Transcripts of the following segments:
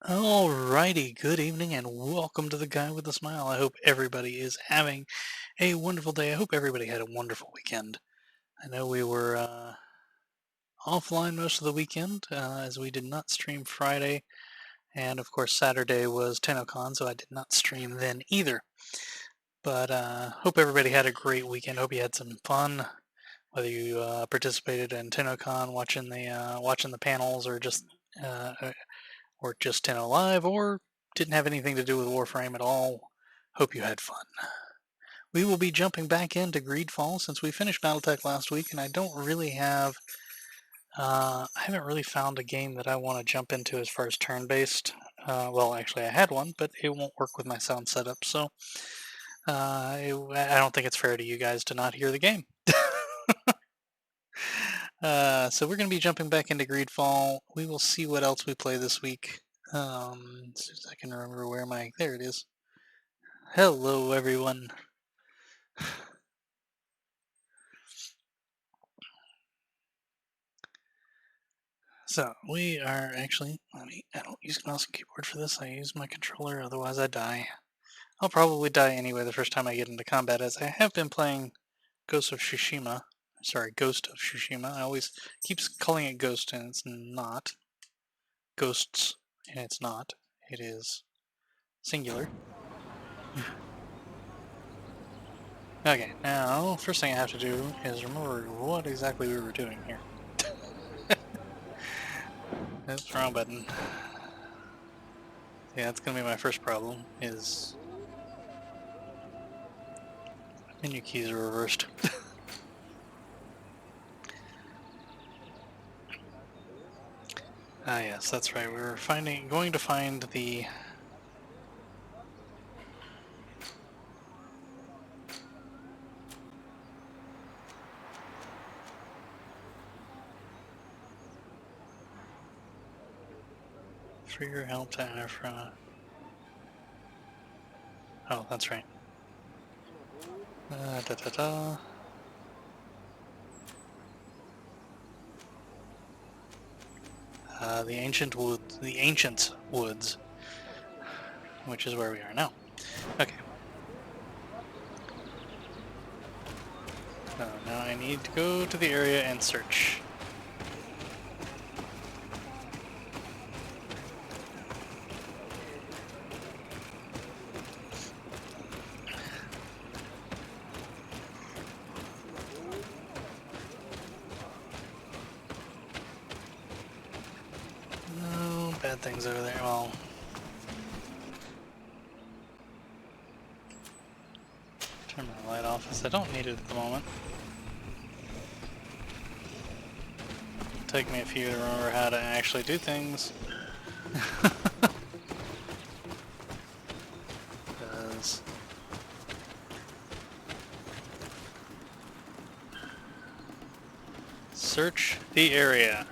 Alrighty, good evening and welcome to the Guy with a Smile. I hope everybody is having a wonderful day. I hope everybody had a wonderful weekend. I know we were offline most of the weekend as we did not stream Friday, and of course Saturday was TennoCon, so I did not stream then either. But hope everybody had a great weekend. Hope you had some fun, whether you participated in TennoCon, watching the panels, uh, or just Tenno Live, or didn't have anything to do with Warframe at all. Hope you had fun. We will be jumping back into Greedfall since we finished Battletech last week, and I don't really have. I haven't really found a game that I want to jump into as far as turn-based. Well, actually, I had one, but it won't work with my sound setup, so I don't think it's fair to you guys to not hear the game. So we're going to be jumping back into Greedfall. We will see what else we play this week. As soon as I can remember where my... There it is. Hello, everyone. So we are actually... I don't use mouse and keyboard for this. I use my controller, otherwise I die. I'll probably die anyway the first time I get into combat, as I have been playing Ghost of Tsushima. Sorry, Ghost of Tsushima. I always keeps calling it Ghost, and it's not. Ghosts, and it's not. It is singular. Okay, now, first thing I have to do is remember what exactly we were doing here. That's the wrong button. Yeah, that's gonna be my first problem, is menu keys are reversed. Ah yes, that's right, we were going to find the... For your help to Afra. Oh, that's right. Da da da. The Ancient Woods, which is where we are now. Okay. So now I need to go to the area and search. No bad things over there. Well, turn my light off as I don't need it at the moment. It'll take me a few to remember how to actually do things. Because search the area.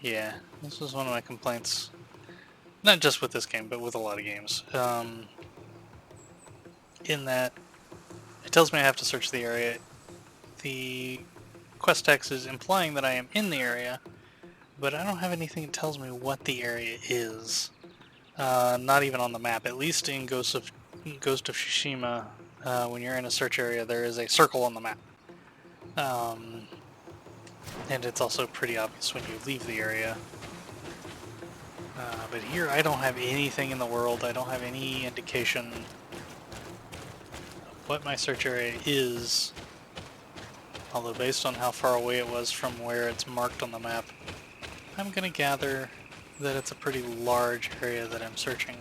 Yeah, this was one of my complaints. Not just with this game, but with a lot of games. In that it tells me I have to search the area. The quest text is implying that I am in the area, but I don't have anything that tells me what the area is. Not even on the map. At least in Ghost of Tsushima, when you're in a search area, there is a circle on the map. And it's also pretty obvious when you leave the area. But here I don't have anything in the world. I don't have any indication of what my search area is. Although based on how far away it was from where it's marked on the map, I'm gonna gather that it's a pretty large area that I'm searching.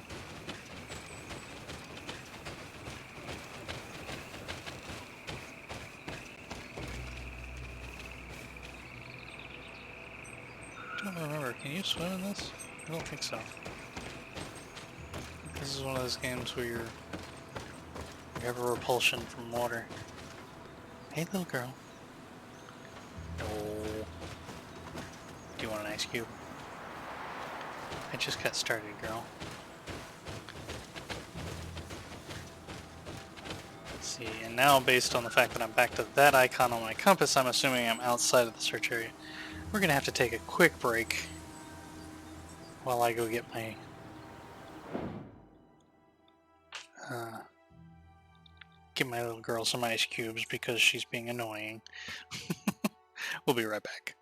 I don't remember, can you swim in this? I don't think so. This is one of those games where you have a repulsion from water. Hey little girl. No. Do you want an ice cube? I just got started, girl. see, and now based on the fact that I'm back to that icon on my compass, I'm assuming I'm outside of the search area. We're gonna have to take a quick break while I go get my little girl some ice cubes because she's being annoying. We'll be right back.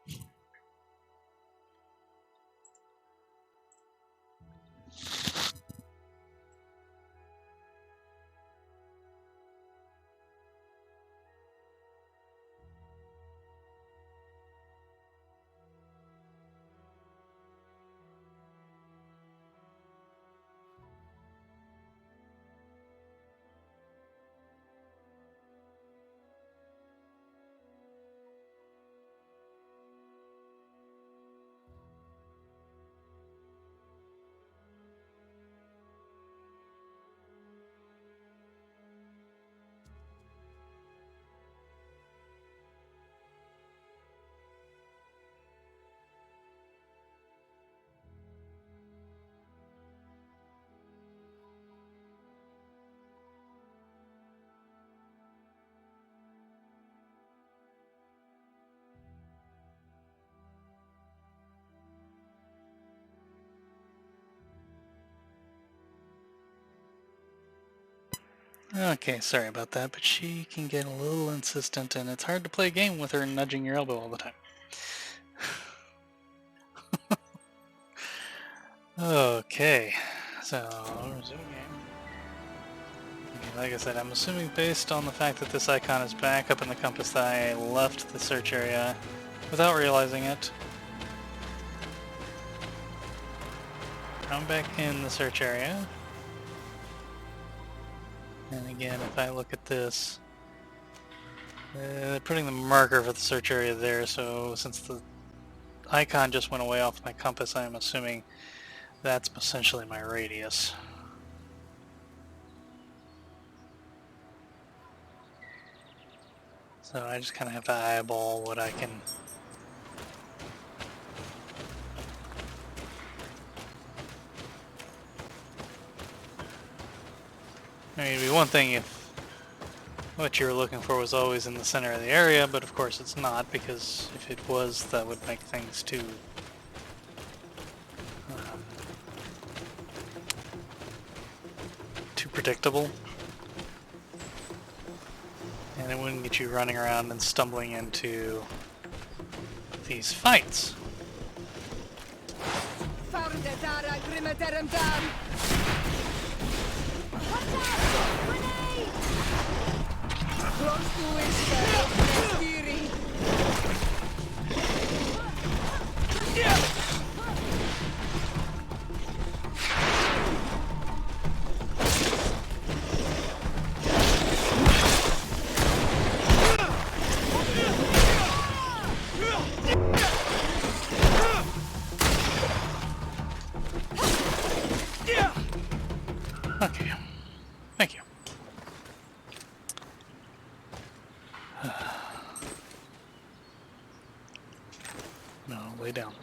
Okay, sorry about that, but she can get a little insistent, and it's hard to play a game with her nudging your elbow all the time. Okay, so resume game. Okay, like I said, I'm assuming based on the fact that this icon is back up in the compass that I left the search area without realizing it. I'm back in the search area. And again, if I look at this, they're putting the marker for the search area there, so since the icon just went away off my compass, I'm assuming that's essentially my radius. So I just kind of have to eyeball what I can. I mean, it'd be one thing if what you were looking for was always in the center of the area, but of course it's not, because if it was, that would make things too predictable. And it wouldn't get you running around and stumbling into these fights. Okay, thank you. No, lay down.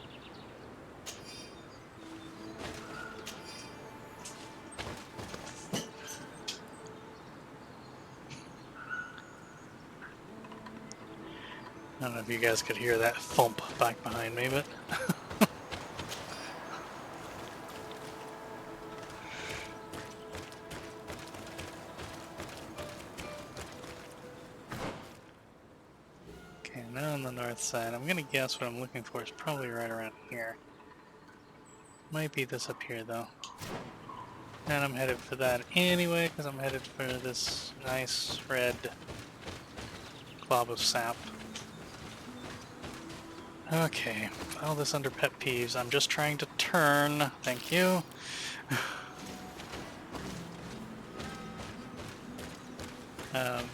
I don't know if you guys could hear that thump back behind me, but okay, now on the north side, I'm gonna guess what I'm looking for is probably right around here. Might be this up here though. And I'm headed for that anyway, because I'm headed for this nice red glob of sap. Okay, file this under pet peeves. I'm just trying to turn. Thank you.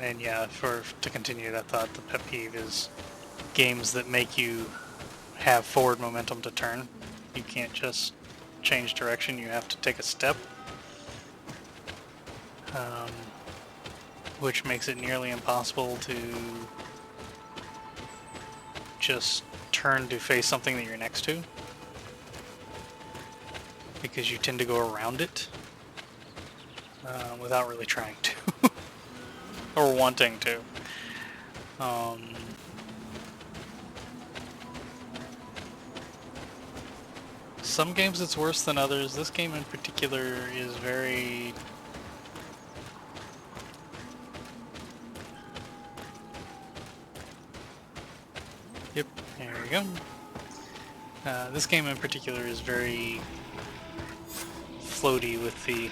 And yeah, to continue that thought, the pet peeve is games that make you have forward momentum to turn. You can't just change direction, you have to take a step. Which makes it nearly impossible to just turn to face something that you're next to, because you tend to go around it without really trying to. or wanting to. Some games it's worse than others. This game in particular is very... Yep, there we go. This game in particular is very floaty with the...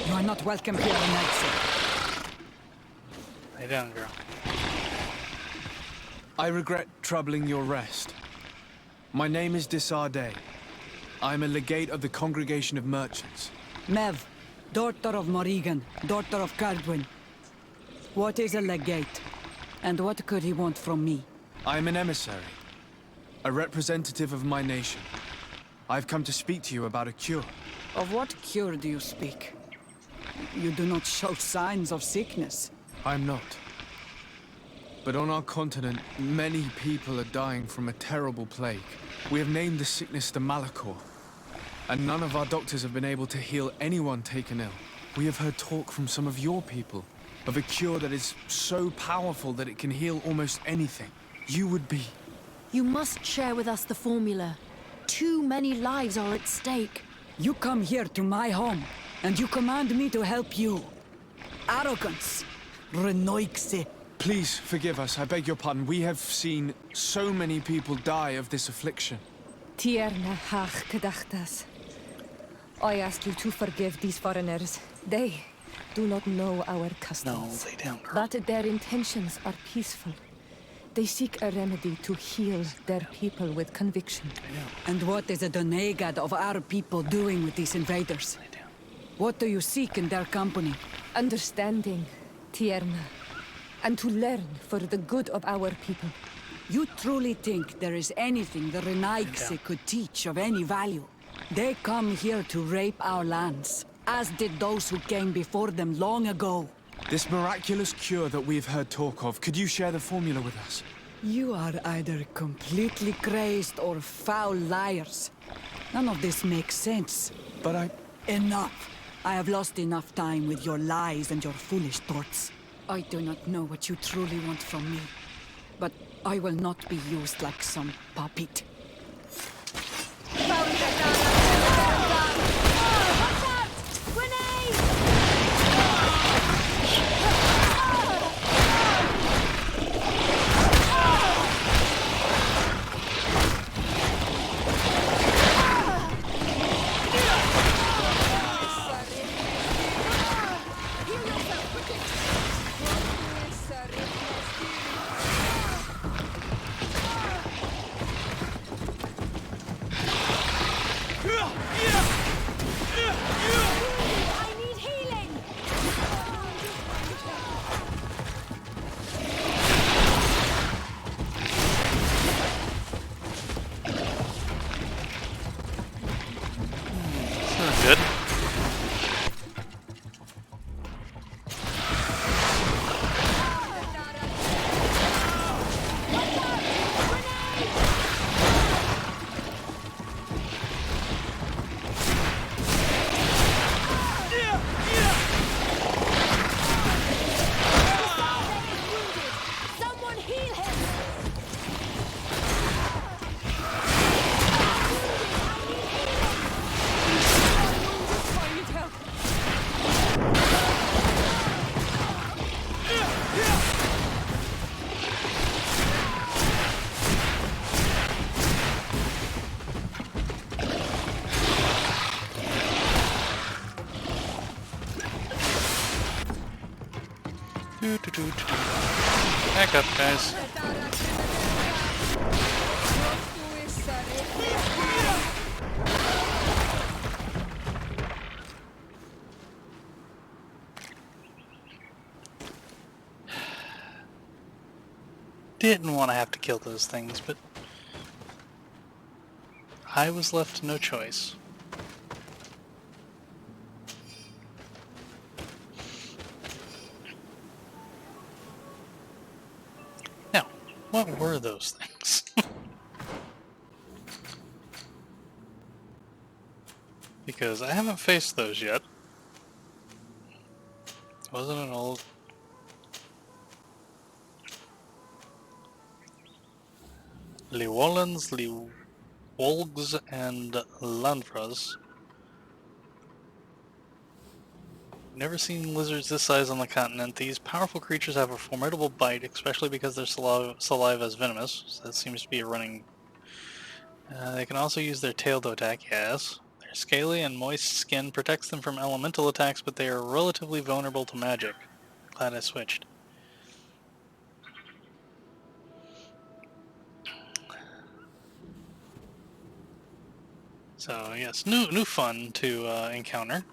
You are not welcome here tonight, Lay down, girl. I regret troubling your rest. My name is Teer. I am a legate of the Congregation of Merchants. Mev, daughter of Morrigan, daughter of Cardwin. What is a legate? And what could he want from me? I am an emissary, a representative of my nation. I've come to speak to you about a cure. Of what cure do you speak? You do not show signs of sickness. I'm not. But on our continent, many people are dying from a terrible plague. We have named the sickness the Malachor, and none of our doctors have been able to heal anyone taken ill. We have heard talk from some of your people of a cure that is so powerful that it can heal almost anything. You would be... You must share with us the formula. Too many lives are at stake. You come here to my home, and you command me to help you. Arrogance. Renoixe. Please forgive us, I beg your pardon. We have seen so many people die of this affliction. Tierna hach gedachtas. I ask you to forgive these foreigners. They do not know our No, customs. lay down, girl. But their intentions are peaceful. They seek a remedy to heal their people with conviction. And what is a Donegad of our people doing with these invaders? Lay down. What do you seek in their company? Understanding, Tierna, and to learn for the good of our people. You truly think there is anything the Renaixe could teach of any value? They come here to rape our lands, as did those who came before them long ago. This miraculous cure that we've heard talk of, could you share the formula with us? You are either completely crazed or foul liars. None of this makes sense. But Enough! I have lost enough time with your lies and your foolish thoughts. I do not know what you truly want from me, but I will not be used like some puppet. Good. Someone heal him! I need help. Back up, guys. Didn't want to have to kill those things, but I was left no choice. What were those things? Because I haven't faced those yet. Wasn't an old... Liwolans, Liwolgs, and Landfras. Never seen lizards this size on the continent. These powerful creatures have a formidable bite, especially because their saliva is venomous. So that seems to be a running... they can also use their tail to attack, yes. Their scaly and moist skin protects them from elemental attacks, but they are relatively vulnerable to magic. Glad I switched. So yes, new fun to encounter.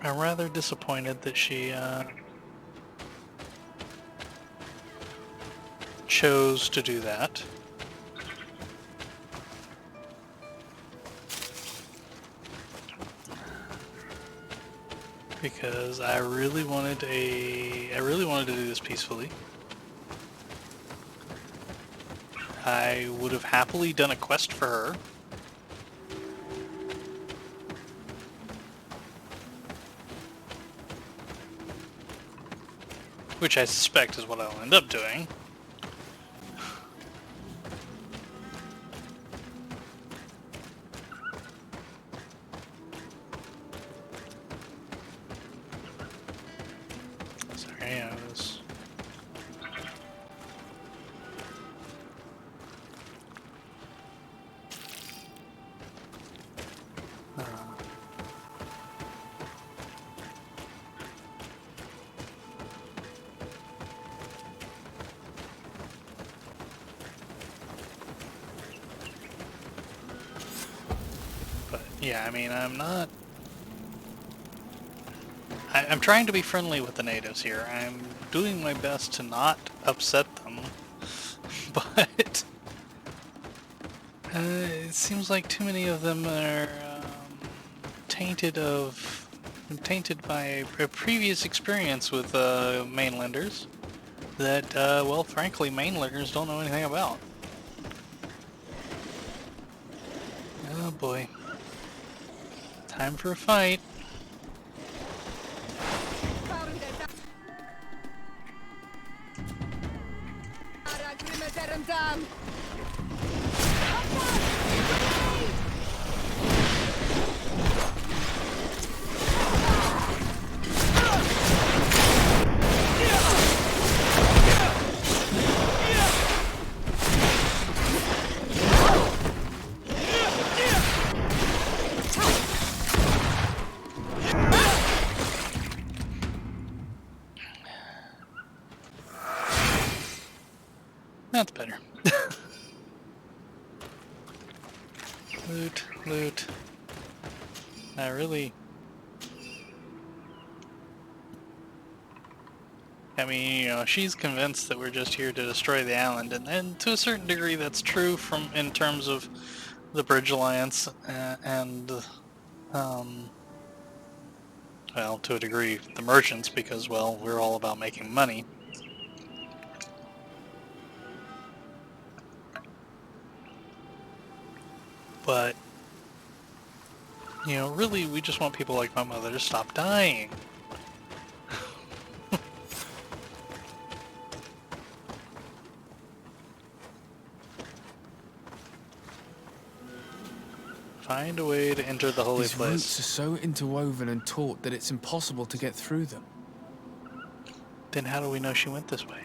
I'm rather disappointed that she chose to do that. Because I really wanted to do this peacefully. I would have happily done a quest for her. Which I suspect is what I'll end up doing. Sorry, I was... But yeah, I mean, I'm not... I'm trying to be friendly with the natives here. I'm doing my best to not upset them, but it seems like too many of them are tainted by a previous experience with mainlanders that, well, frankly, mainlanders don't know anything about. Oh boy. Time for a fight. That's better. Loot, loot. I really... I mean, you know, she's convinced that we're just here to destroy the island, and to a certain degree that's true in terms of the Bridge Alliance and well, to a degree, the merchants, because, well, we're all about making money. But, you know, really, we just want people like my mother to stop dying. Find a way to enter the holy These place. roots are so interwoven and taut that it's impossible to get through them. Then how do we know she went this way?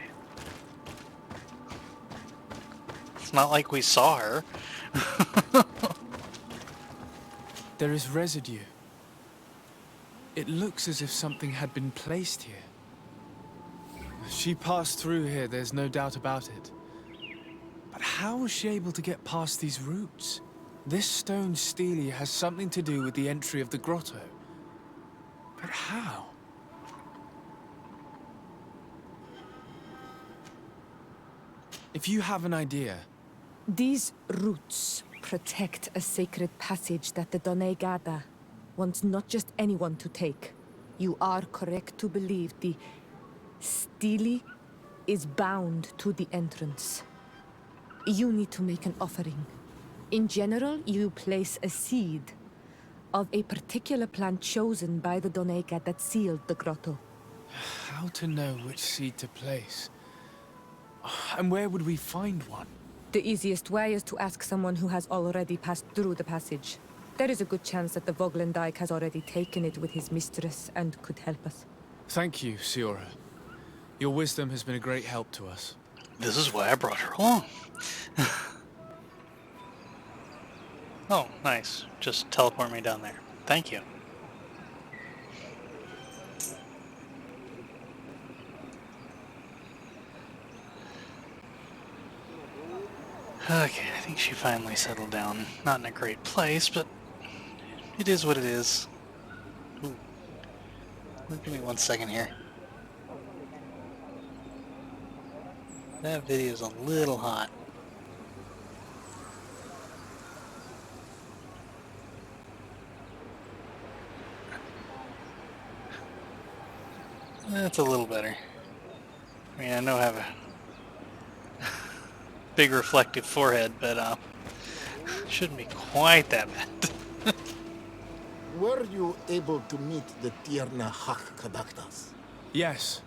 It's not like we saw her. There is residue. It looks as if something had been placed here. She passed through here, there's no doubt about it. But how was she able to get past these roots? This stone stele has something to do with the entry of the grotto. But how? If you have an idea... These roots protect a sacred passage that the Donegada wants not just anyone to take. You are correct to believe the Stele is bound to the entrance. You need to make an offering. In general, you place a seed of a particular plant chosen by the Donega that sealed the grotto. How to know which seed to place? And where would we find one? The easiest way is to ask someone who has already passed through the passage. There is a good chance that the Voglendike has already taken it with his mistress and could help us. Thank you, Siora. Your wisdom has been a great help to us. This is why I brought her along. Oh, nice. Just teleport me down there. Thank you. Okay, I think she finally settled down. Not in a great place, but it is what it is. Ooh. Give me 1 second here. That video's a little hot. That's a little better. I mean, I know I have a big reflective forehead, but shouldn't be quite that bad. Were you able to meet the Tierna Kadaktas? Yes,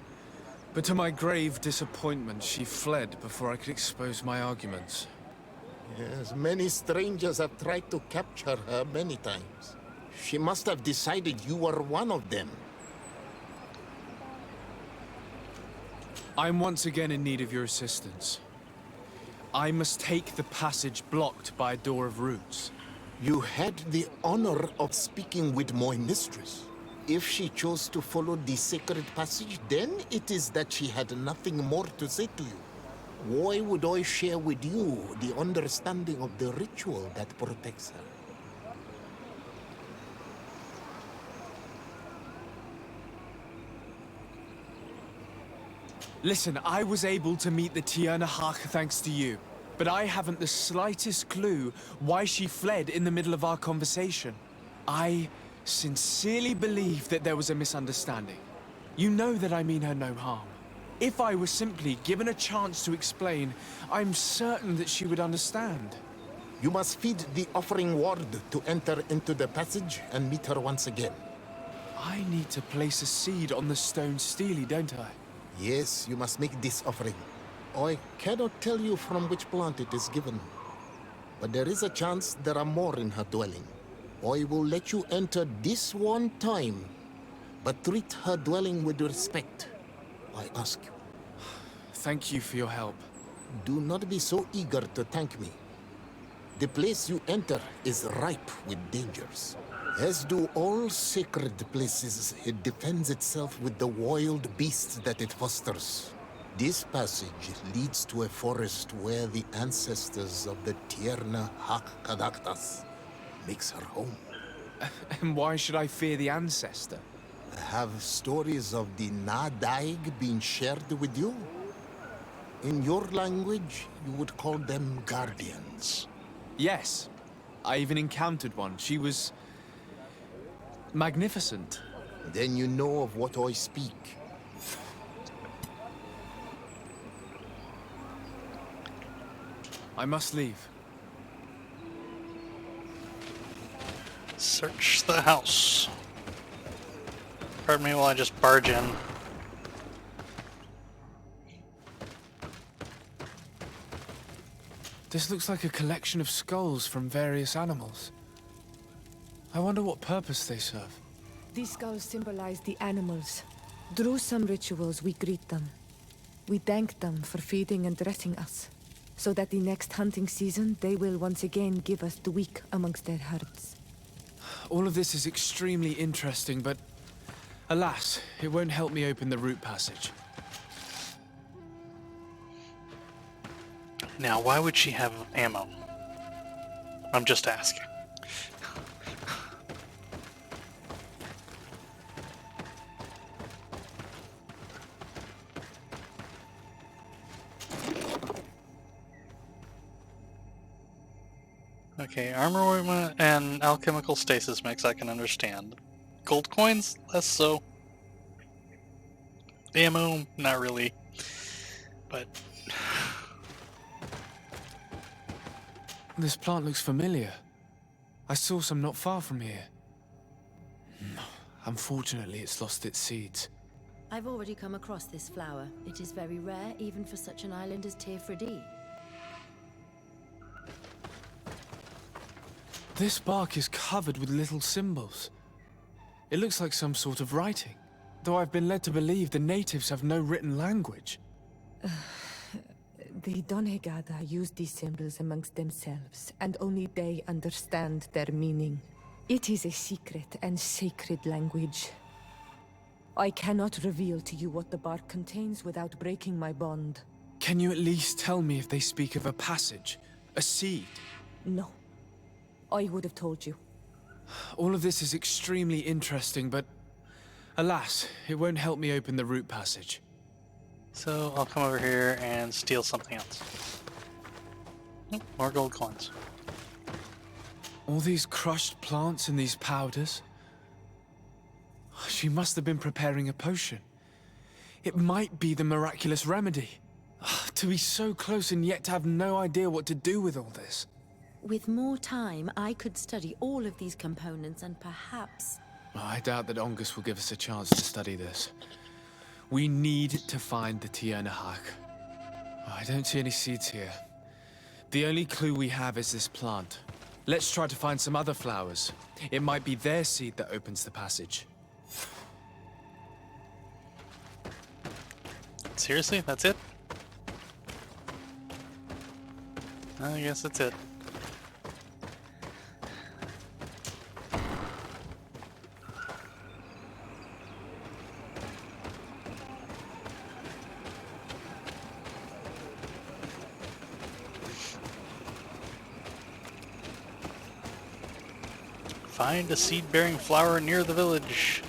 but to my grave disappointment, she fled before I could expose my arguments. Yes, many strangers have tried to capture her many times. She must have decided you were one of them. I'm once again in need of your assistance. I must take the passage blocked by a door of roots. You had the honor of speaking with my mistress. If she chose to follow the sacred passage, then it is that she had nothing more to say to you. Why would I share with you the understanding of the ritual that protects her? Listen, I was able to meet the Tierna thanks to you, but I haven't the slightest clue why she fled in the middle of our conversation. I sincerely believe that there was a misunderstanding. You know that I mean her no harm. If I were simply given a chance to explain, I'm certain that she would understand. You must feed the offering ward to enter into the passage and meet her once again. I need to place a seed on the stone stele, don't I? Yes, you must make this offering. I cannot tell you from which plant it is given, but there is a chance there are more in her dwelling. I will let you enter this one time, but treat her dwelling with respect, I ask you. Thank you for your help. Do not be so eager to thank me. The place you enter is ripe with dangers. As do all sacred places, it defends itself with the wild beasts that it fosters. This passage leads to a forest where the ancestors of the Tierna Kadaktas makes her home. And why should I fear the ancestor? Have stories of the Nadaig been shared with you? In your language, you would call them guardians. Yes. I even encountered one. She was... magnificent. Then you know of what I speak. I must leave. Search the house. Pardon me while I just barge in. This looks like a collection of skulls from various animals. I wonder what purpose they serve. These skulls symbolize the animals. Through some rituals, we greet them. We thank them for feeding and dressing us, so that the next hunting season, they will once again give us the weak amongst their herds. All of this is extremely interesting, but alas, it won't help me open the root passage. Now, why would she have ammo? I'm just asking. Okay, armor ornament and alchemical stasis mix I can understand. Gold coins? Less so. Ammo? Not really. But... This plant looks familiar. I saw some not far from here. Unfortunately, it's lost its seeds. I've already come across this flower. It is very rare, even for such an island as Teer Fradee. This bark is covered with little symbols. It looks like some sort of writing, though I've been led to believe the natives have no written language. The Donegada use these symbols amongst themselves, and only they understand their meaning. It is a secret and sacred language. I cannot reveal to you what the bark contains without breaking my bond. Can you at least tell me if they speak of a passage, a seed? No. I would have told you. All of this is extremely interesting, but alas, it won't help me open the root passage. So I'll come over here and steal something else. More gold coins. All these crushed plants and these powders? She must have been preparing a potion. It might be the miraculous remedy. To be so close and yet to have no idea what to do with all this. With more time, I could study all of these components and perhaps... I doubt that Ongus will give us a chance to study this. We need to find the Teer Fradee. I don't see any seeds here. The only clue we have is this plant. Let's try to find some other flowers. It might be their seed that opens the passage. Seriously? That's it? I guess that's it. Find a seed-bearing flower near the village.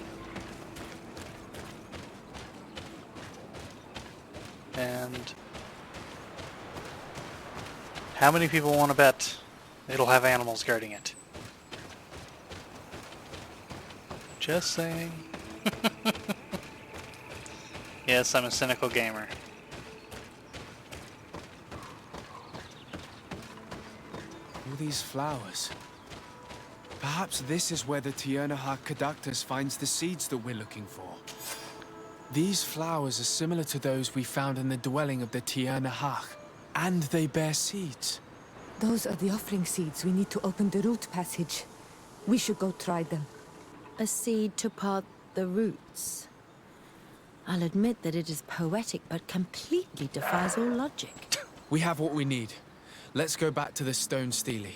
And how many people want to bet it'll have animals guarding it? Just saying. Yes, I'm a cynical gamer. All these flowers. Perhaps this is where the Teer Fradee conductors finds the seeds that we're looking for. These flowers are similar to those we found in the dwelling of the Teer Fradee, and they bear seeds. Those are the offering seeds we need to open the root passage. We should go try them. A seed to part the roots. I'll admit that it is poetic, but completely defies all logic. We have what we need. Let's go back to the stone stele.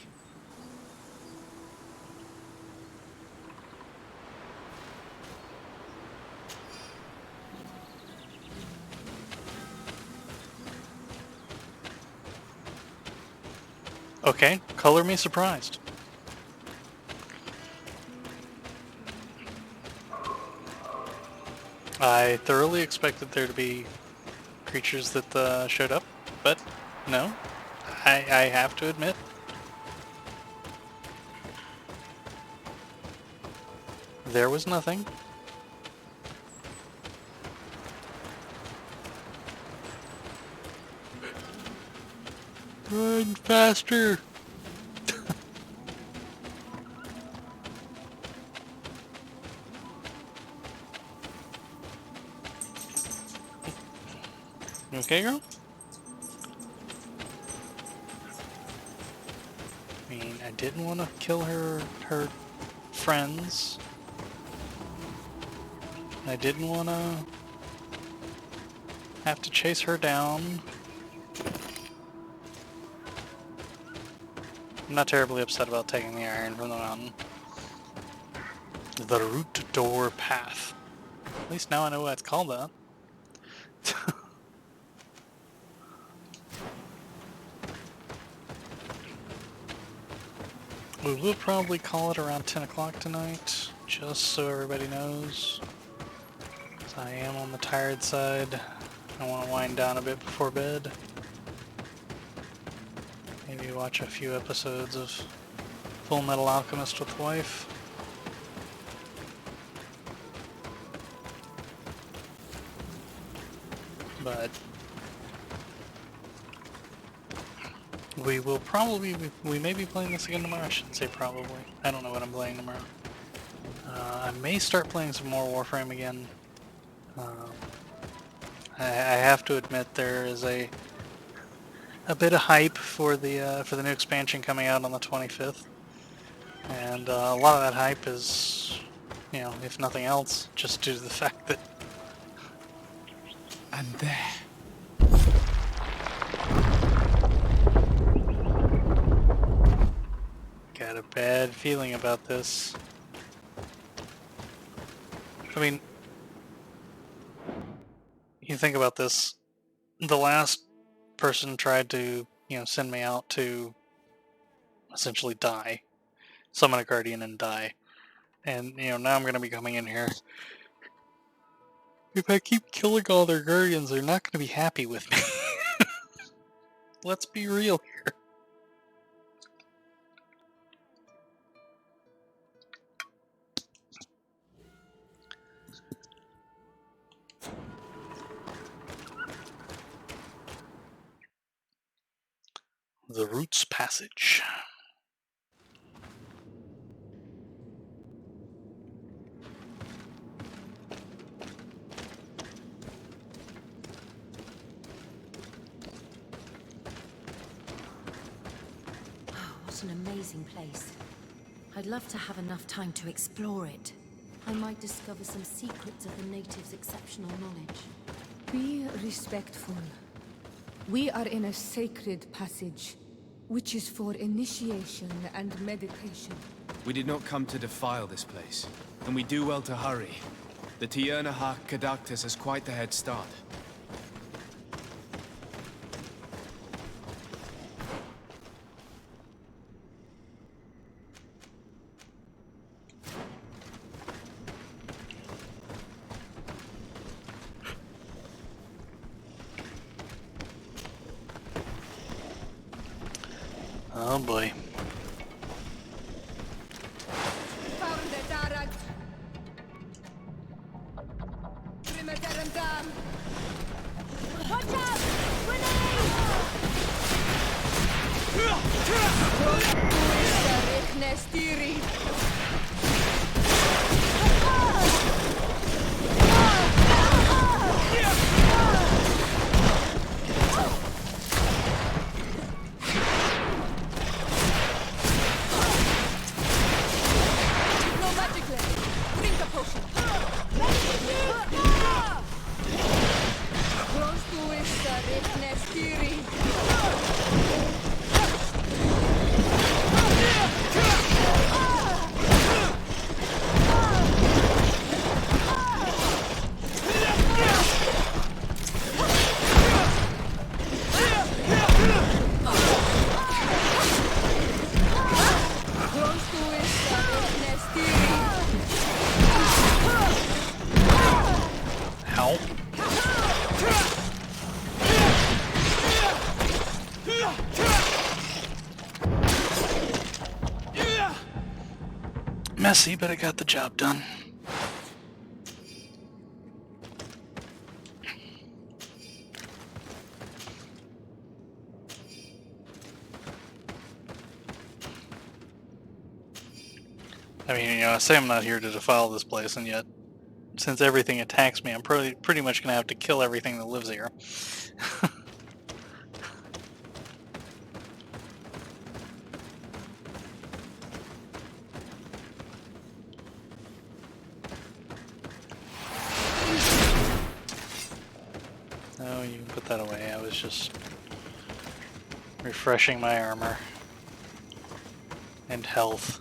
Okay, color me surprised. I thoroughly expected there to be creatures that showed up, but no. I have to admit. There was nothing. Run faster! You okay, girl? I mean, I didn't want to kill her friends. I didn't want to have to chase her down. I'm not terribly upset about taking the iron from the mountain. The root door path. At least now I know why it's called that. We will probably call it around 10 o'clock tonight, just so everybody knows. So I am on the tired side. I want to wind down a bit before bed. Maybe watch a few episodes of Full Metal Alchemist with wife. But we will probably, we may be playing this again tomorrow. I shouldn't say probably. I don't know what I'm playing tomorrow. I may start playing some more Warframe again. I have to admit there is a bit of hype for the new expansion coming out on the 25th, and a lot of that hype is, you know, if nothing else, just due to the fact that. And there. Got a bad feeling about this. I mean, you think about this, the last person tried to, you know, send me out to essentially die, summon a guardian and die. And, you know, now I'm going to be coming in here. If I keep killing all their guardians, they're not going to be happy with me. Let's be real here. The Roots Passage. What an amazing place. I'd love to have enough time to explore it. I might discover some secrets of the natives' exceptional knowledge. Be respectful. We are in a sacred passage, which is for initiation and meditation. We did not come to defile this place, and we do well to hurry. The Tiernahak Kadactus has quite the head start. Oh boy. Watch out! Grenade! No magic left. Drink a potion. Close to it, Ow. Messy, but I got the job done. I mean, you know, I say I'm not here to defile this place, and yet, since everything attacks me, I'm pretty much gonna have to kill everything that lives here. Oh, you can put that away. I was just refreshing my armor and health.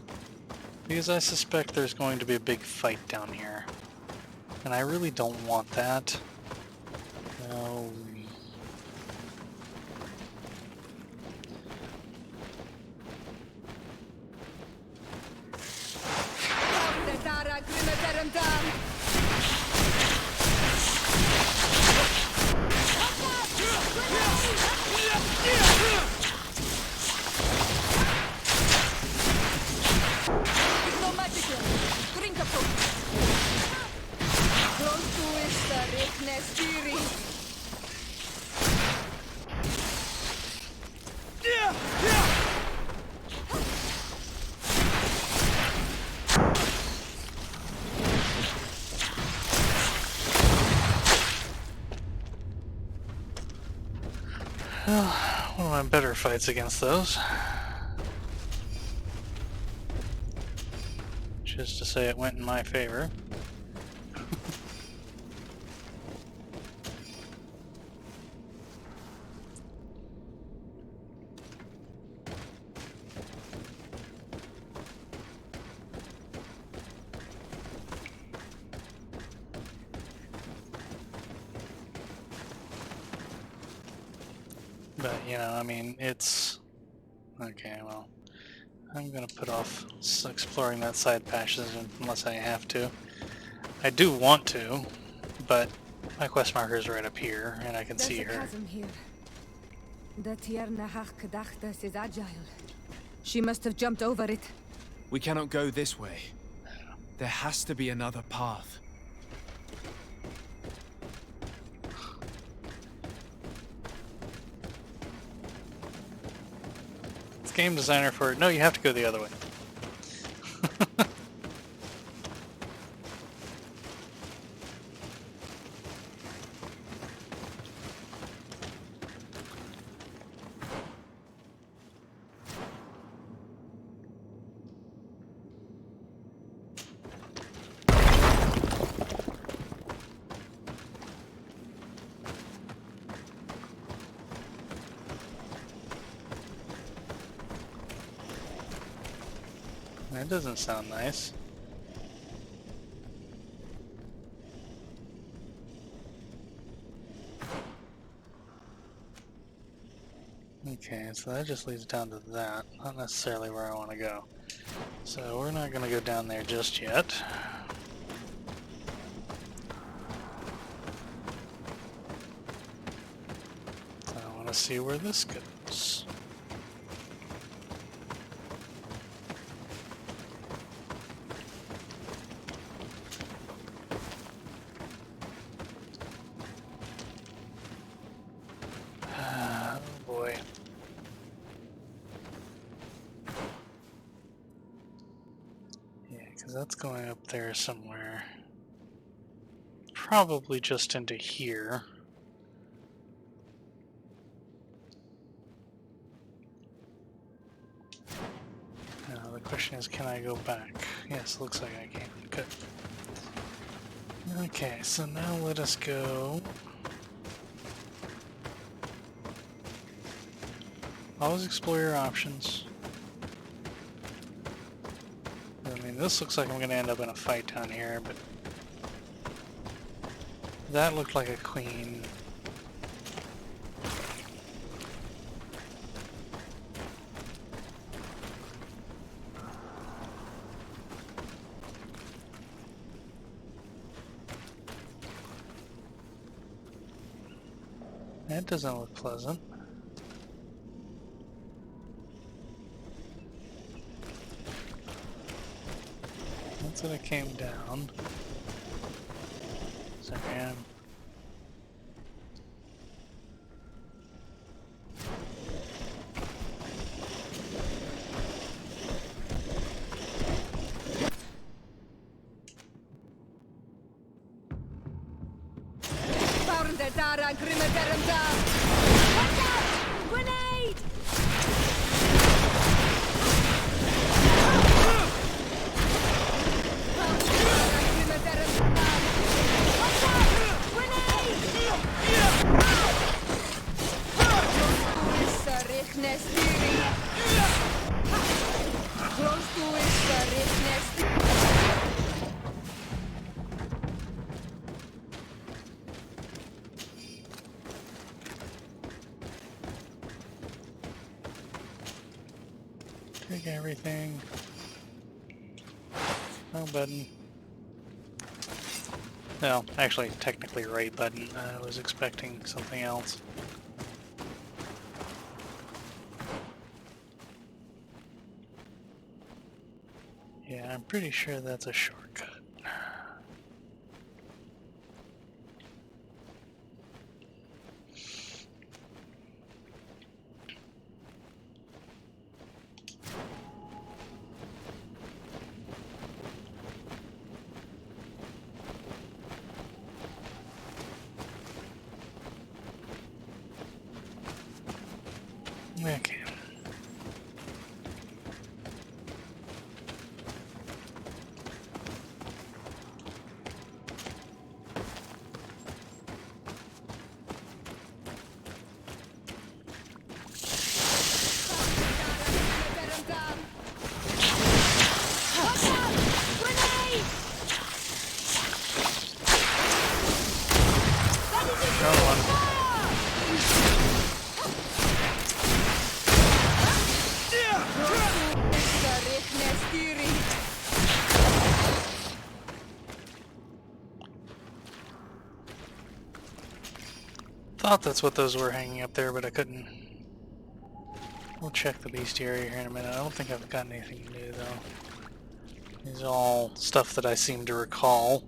Because I suspect there's going to be a big fight down here. And I really don't want that. No. Well, one of my better fights against those. Just to say it went in my favor. But, you know, I mean, it's... Okay, well, I'm gonna put off exploring that side passage unless I have to. I do want to, but my quest marker is right up here, and I can see There's a her. chasm here. The Teer Fradee is agile. She must have jumped over it. We cannot go this way. There has to be another path. It's game designer for... No, you have to go the other way. That doesn't sound nice. Okay, so that just leads down to that, not necessarily where I want to go. So we're not going to go down there just yet. So I want to see where this goes. Oh boy. Yeah, because that's going up there somewhere. Probably just into here. Now the question is, can I go back? Yes, looks like I can. Good. Okay, so now let us go. Always explore your options. I mean, this looks like I'm going to end up in a fight down here, but that looked like a queen. That doesn't look pleasant. That's when it came down. Sorry, I'm... Watch out! Grenade! Watch out! Grenade! Close to it, Take everything. No button. No, actually, technically right button. I was expecting something else. Yeah, I'm pretty sure that's a shortcut. Okay. Thought that's what those were hanging up there, but I couldn't. We'll check the bestiary here in a minute. I don't think I've gotten anything new though. These are all stuff that I seem to recall.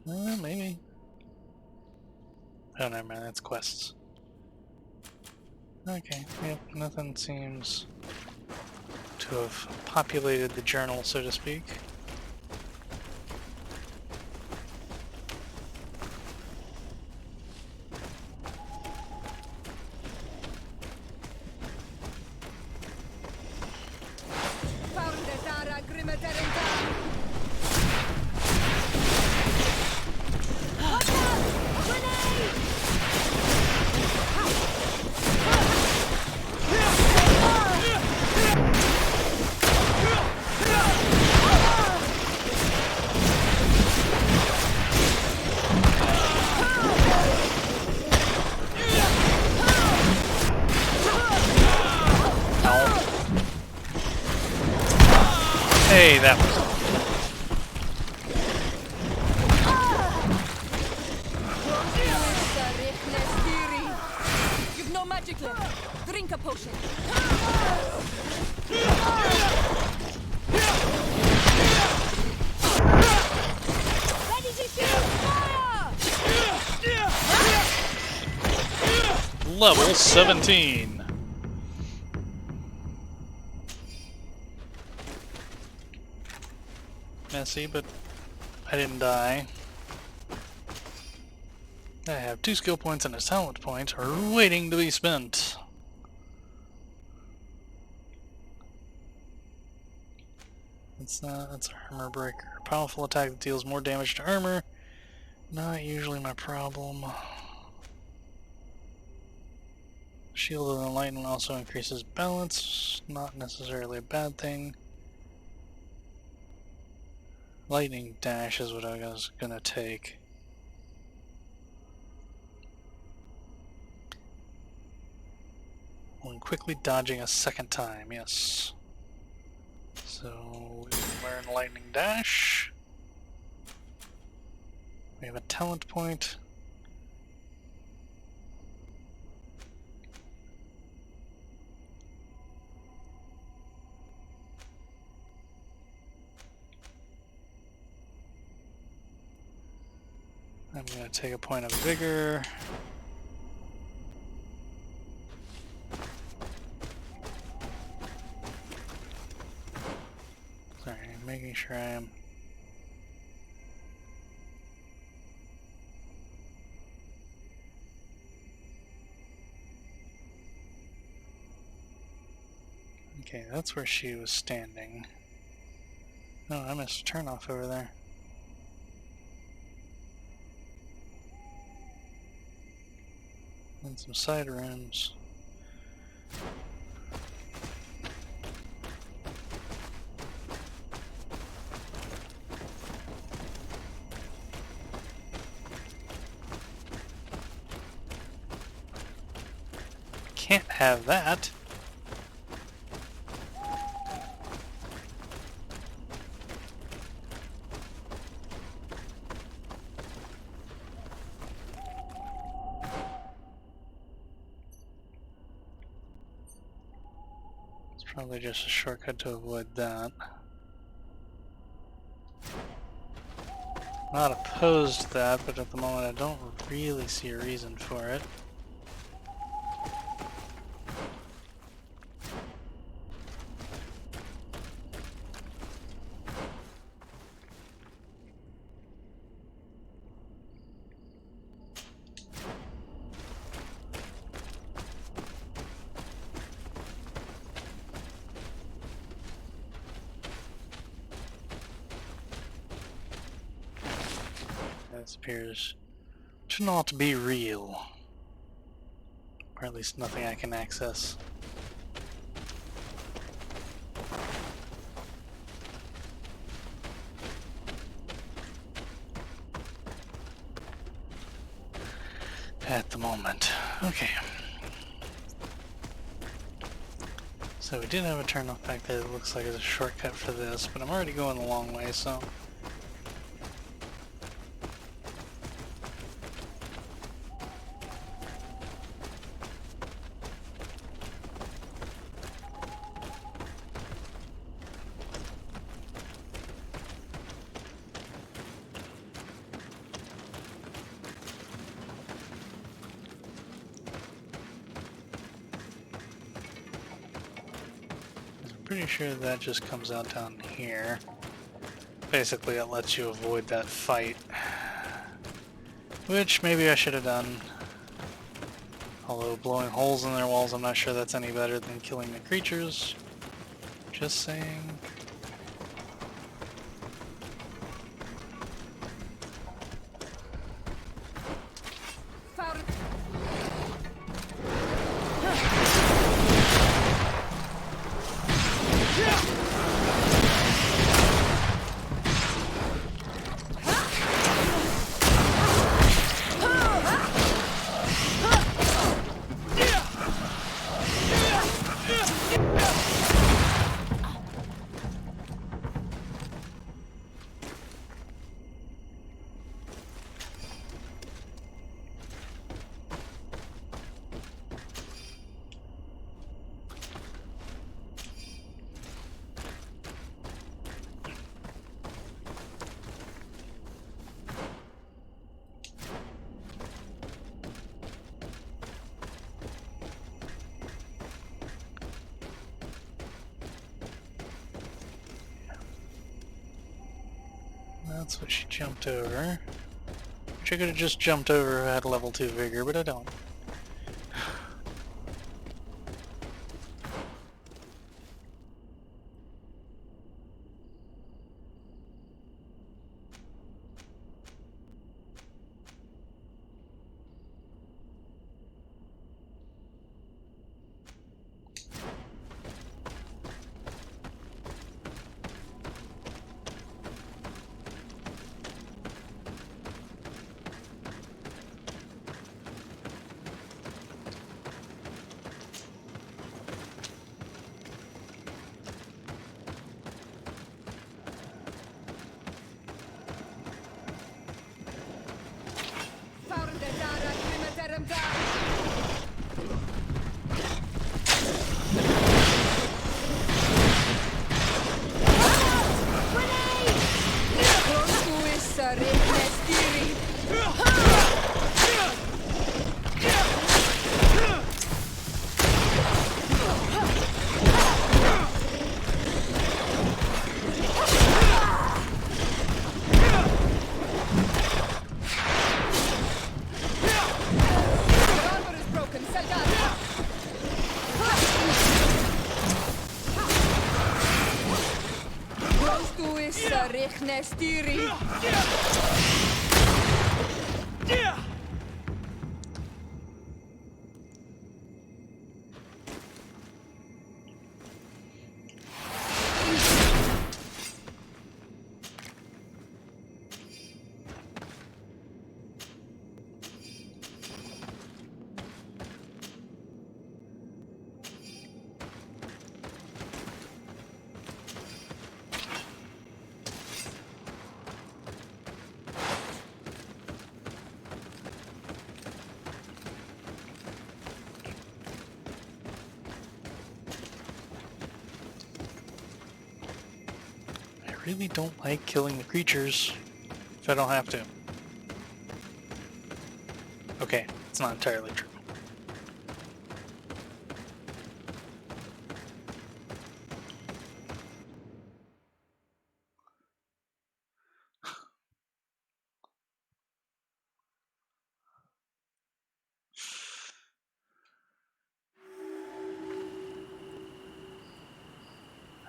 Maybe. Oh, never mind. That's quests. Okay. Yep. Nothing seems to have populated the journal, so to speak. Hey, that was... You've no magic left. Drink a potion. Ready to shoot! Fire! Level 17. Messy, but I didn't die. I have 2 skill points and a talent point are waiting to be spent. That's armor breaker. A powerful attack that deals more damage to armor. Not usually my problem. Shield of Enlightenment also increases balance. Not necessarily a bad thing. Lightning Dash is what I was gonna take. When quickly dodging a second time, yes. So we learn Lightning Dash. We have a talent point. I'm going to take a point of vigor. Sorry, making sure I am. Okay, that's where she was standing. No, I missed a turn off over there. And some side rooms. Can't have that. Probably just a shortcut to avoid that. Not opposed to that, but at the moment I don't really see a reason for it. This appears to not be real. Or at least nothing I can access. At the moment. Okay. So we did have a turnoff back there that looks like it's a shortcut for this, but I'm already going the long way, so... pretty sure that just comes out down here. Basically, it lets you avoid that fight. Which maybe I should have done. Although blowing holes in their walls, I'm not sure that's any better than killing the creatures. Just saying. That's what she jumped over. Which I could have just jumped over if I had level 2 vigor, but I don't. I really don't like killing the creatures if I don't have to. Okay, it's not entirely true.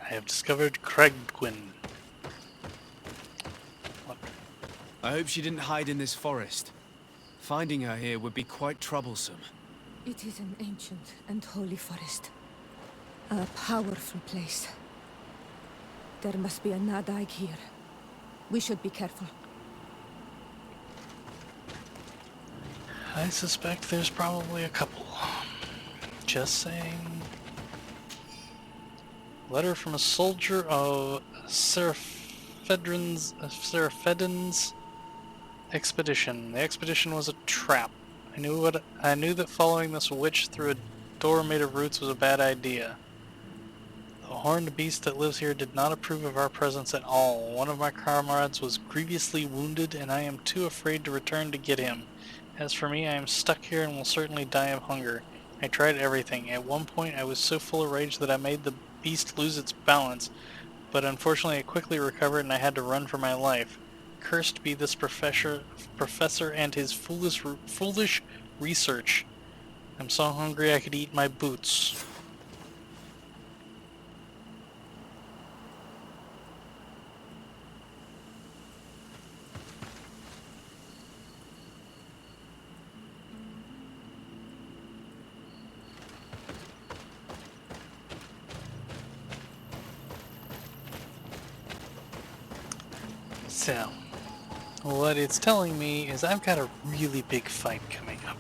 I have discovered Craigwyn. I hope she didn't hide in this forest. Finding her here would be quite troublesome. It is an ancient and holy forest. A powerful place. There must be a Nadaig here. We should be careful. I suspect there's probably a couple. Just saying. Letter from a soldier of Seraphedrin's expedition. The expedition was a trap. I knew that following this witch through a door made of roots was a bad idea. The horned beast that lives here did not approve of our presence at all. One of my comrades was grievously wounded, and I am too afraid to return to get him. As for me, I am stuck here and will certainly die of hunger. I tried everything. At one point, I was so full of rage that I made the beast lose its balance, but unfortunately it quickly recovered and I had to run for my life. Cursed be this professor and his foolish research. I'm so hungry I could eat my boots. So, what it's telling me is I've got a really big fight coming up.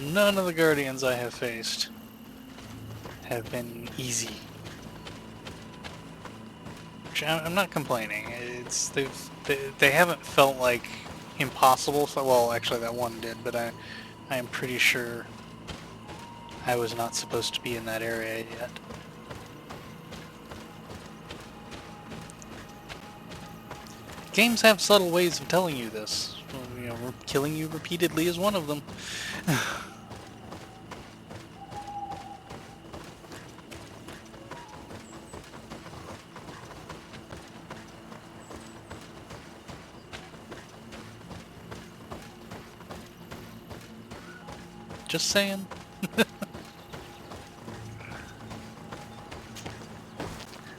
None of the Guardians I have faced have been easy. I'm not complaining. It's they haven't felt like impossible. So, well, actually that one did, but I am pretty sure I was not supposed to be in that area yet. Games have subtle ways of telling you this. You know, killing you repeatedly is one of them. Just saying.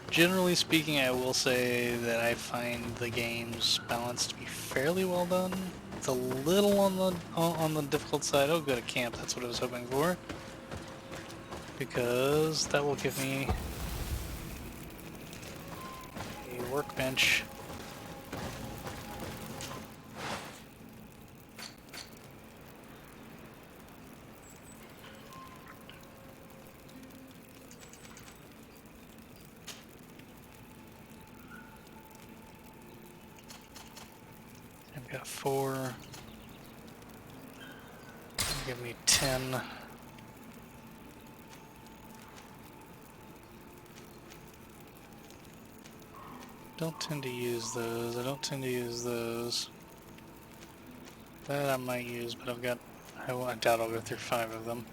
Generally speaking, I will say that I find the game's balance to be fairly well done. It's a little on the difficult side. Oh, go to camp. That's what I was hoping for, because that will give me a workbench. I've got 4. Give me 10. Don't tend to use those. I don't tend to use those. That I might use, but I doubt I'll go through 5 of them.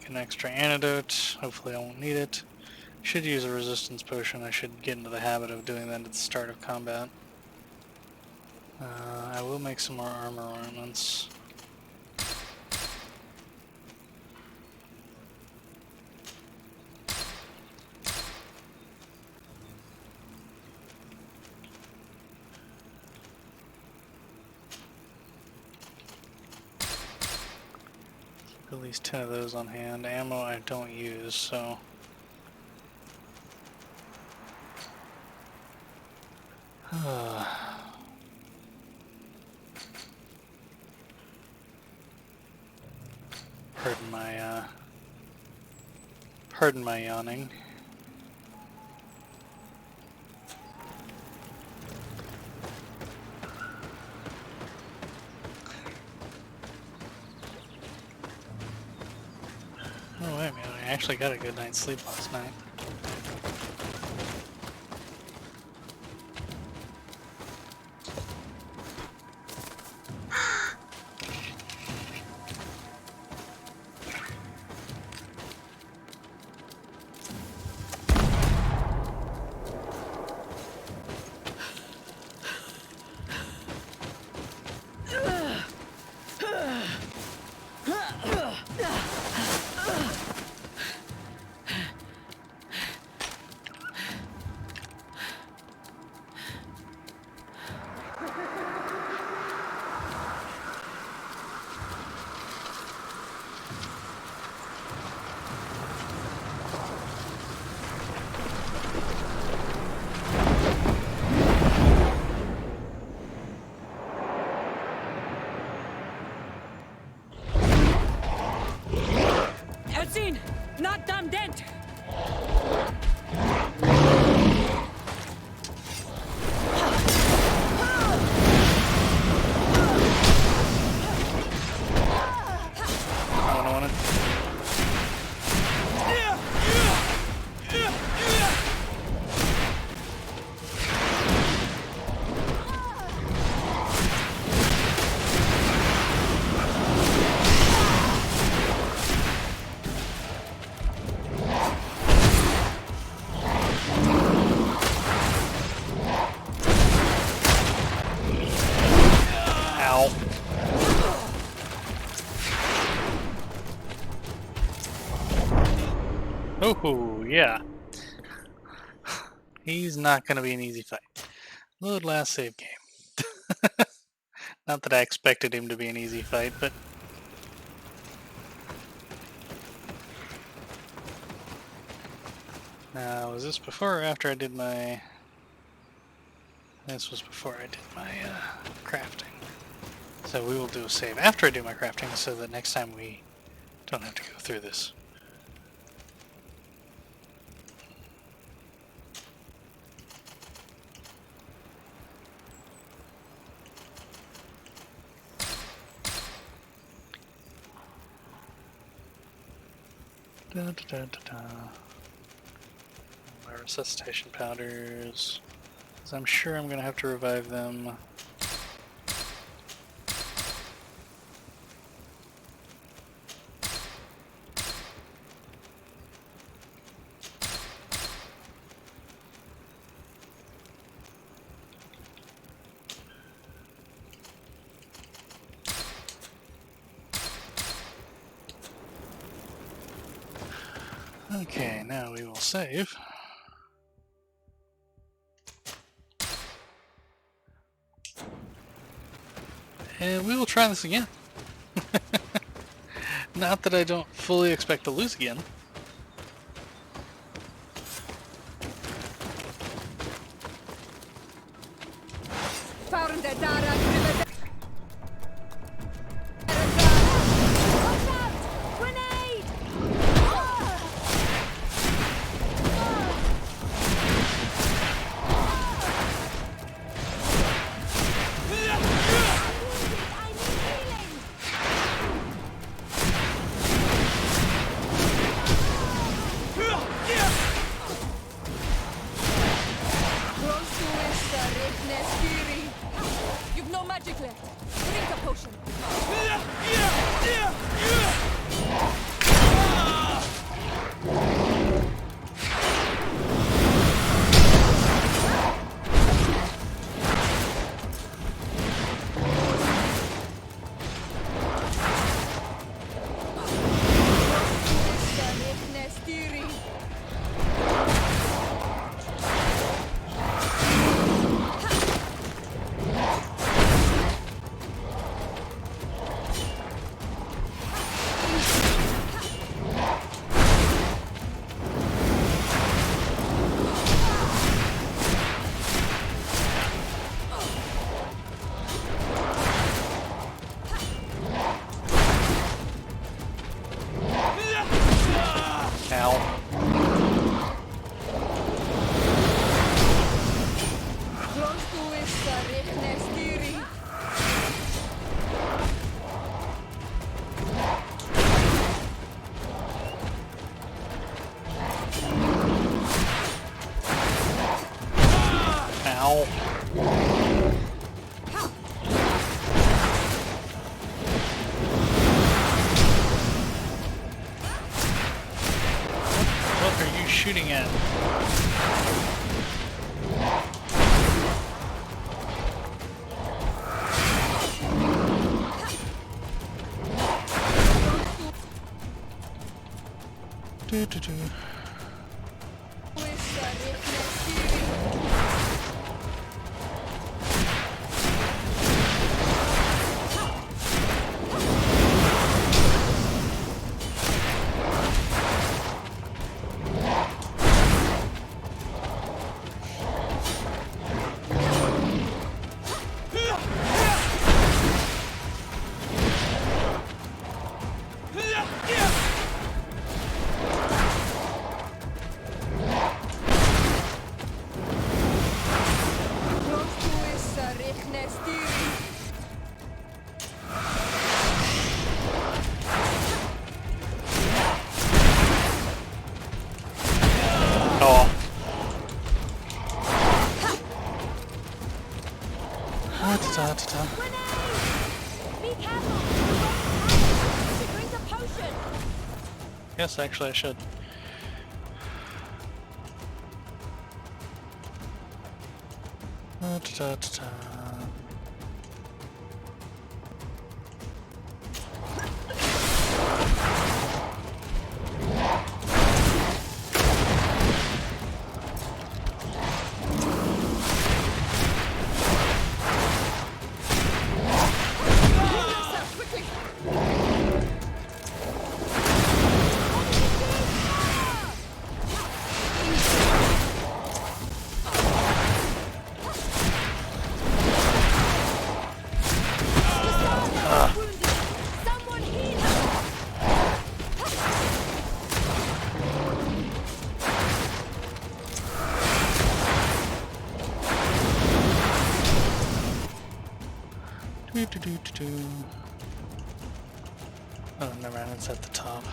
An extra antidote. Hopefully I won't need it. Should use a resistance potion. I should get into the habit of doing that at the start of combat. I will make some more armor ornaments. At least 10 of those on hand. Ammo I don't use, so... Pardon my yawning. Oh wait a minute, I actually got a good night's sleep last night. Oh, yeah. He's not going to be an easy fight. Load last save game. Not that I expected him to be an easy fight, but... Now, was this before or after I did my... This was before I did my crafting. So we will do a save after I do my crafting so that next time we don't have to go through this. Da, da, da, da, da. My resuscitation powders. 'Cause I'm sure I'm going to have to revive them. Okay, now we will save. And we will try this again. Not that I don't fully expect to lose again. You've no magic left. Drink a potion. What are you shooting at? Do, do, do. Oh. Be careful! Drink a potion! Yes, actually I should. Oh, never mind, it's at the top.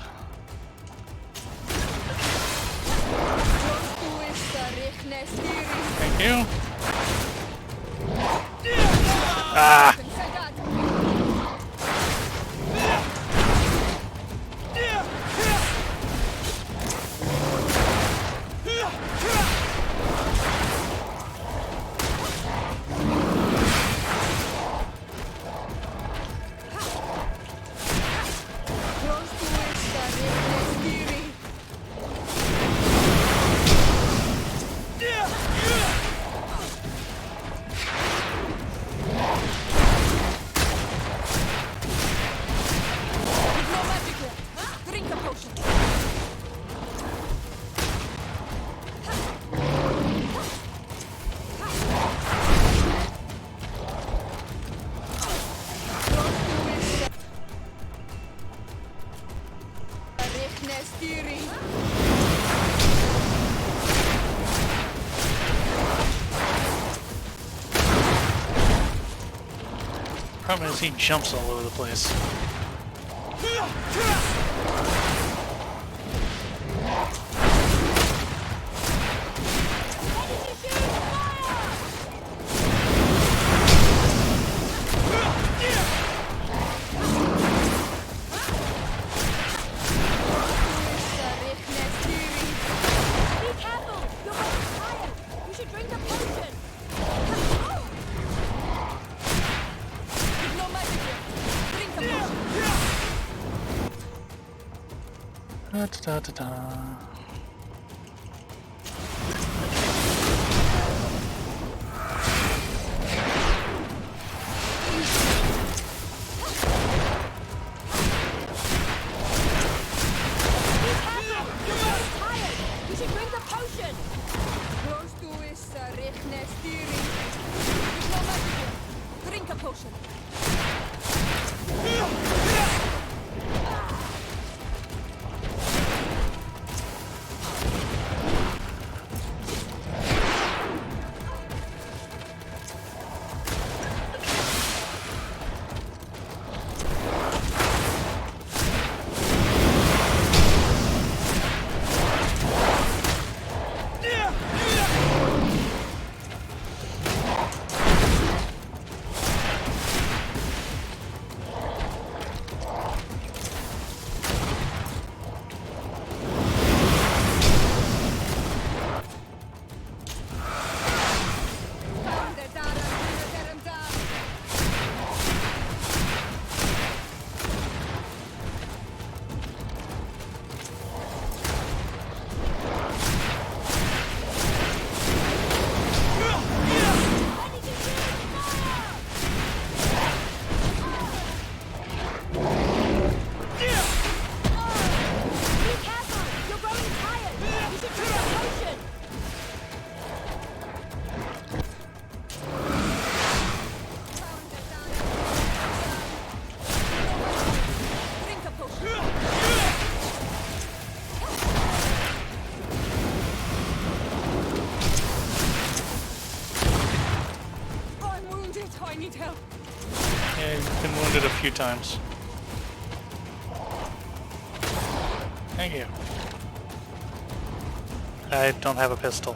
Thank you. Ah! Problem is he jumps all over the place. Da, da, da, da. Yeah, you've been wounded a few times. Thank you. I don't have a pistol.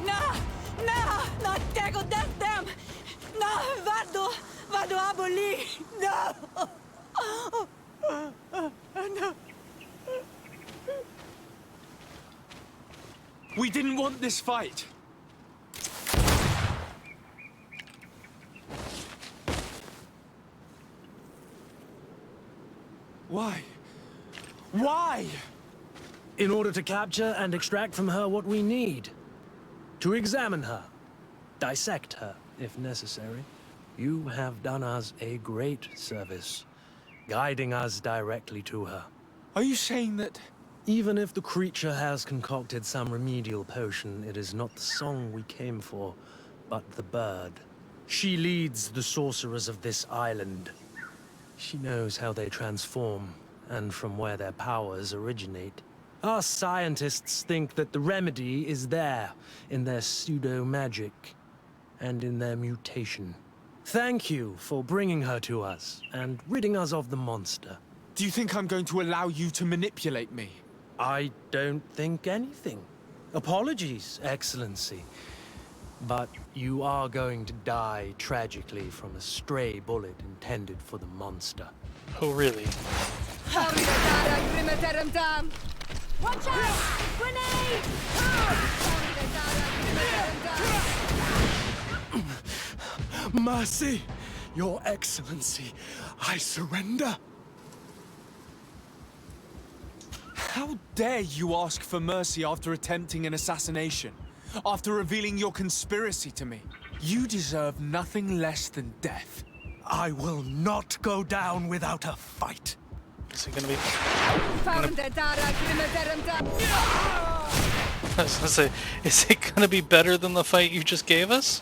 Not tego dem! No, vado aboli! No! No! We didn't want this fight. Why? Why? In order to capture and extract from her what we need. To examine her. Dissect her, if necessary. You have done us a great service, guiding us directly to her. Are you saying that... Even if the creature has concocted some remedial potion, it is not the song we came for, but the bird. She leads the sorcerers of this island. She knows how they transform, and from where their powers originate. Our scientists think that the remedy is there, in their pseudo-magic. and in their mutation. Thank you for bringing her to us and ridding us of the monster. Do you think I'm going to allow you to manipulate me? I don't think anything. Apologies, Excellency. But you are going to die tragically from a stray bullet intended for the monster. Oh, really? Watch out! Grenade! Mercy! Your Excellency, I surrender. How dare you ask for mercy after attempting an assassination? After revealing your conspiracy to me? You deserve nothing less than death. I will not go down without a fight. Is it gonna be? I was gonna say, is it gonna be better than the fight you just gave us?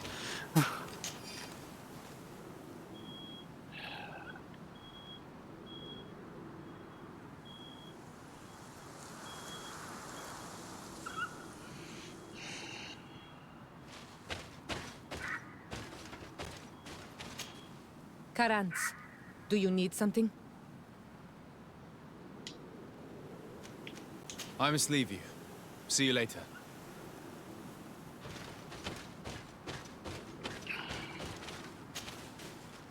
Karans, do you need something? I must leave you. See you later.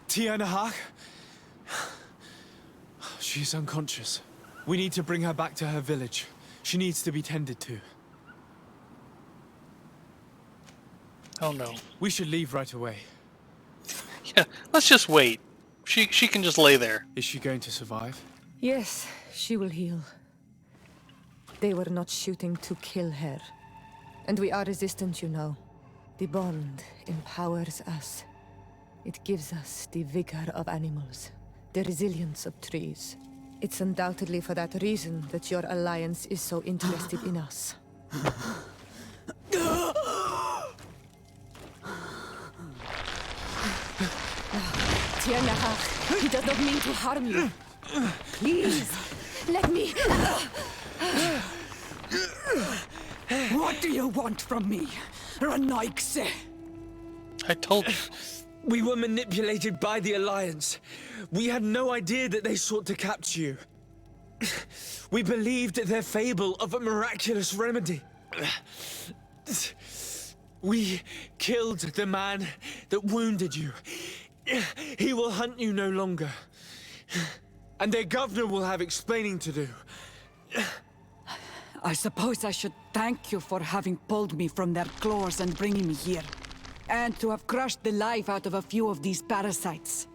Teer Fradee? She's unconscious. We need to bring her back to her village. She needs to be tended to. Oh no. We should leave right away. Yeah, let's just wait. She can just lay there. Is she going to survive? Yes, she will heal. They were not shooting to kill her. And we are resistant, you know. The bond empowers us. It gives us the vigor of animals, the resilience of trees. It's undoubtedly for that reason that your alliance is so interested in us. Teer Fradee, he does not mean to harm you. Please, let me... What do you want from me, Ranaikse? I told you. We were manipulated by the Alliance. We had no idea that they sought to capture you. We believed their fable of a miraculous remedy. We killed the man that wounded you. He will hunt you no longer. And their governor will have explaining to do. I suppose I should thank you for having pulled me from their claws and bringing me here. And to have crushed the life out of a few of these parasites.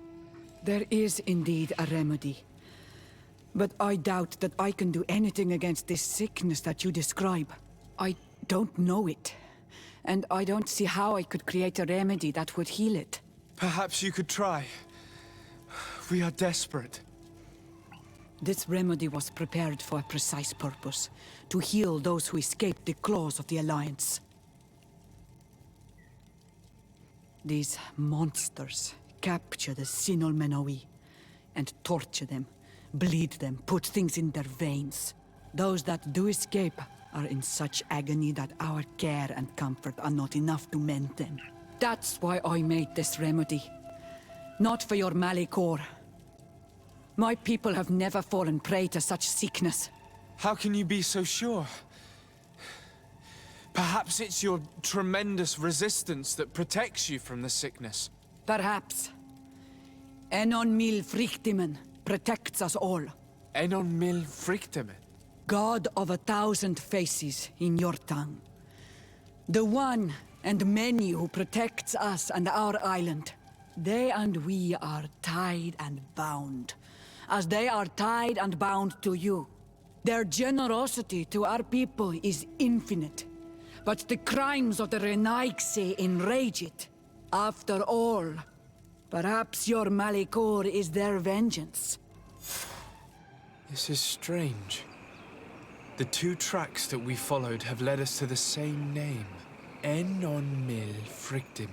There is indeed a remedy. But I doubt that I can do anything against this sickness that you describe. I don't know it. And I don't see how I could create a remedy that would heal it. Perhaps you could try. We are desperate. This remedy was prepared for a precise purpose. To heal those who escaped the claws of the Alliance. These monsters capture the Sinol Menoi and torture them, bleed them, put things in their veins. Those that do escape are in such agony that our care and comfort are not enough to mend them. That's why I made this remedy. Not for your Malikor. My people have never fallen prey to such sickness. How can you be so sure? Perhaps it's your tremendous resistance that protects you from the sickness. Perhaps. Enon Mil Frictimen protects us all. Enon Mil Frictimen? God of 1,000 faces in your tongue. The one and many who protects us and our island. They and we are tied and bound, as they are tied and bound to you. Their generosity to our people is infinite, but the crimes of the Renaigse enrage it. After all, perhaps your Malikor is their vengeance. This is strange. The two tracks that we followed have led us to the same name. Enon Mil Frictimen.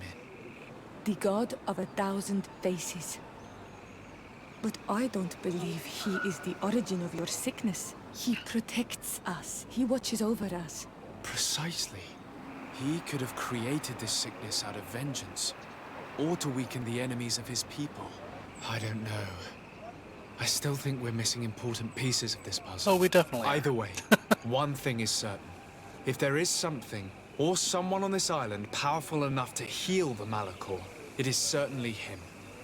The god of 1,000 faces. But I don't believe he is the origin of your sickness. He protects us. He watches over us. Precisely. He could have created this sickness out of vengeance, or to weaken the enemies of his people. I don't know. I still think we're missing important pieces of this puzzle. Oh, we definitely are. Either way, one thing is certain. If there is something, or someone on this island powerful enough to heal the Malachor, it is certainly him.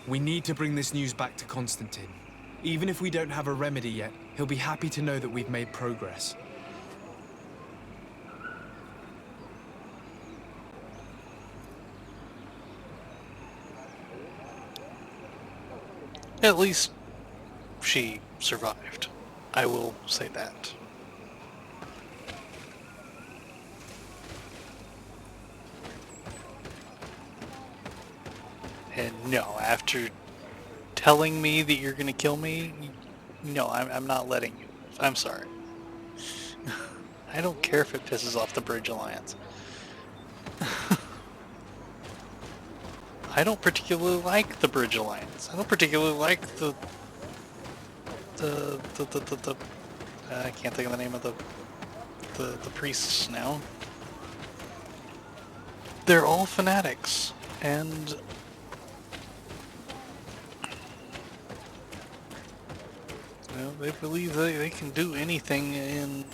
We need to bring this news back to Constantine. Even if we don't have a remedy yet, he'll be happy to know that we've made progress. At least she survived. I will say that. And no, after telling me that you're gonna kill me, no, I'm not letting you. I'm sorry. I don't care if it pisses off the Bridge Alliance. I don't particularly like the Bridge Alliance. I don't particularly like the I can't think of the name of the priests now. They're all fanatics, and they believe they can do anything in,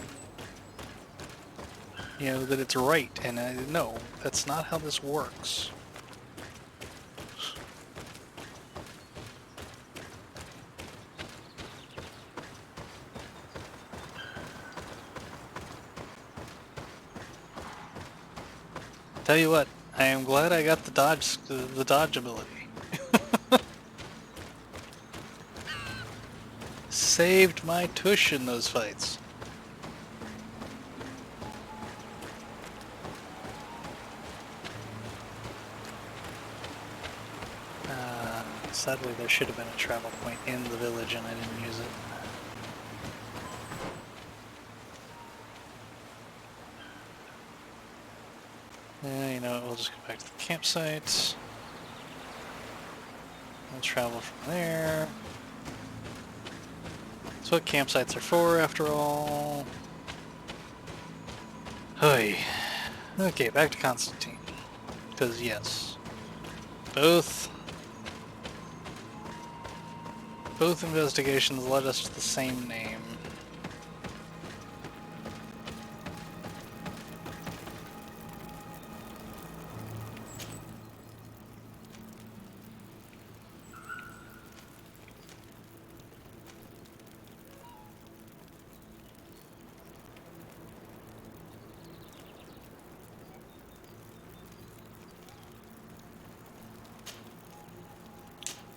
that it's right, and no, that's not how this works. Tell you what, I am glad I got the dodge ability. Saved my tush in those fights. Sadly, there should have been a travel point in the village and I didn't use it. Yeah, we'll just go back to the campsite. We'll travel from there. That's what campsites are for, after all. Hey. Okay, back to Constantine. Because, yes, both investigations led us to the same name.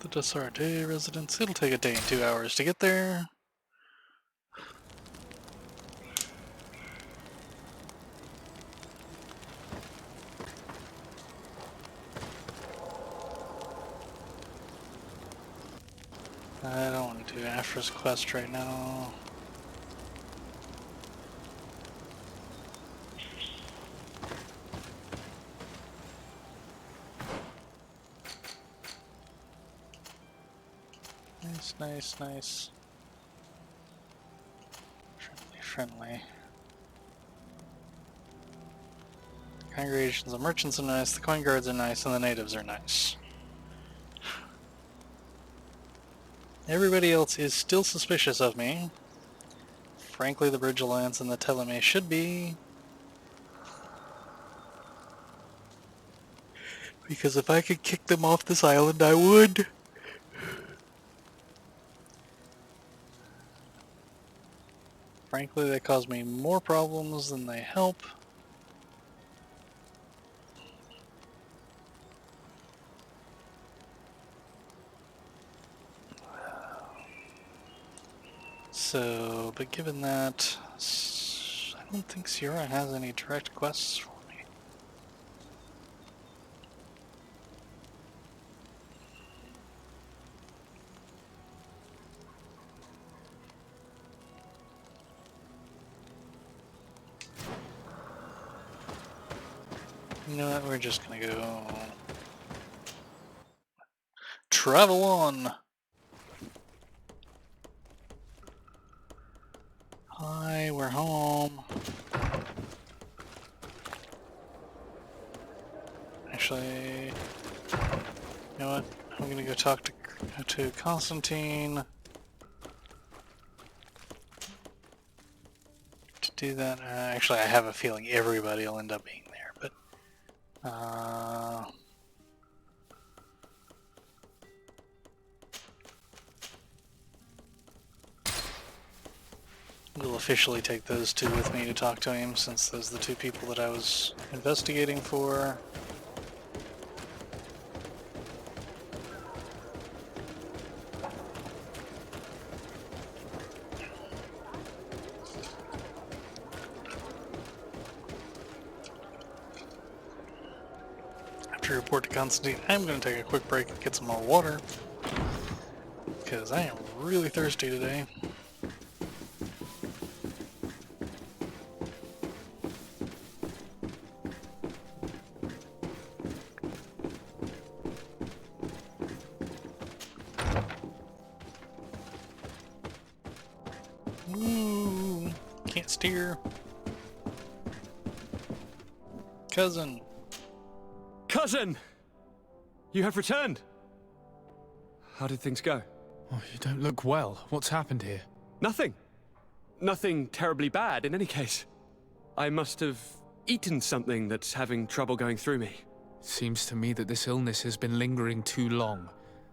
The Desarte residence. It'll take a day and 2 hours to get there. I don't want to do Afra's quest right now. Nice. Friendly. Congregations of merchants are nice, the coin guards are nice, and the natives are nice. Everybody else is still suspicious of me. Frankly, the Bridge Alliance and the Teleme should be. Because if I could kick them off this island, I would. Frankly, they cause me more problems than they help. So, but given that, I don't think Sierra has any direct quests for me. You know what, we're just gonna go travel on. Hi, we're home. actually, you know what? I'm gonna go talk to Constantine. To do that, actually, I have a feeling everybody will end up being there, but we'll officially take those two with me to talk to him, since those are the two people that I was investigating for. After report to Constantine, I'm going to take a quick break and get some more water, because I am really thirsty today. Ooh, can't steer. Cousin. Cousin! You have returned! How did things go? Oh, you don't look well. What's happened here? Nothing. Nothing terribly bad, in any case. I must have eaten something that's having trouble going through me. Seems to me that this illness has been lingering too long.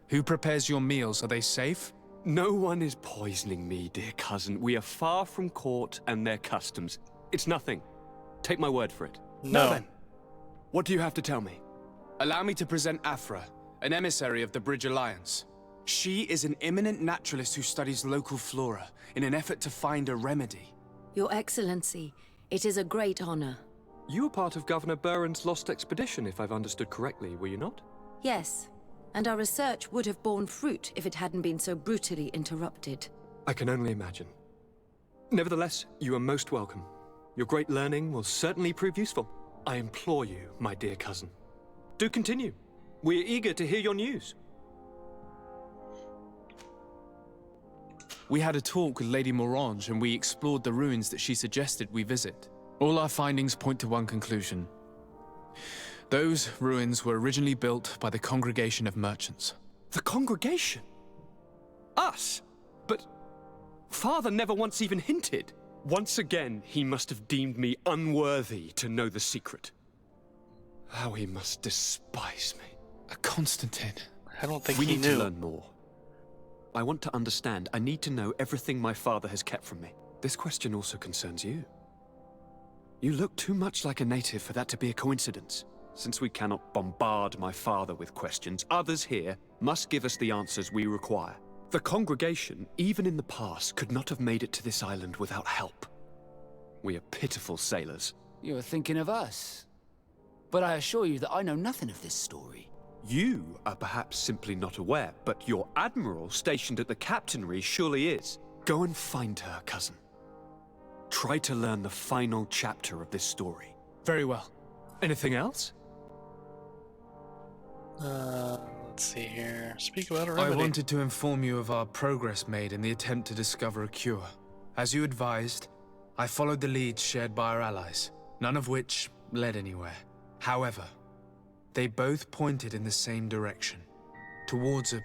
Who prepares your meals? Are they safe? No one is poisoning me, dear cousin. We are far from court and their customs. It's nothing. Take my word for it. No. Now then, what do you have to tell me? Allow me to present Afra, an emissary of the Bridge Alliance. She is an eminent naturalist who studies local flora in an effort to find a remedy. Your Excellency, it is a great honor. You were part of Governor Buren's lost expedition, if I've understood correctly, were you not? Yes, and our research would have borne fruit if it hadn't been so brutally interrupted. I can only imagine. Nevertheless, you are most welcome. Your great learning will certainly prove useful. I implore you, my dear cousin. Do continue. We are eager to hear your news. We had a talk with Lady Morange and we explored the ruins that she suggested we visit. All our findings point to one conclusion. Those ruins were originally built by the Congregation of Merchants. The congregation? Us? But Father never once even hinted. Once again, he must have deemed me unworthy to know the secret. How he must despise me. Constantine. I don't think We he need knew. to learn more. I want to understand. I need to know everything my father has kept from me. This question also concerns you. You look too much like a native for that to be a coincidence. Since we cannot bombard my father with questions, others here must give us the answers we require. The congregation, even in the past, could not have made it to this island without help. We are pitiful sailors. You're thinking of us. But I assure you that I know nothing of this story. You are perhaps simply not aware, but your admiral stationed at the captainry surely is. Go and find her, cousin. Try to learn the final chapter of this story. Very well. Anything else? Let's see here. Speak about a I remedy. wanted to inform you of our progress made in the attempt to discover a cure. As you advised, I followed the leads shared by our allies, none of which led anywhere. However, they both pointed in the same direction, towards a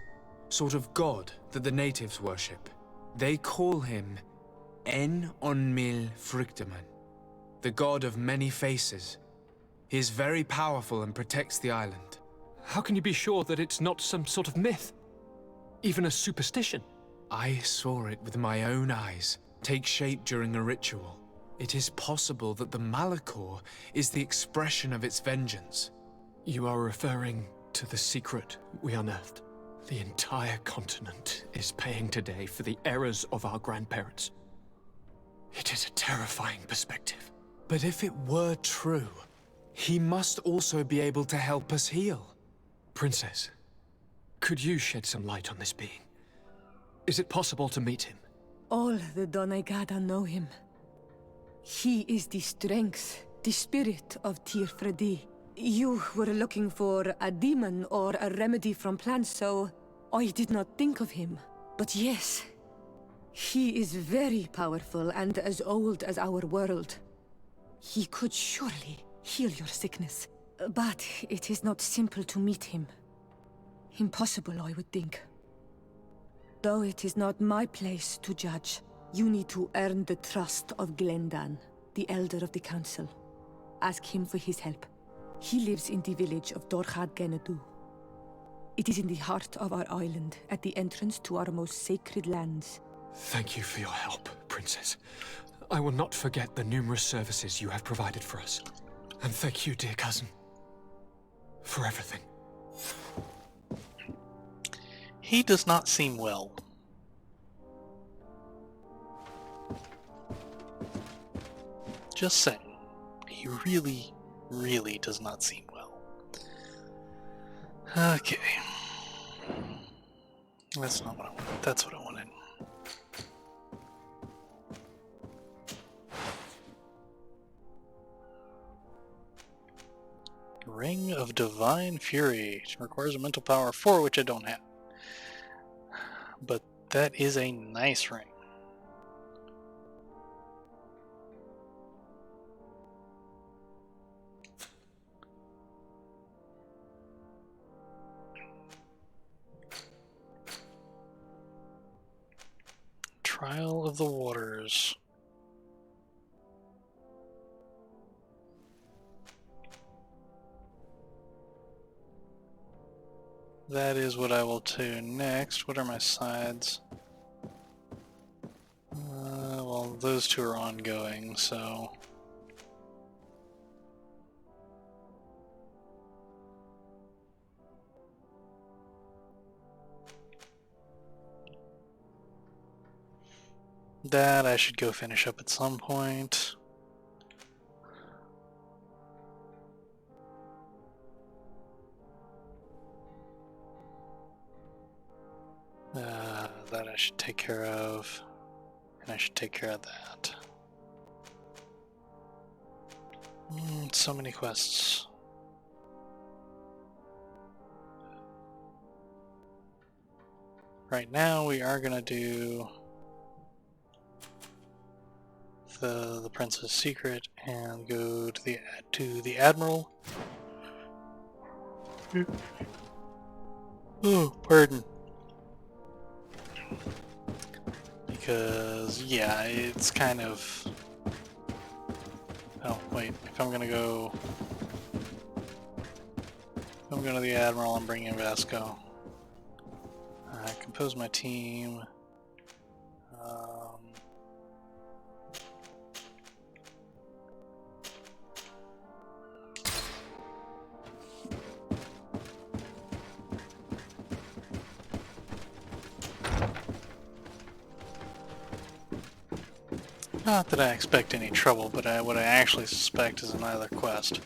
sort of god that the natives worship. They call him En-on-mil Frictaman, the god of many faces. He is very powerful and protects the island. How can you be sure that it's not some sort of myth? Even a superstition? I saw it with my own eyes take shape during a ritual. It is possible that the Malachor is the expression of its vengeance. You are referring to the secret we unearthed. The entire continent is paying today for the errors of our grandparents. It is a terrifying perspective. But if it were true, he must also be able to help us heal. Princess, could you shed some light on this being? Is it possible to meet him? All the Donegada know him. He is the strength, the spirit of Teer Fradee. You were looking for a demon or a remedy from plants, so I did not think of him. But yes, he is very powerful and as old as our world. He could surely heal your sickness. But it is not simple to meet him. Impossible, I would think. Though it is not my place to judge, you need to earn the trust of Glendan, the Elder of the Council. Ask him for his help. He lives in the village of Dorchad Genadu. It is in the heart of our island, at the entrance to our most sacred lands. Thank you for your help, Princess. I will not forget the numerous services you have provided for us. And thank you, dear cousin, for everything. He does not seem well. Just saying. He really, really does not seem well. Okay. That's not what I wanted. That's what I wanted. Ring of Divine Fury. It requires a mental power 4, which I don't have. But that is a nice ring. Trial of the Waters. That is what I will do next. What are my sides? Well, those two are ongoing, so... that I should go finish up at some point. That I should take care of, and I should take care of that. So many quests. Right now we are gonna do the Prince's Secret and go to the Admiral. Oh, pardon. Because, yeah, it's kind of... Oh, wait, if I'm gonna go... If I'm going to the Admiral, I'm bringing Vasco. Compose my team. Not that I expect any trouble, but what I actually suspect is another quest.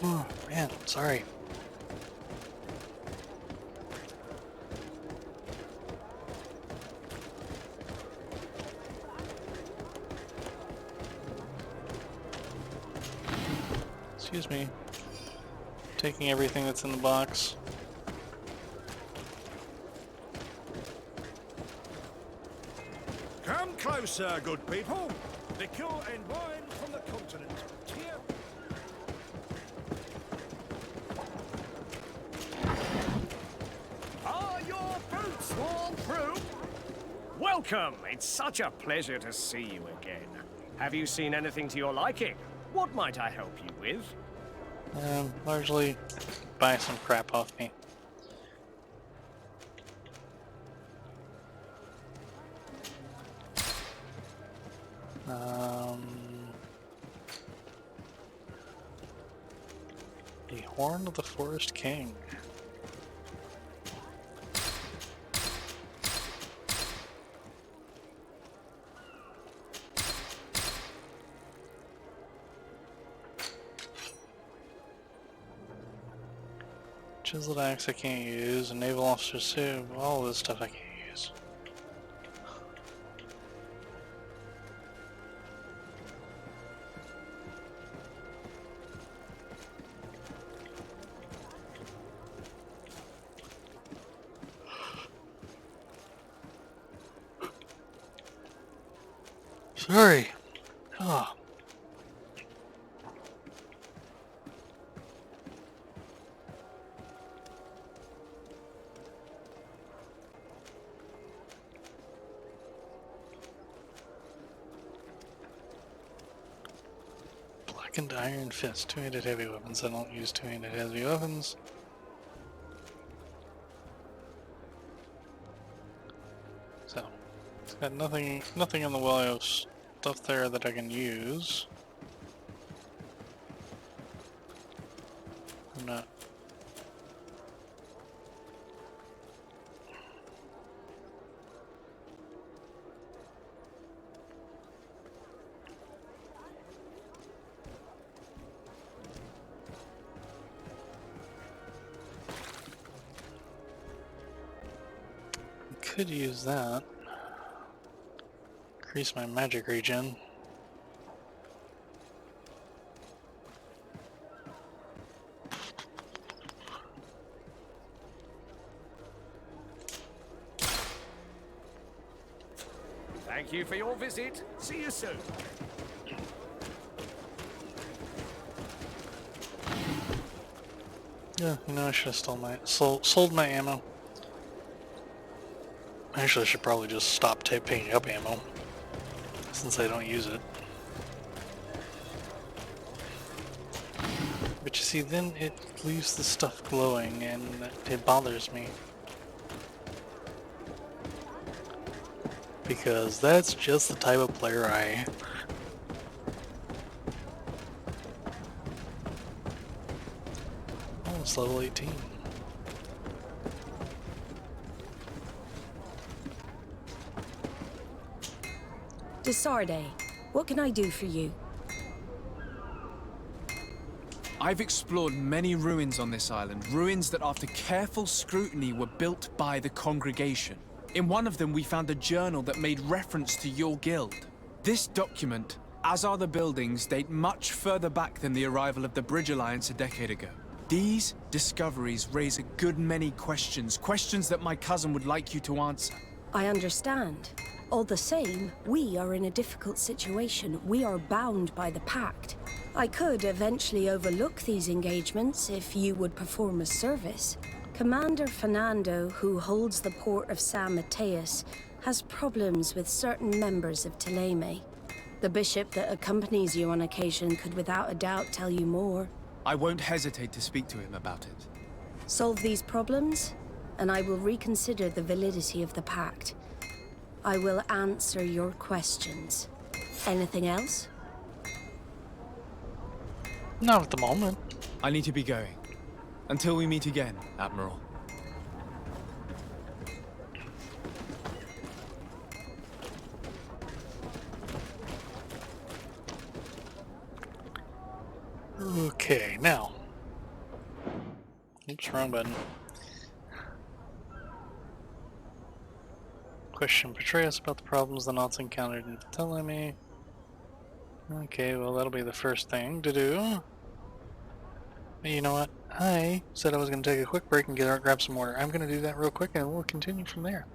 Oh, man, sorry. Excuse me. Taking everything that's in the box. Come closer, good people. Liquor and wine from the continent. Teer. Are your boots worn through? Welcome! It's such a pleasure to see you again. Have you seen anything to your liking? What might I help you with? Largely buy some crap off me. The Horn of the Forest King. Chiseled axe I can't use, a naval officer suit, all this stuff I can't use. Sorry. Oh. Blackened Iron Fist, two-handed heavy weapons. I don't use two-handed heavy weapons. So, it's got nothing in the way of stuff there that I can use. I'm not. Could use that. Increase my magic regen. Thank you for your visit. See you soon. Yeah, you know, I should have sold my ammo. Actually, I should probably just stop picking up ammo, since I don't use it. But you see, then it leaves the stuff glowing, and it bothers me. Because that's just the type of player I am. Almost level 18. Desarde, what can I do for you? I've explored many ruins on this island, ruins that after careful scrutiny were built by the congregation. In one of them we found a journal that made reference to your guild. This document, as are the buildings, date much further back than the arrival of the Bridge Alliance a decade ago. These discoveries raise a good many questions, questions that my cousin would like you to answer. I understand. All the same, we are in a difficult situation. We are bound by the Pact. I could eventually overlook these engagements if you would perform a service. Commander Fernando, who holds the port of San Mateus, has problems with certain members of Teleme. The bishop that accompanies you on occasion could without a doubt tell you more. I won't hesitate to speak to him about it. Solve these problems, and I will reconsider the validity of the Pact. I will answer your questions. Anything else? Not at the moment. I need to be going. Until we meet again, Admiral. Okay, now. Oops, wrong button. Question: portray us about the problems the Nauts encountered in Ptolemy. Okay, well that'll be the first thing to do. But you know what? I said I was going to take a quick break and grab some water. I'm going to do that real quick and we'll continue from there.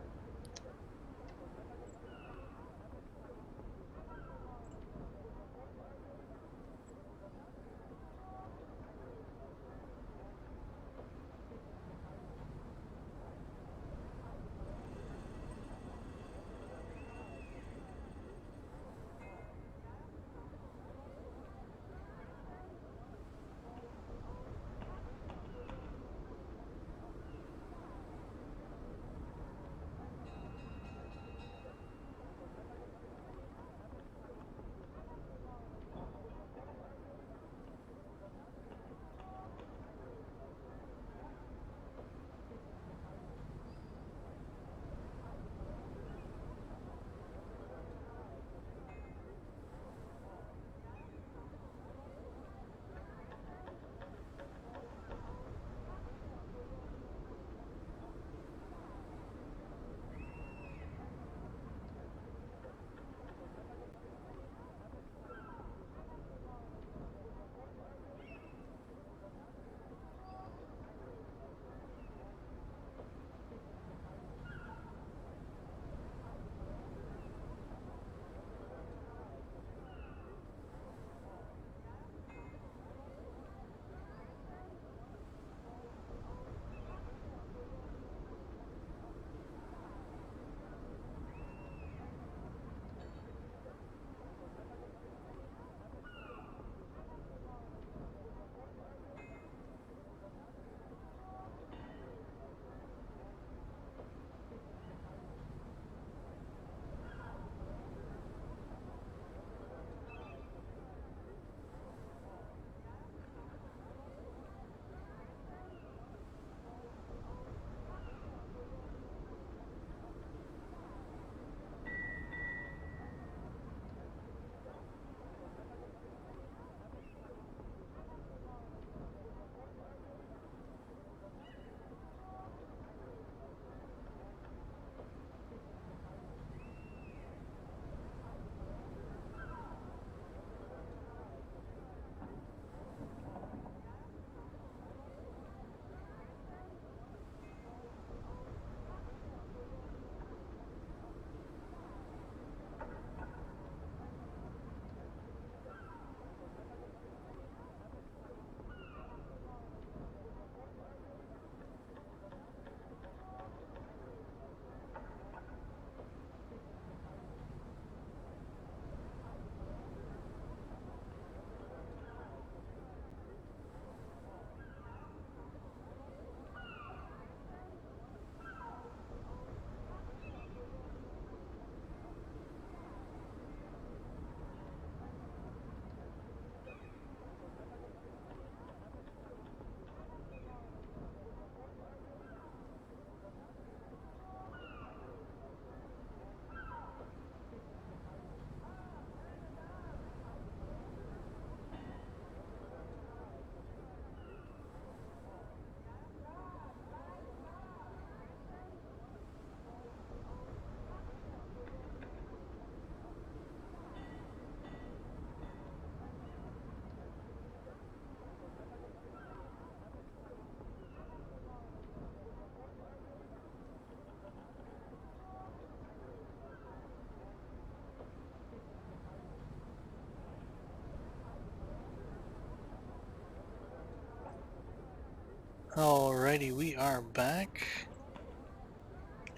Alrighty, we are back.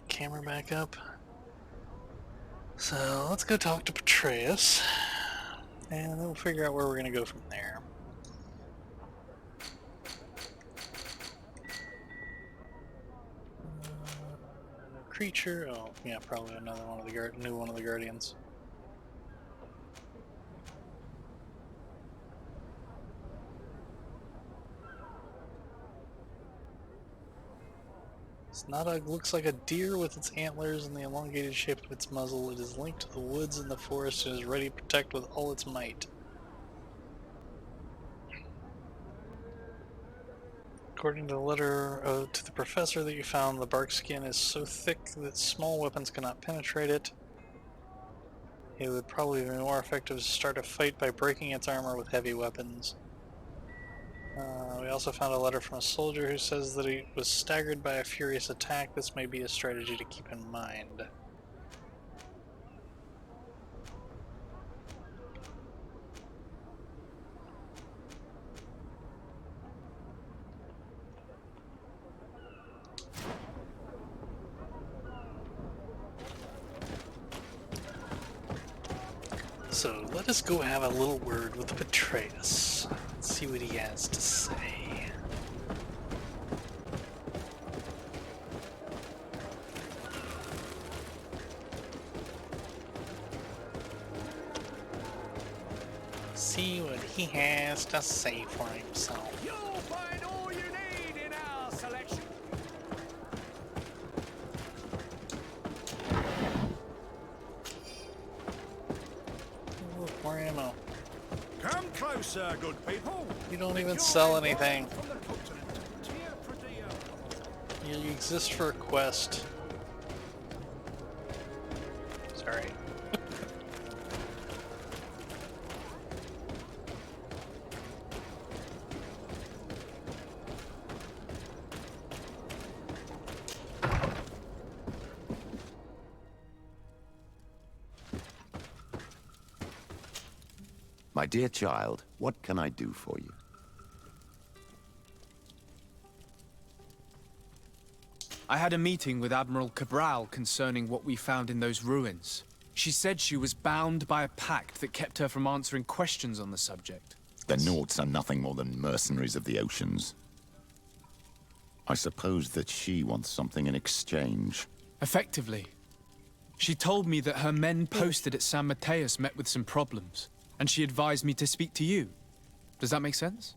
Camera back up. So let's go talk to Petraeus, and then we'll figure out where we're going to go from there. Creature. Oh, yeah, probably another one of the new one of the Guardians. Snotug looks like a deer with its antlers and the elongated shape of its muzzle. It is linked to the woods and the forest and is ready to protect with all its might. According to the letter to the professor that you found, the bark skin is so thick that small weapons cannot penetrate it. It would probably be more effective to start a fight by breaking its armor with heavy weapons. We also found a letter from a soldier who says that he was staggered by a furious attack. This may be a strategy to keep in mind. So let us go have a little word with Petraeus. Let's see what he has to say. See what he has to say for himself. You'll find all you need in our selection. More ammo. Come closer, good people. You don't even The sell cure and anything. wine from the continent. Teer Fradee You exist for a quest. Sorry. My dear child, what can I do for you? I had a meeting with Admiral Cabral concerning what we found in those ruins. She said she was bound by a pact that kept her from answering questions on the subject. The Nauts are nothing more than mercenaries of the oceans. I suppose that she wants something in exchange. Effectively. She told me that her men posted at San Mateus met with some problems, and she advised me to speak to you. Does that make sense?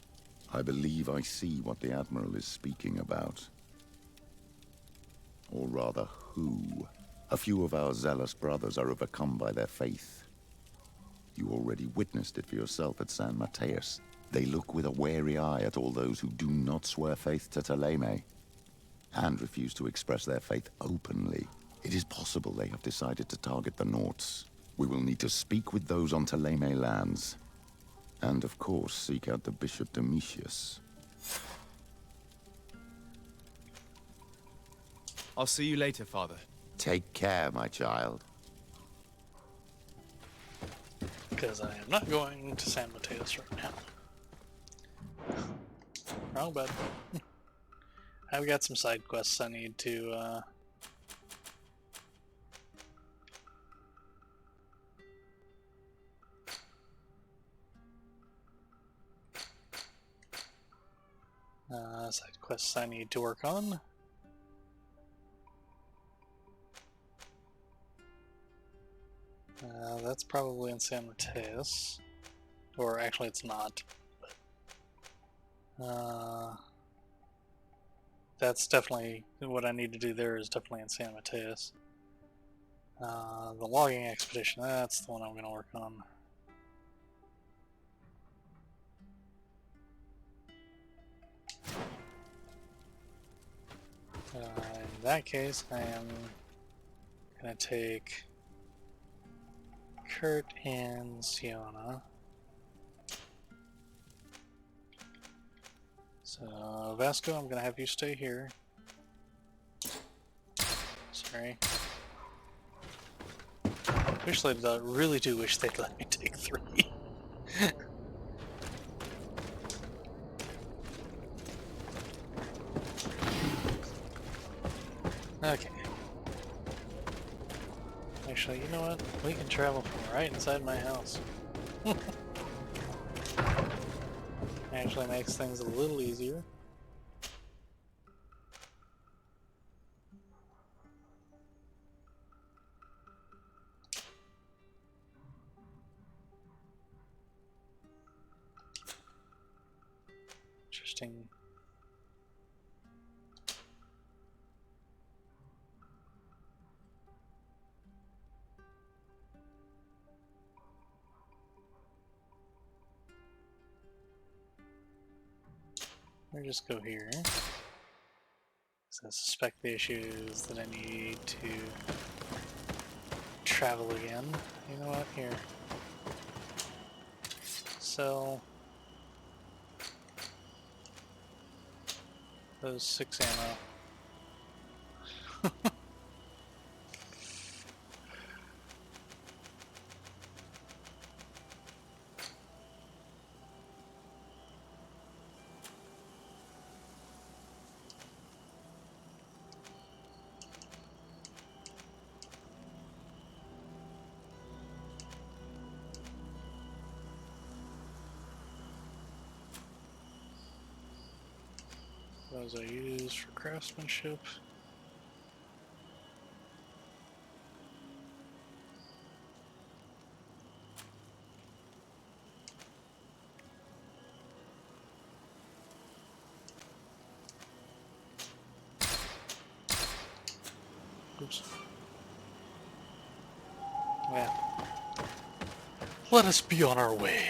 I believe I see what the Admiral is speaking about. Or rather, who. A few of our zealous brothers are overcome by their faith. You already witnessed it for yourself at San Mateus. They look with a wary eye at all those who do not swear faith to Thélème, and refuse to express their faith openly. It is possible they have decided to target the Nauts. We will need to speak with those on Thélème lands. And of course, seek out the Bishop Domitius. I'll see you later, Father. Take care, my child. Because I am not going to San Mateus right now. Wrong bud. I've got some side quests I need to side quests I need to work on. That's probably in San Mateus. Or actually it's not. But, that's definitely what I need to do there is definitely in San Mateus. The logging expedition, that's the one I'm going to work on. In that case, I am going to take Kurt and Siona. So, Vasco, I'm going to have you stay here. Sorry. I really do wish they'd let me take 3. Okay. Actually, you know what? We can travel from right inside my house. Actually makes things a little easier. Interesting. Or just go here. So I suspect the issue is that I need to travel again. You know what? Here. Sell those 6 ammo. Those I use for craftsmanship. Oops. Yeah. Let us be on our way.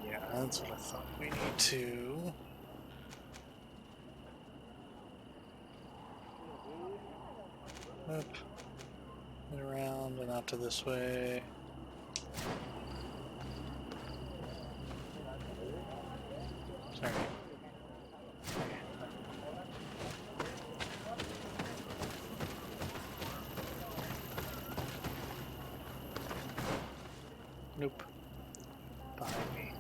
Yeah, that's what I thought. We need to... Up, and around, and out to this way. Sorry. Nope. Behind me.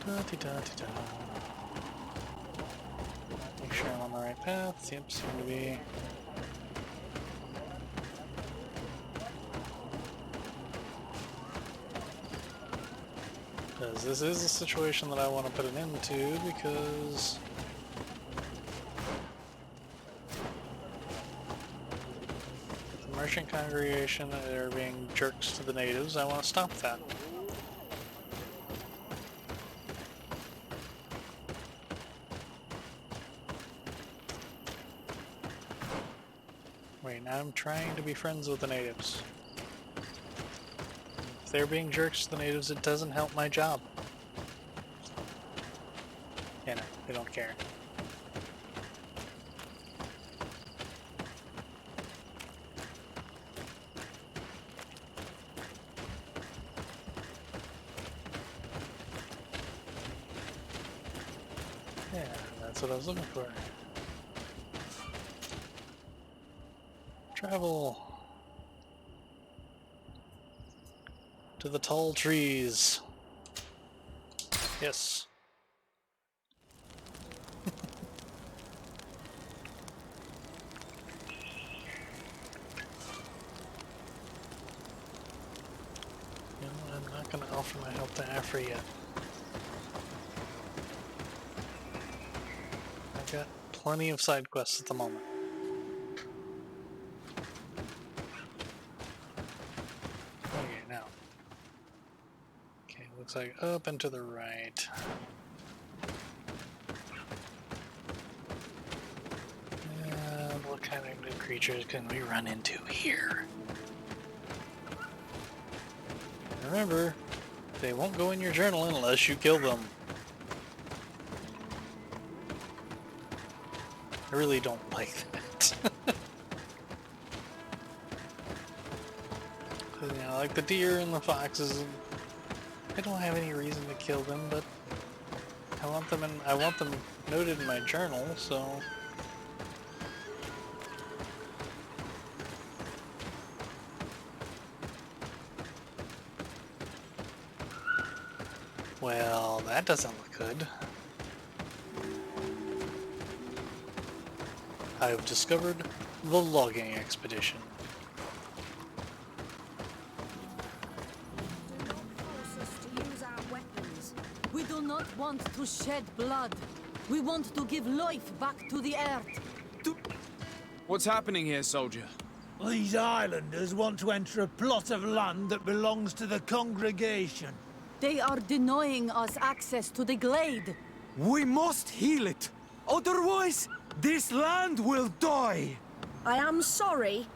Da-de-da-de-da. Make sure I'm on the right path. Yep, seem to be. Because this is a situation that I want to put an end to, because the merchant congregation are being jerks to the natives. I want to stop that. Wait, I'm trying to be friends with the natives. If they're being jerks to the natives, it doesn't help my job. Yeah, no, they don't care. Yeah, that's what I was looking for. Travel to the tall trees. Yes. You know, I'm not going to offer my help to Afra yet. I've got plenty of side quests at the moment. Okay, now. Okay, looks like up and to the right. And what kind of new creatures can we run into here? Remember, they won't go in your journal unless you kill them. I really don't like that. You know, like the deer and the foxes I don't have any reason to kill them, but I want them noted in my journal, so well, that doesn't look good. I've discovered the logging expedition. Do not force us to use our weapons. We do not want to shed blood. We want to give life back to the earth. What's happening here, soldier? These islanders want to enter a plot of land that belongs to the congregation. They are denying us access to the glade. We must heal it. Otherwise, this land will die. I am sorry,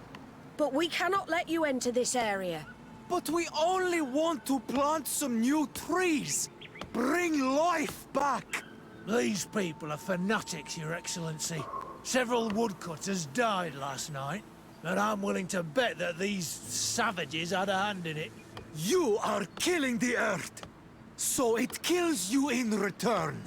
but we cannot let you enter this area. But we only want to plant some new trees. Bring life back. These people are fanatics, Your Excellency. Several woodcutters died last night, and I'm willing to bet that these savages had a hand in it. You are killing the earth, so it kills you in return.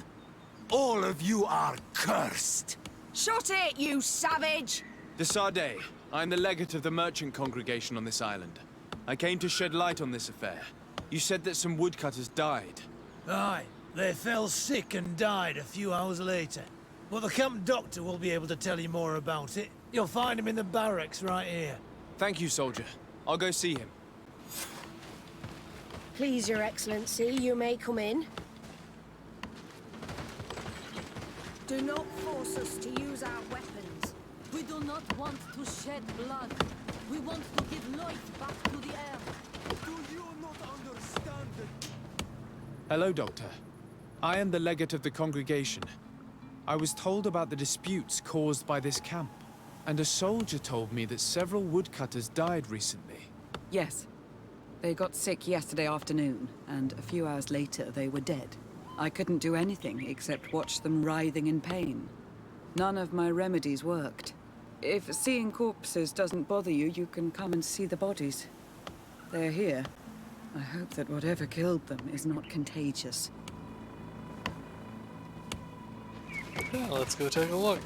All of you are cursed. Shut it, you savage! De Sardet, I'm the legate of the merchant congregation on this island. I came to shed light on this affair. You said that some woodcutters died. Aye, they fell sick and died a few hours later. But the camp doctor will be able to tell you more about it. You'll find him in the barracks right here. Thank you, soldier. I'll go see him. Please, Your Excellency, you may come in. Do not force us to use our weapons. We do not want to shed blood. We want to give life back to the earth. Do you not understand it? Hello, Doctor. I am the legate of the congregation. I was told about the disputes caused by this camp, and a soldier told me that several woodcutters died recently. Yes. They got sick yesterday afternoon, and a few hours later they were dead. I couldn't do anything except watch them writhing in pain. None of my remedies worked. If seeing corpses doesn't bother you, you can come and see the bodies. They're here. I hope that whatever killed them is not contagious. Yeah, let's go take a look.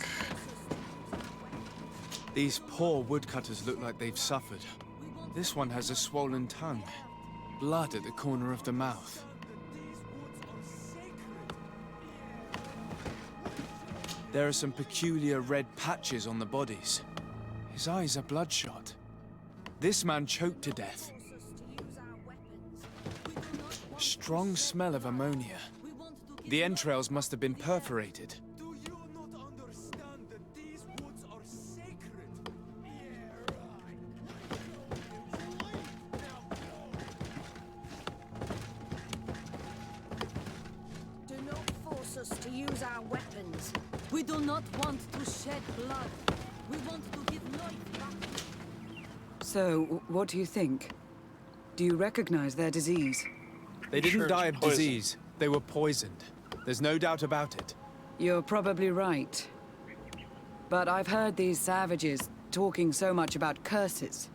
These poor woodcutters look like they've suffered. This one has a swollen tongue, blood at the corner of the mouth. There are some peculiar red patches on the bodies. His eyes are bloodshot. This man choked to death. A strong smell of ammonia. The entrails must have been perforated. Do you not understand that these woods are sacred? Do not force us to use our weapons. We do not want to shed blood. We want to give life back. So, what do you think? Do you recognize their disease? They didn't die of disease. They were poisoned. There's no doubt about it. You're probably right. But I've heard these savages talking so much about curses.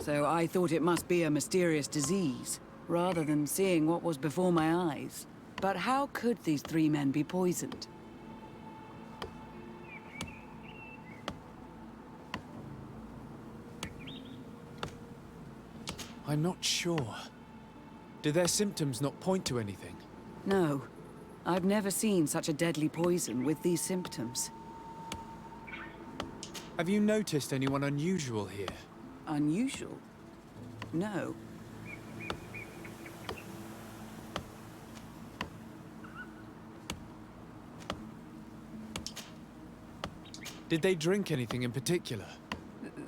So I thought it must be a mysterious disease, rather than seeing what was before my eyes. But how could these three men be poisoned? I'm not sure. Do their symptoms not point to anything? No. I've never seen such a deadly poison with these symptoms. Have you noticed anyone unusual here? Unusual? No. Did they drink anything in particular?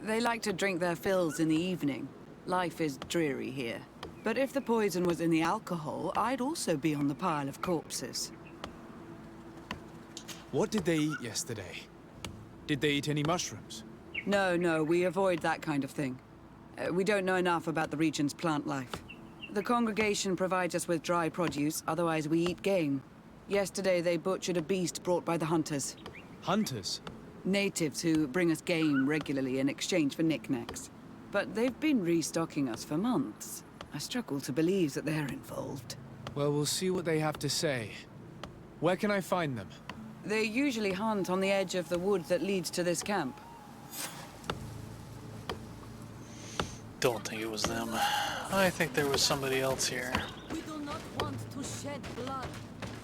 They like to drink their fills in the evening. Life is dreary here. But if the poison was in the alcohol, I'd also be on the pile of corpses. What did they eat yesterday? Did they eat any mushrooms? No, we avoid that kind of thing. We don't know enough about the region's plant life. The congregation provides us with dry produce, otherwise we eat game. Yesterday they butchered a beast brought by the hunters. Hunters? Natives who bring us game regularly in exchange for knickknacks. But they've been restocking us for months. I struggle to believe that they're involved. Well, we'll see what they have to say. Where can I find them? They usually hunt on the edge of the wood that leads to this camp. Don't think it was them. I think there was somebody else here. We do not want to shed blood.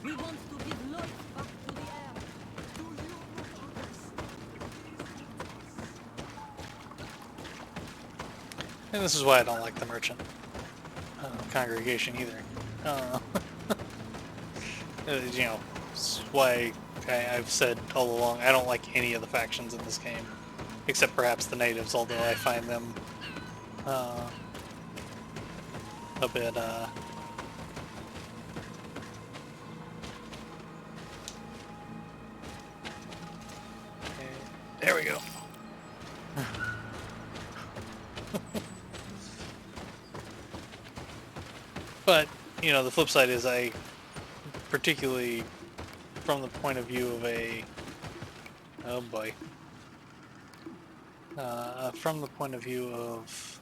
We want to give life back to the air. Do you And this is why I don't like the merchant congregation either. You know, it's why I've said all along I don't like any of the factions in this game, except perhaps the natives. Although I find them a bit. There we go. But, you know, the flip side is I, particularly from the point of view of a, oh boy, from the point of view of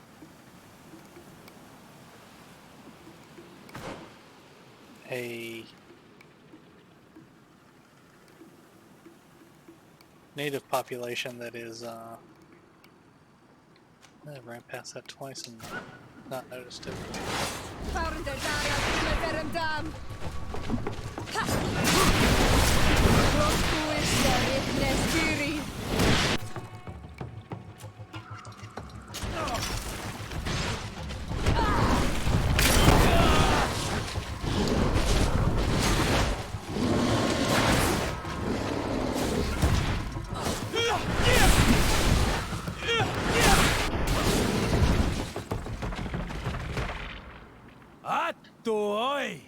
a native population that is, I ran past that twice and not noticed it. Oi!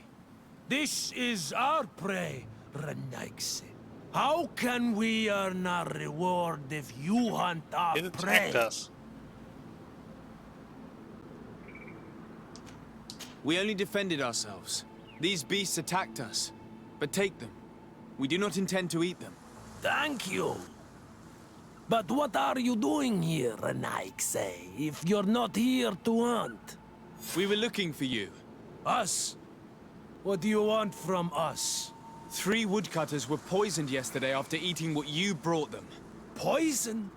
This is our prey, Renaigse. How can we earn our reward if you hunt our It prey? attacked us. We only defended ourselves. These beasts attacked us. But take them. We do not intend to eat them. Thank you. But what are you doing here, Renaigse, if you're not here to hunt? We were looking for you. Us? What do you want from us? 3 woodcutters were poisoned yesterday after eating what you brought them. Poison?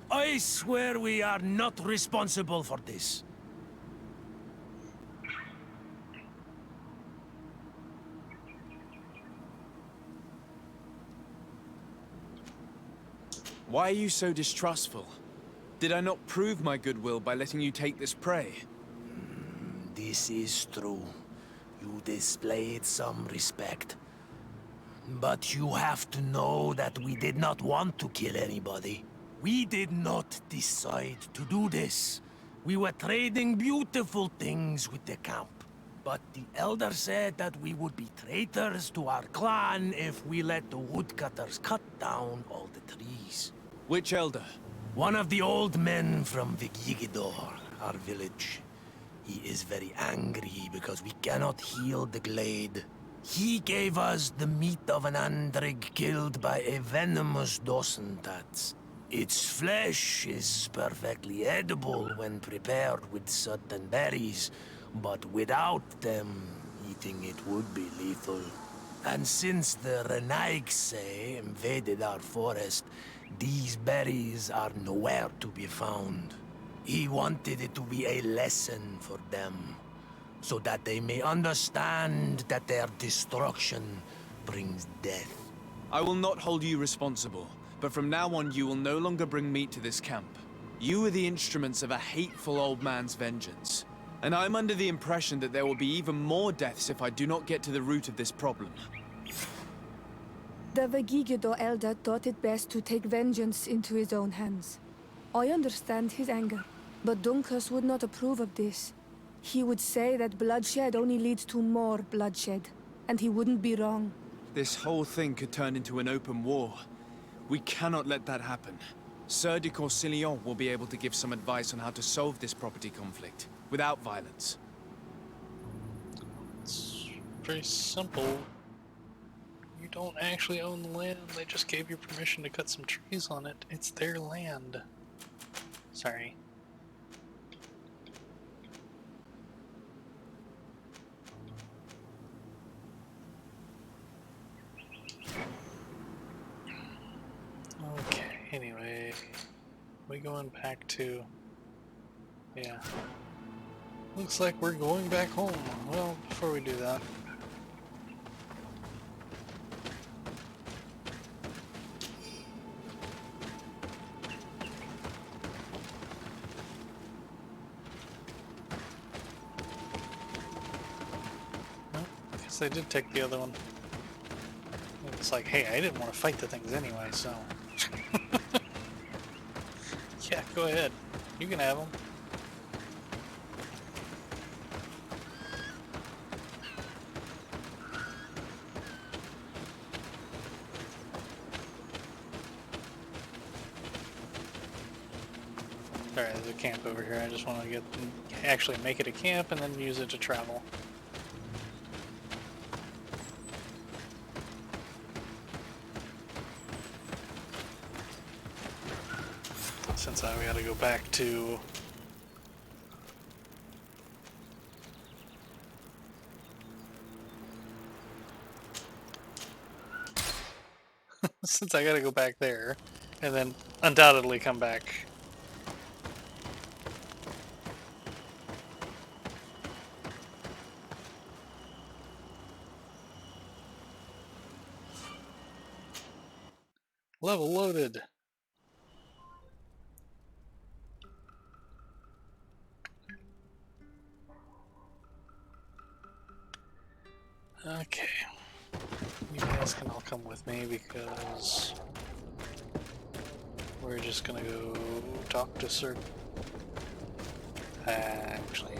I swear we are not responsible for this. Why are you so distrustful? Did I not prove my goodwill by letting you take this prey? This is true. You displayed some respect. But you have to know that we did not want to kill anybody. We did not decide to do this. We were trading beautiful things with the camp. But the elder said that we would be traitors to our clan if we let the woodcutters cut down all the trees. Which elder? One of the old men from Vigigidor, our village. He is very angry because we cannot heal the glade. He gave us the meat of an andrig killed by a venomous dosentats. Its flesh is perfectly edible when prepared with certain berries, but without them, eating it would be lethal. And since the Renaigse invaded our forest, these berries are nowhere to be found. He wanted it to be a lesson for them, so that they may understand that their destruction brings death. I will not hold you responsible, but from now on you will no longer bring meat to this camp. You are the instruments of a hateful old man's vengeance. And I'm under the impression that there will be even more deaths if I do not get to the root of this problem. The Vagigido elder thought it best to take vengeance into his own hands. I understand his anger, but Dunkus would not approve of this. He would say that bloodshed only leads to more bloodshed, and he wouldn't be wrong. This whole thing could turn into an open war. We cannot let that happen. Sir de Corsillon will be able to give some advice on how to solve this property conflict, without violence. It's pretty simple. You don't actually own the land, they just gave you permission to cut some trees on it. It's their land. Sorry. we going back to... Yeah. Looks like we're going back home. Well, before we do that... Well, I guess I did take the other one. It's like, hey, I didn't want to fight the things anyway, so... Yeah, go ahead. You can have them. Alright, there's a camp over here. I just want to actually make it a camp and then use it to travel. Since we gotta go back to... Since I gotta go back there, and then undoubtedly come back. Level loaded. Okay. You guys can all come with me because we're just gonna go talk to Sir. Actually,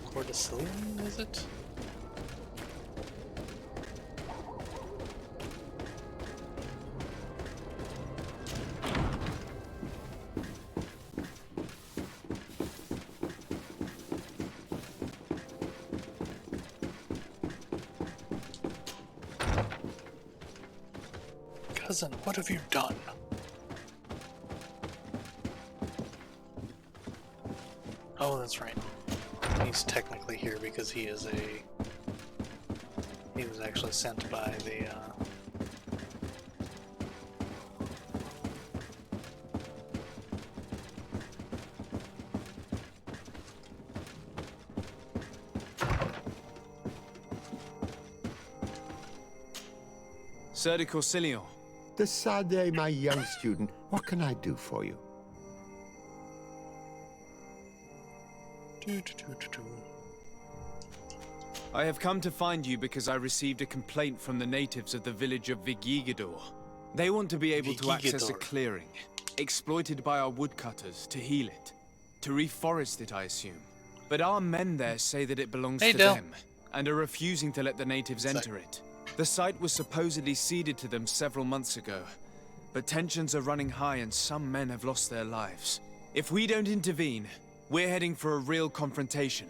Cordicillion, is it? Cousin, what have you done? Oh, that's right. He's technically here because he is he was actually sent by the, Sir de Corsilion. Sade, my young student, what can I do for you? I have come to find you because I received a complaint from the natives of the village of Vigigidor. They want to be able to access a clearing, exploited by our woodcutters to heal it, to reforest it, I assume. But our men there say that it belongs to them, and are refusing to let the natives enter it. The site was supposedly ceded to them several months ago, but tensions are running high and some men have lost their lives. If we don't intervene, we're heading for a real confrontation.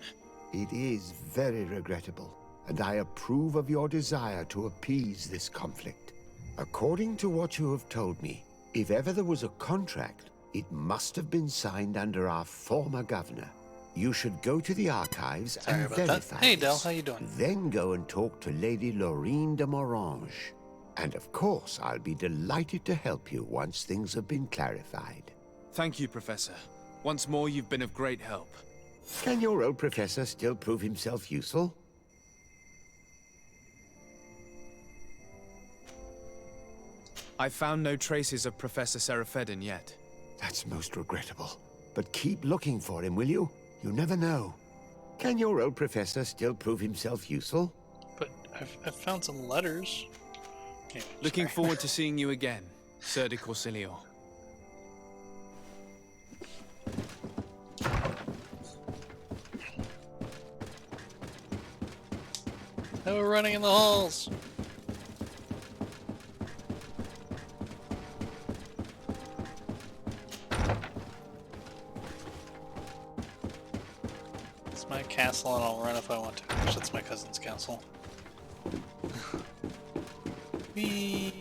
It is very regrettable, and I approve of your desire to appease this conflict. According to what you have told me, if ever there was a contract, it must have been signed under our former governor. You should go to the archives and verify Hey, this. Del, how you doing? Then go and talk to Lady Laurine de Morange. And of course, I'll be delighted to help you once things have been clarified. Thank you, Professor. Once more, you've been of great help. Can your old professor still prove himself useful? I found no traces of Professor Serafedin yet. That's most regrettable. But keep looking for him, will you? You never know. Can your old professor still prove himself useful? But I've found some letters. Anyway, Looking forward to seeing you again, Sir de Corsilion. Now we're running in the halls. It's my castle and I'll run if I want to. Actually, it's my cousin's castle. Whee!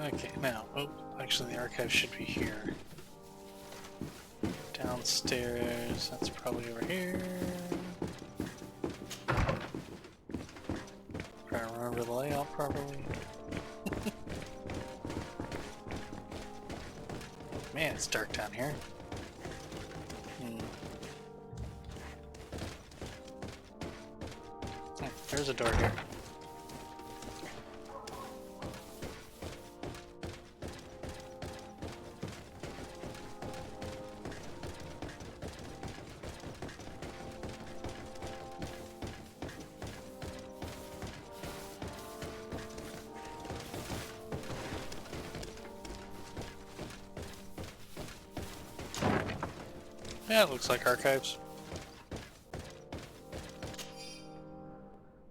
Okay, now, oh, actually the archive should be here. Downstairs, that's probably over here. Try to remember the layout properly. Man, it's dark down here. Oh, there's a door here. Yeah, it looks like archives.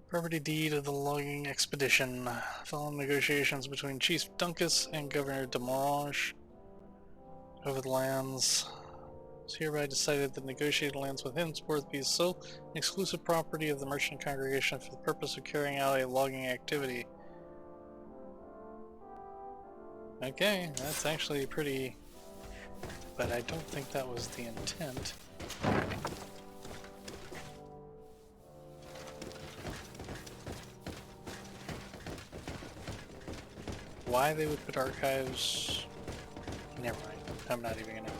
Property deed of the logging expedition. Following negotiations between Chief Dunkus and Governor Demorange over the lands, it's hereby decided that negotiated lands with henceforth be sole and exclusive property of the merchant congregation for the purpose of carrying out a logging activity. Okay, that's actually pretty... but I don't think that was the intent. Why they would put archives... Never mind. I'm not even gonna...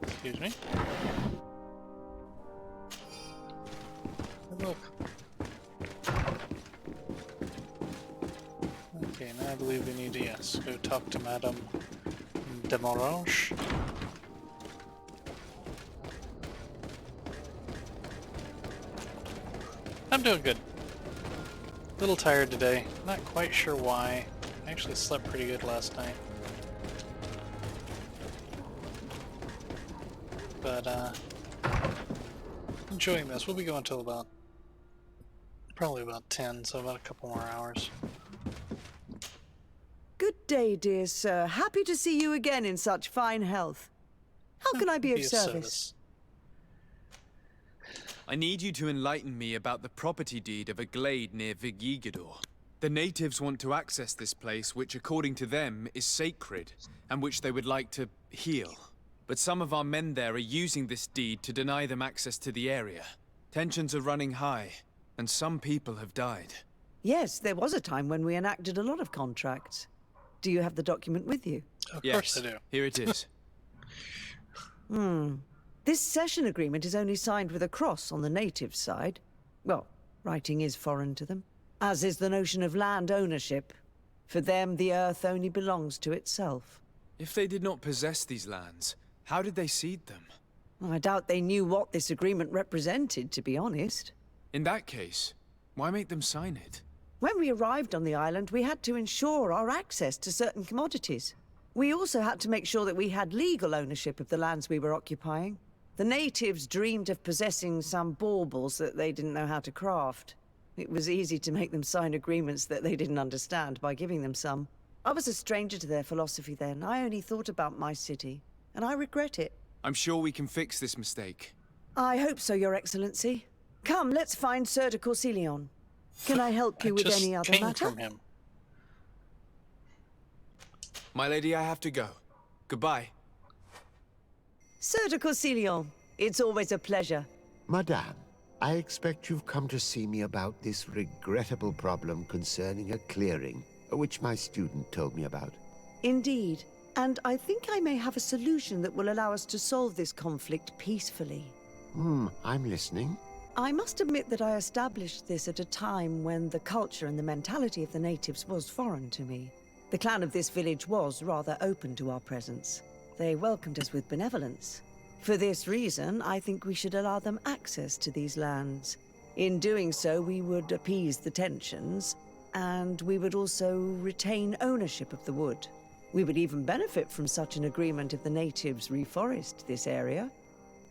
Excuse me. Look. Okay, now I believe we need to, yes, go talk to Madame Demorange. I'm doing good. A little tired today. Not quite sure why. I actually slept pretty good last night. But, enjoying this. We'll be going till about, probably about 10, so about a couple more hours. Good day, dear sir. Happy to see you again in such fine health. How can I be of service? I need you to enlighten me about the property deed of a glade near Vigigidor. The natives want to access this place, which according to them is sacred, and which they would like to heal. But some of our men there are using this deed to deny them access to the area. Tensions are running high, and some people have died. Yes, there was a time when we enacted a lot of contracts. Do you have the document with you? Of course I do. Here it is. This cession agreement is only signed with a cross on the native side. Well, writing is foreign to them, as is the notion of land ownership. For them, the earth only belongs to itself. If they did not possess these lands, how did they cede them? I doubt they knew what this agreement represented, to be honest. In that case, why make them sign it? When we arrived on the island, we had to ensure our access to certain commodities. We also had to make sure that we had legal ownership of the lands we were occupying. The natives dreamed of possessing some baubles that they didn't know how to craft. It was easy to make them sign agreements that they didn't understand by giving them some. I was a stranger to their philosophy then. I only thought about my city, and I regret it. I'm sure we can fix this mistake. I hope so, Your Excellency. Come, let's find Sir de Corsilion. Can I help you with any other matter? From him. My lady, I have to go. Goodbye. Sir de Corsilion, it's always a pleasure. Madame, I expect you've come to see me about this regrettable problem concerning a clearing, which my student told me about. Indeed. And I think I may have a solution that will allow us to solve this conflict peacefully. I'm listening. I must admit that I established this at a time when the culture and the mentality of the natives was foreign to me. The clan of this village was rather open to our presence. They welcomed us with benevolence. For this reason, I think we should allow them access to these lands. In doing so, we would appease the tensions, and we would also retain ownership of the wood. We would even benefit from such an agreement if the natives reforest this area.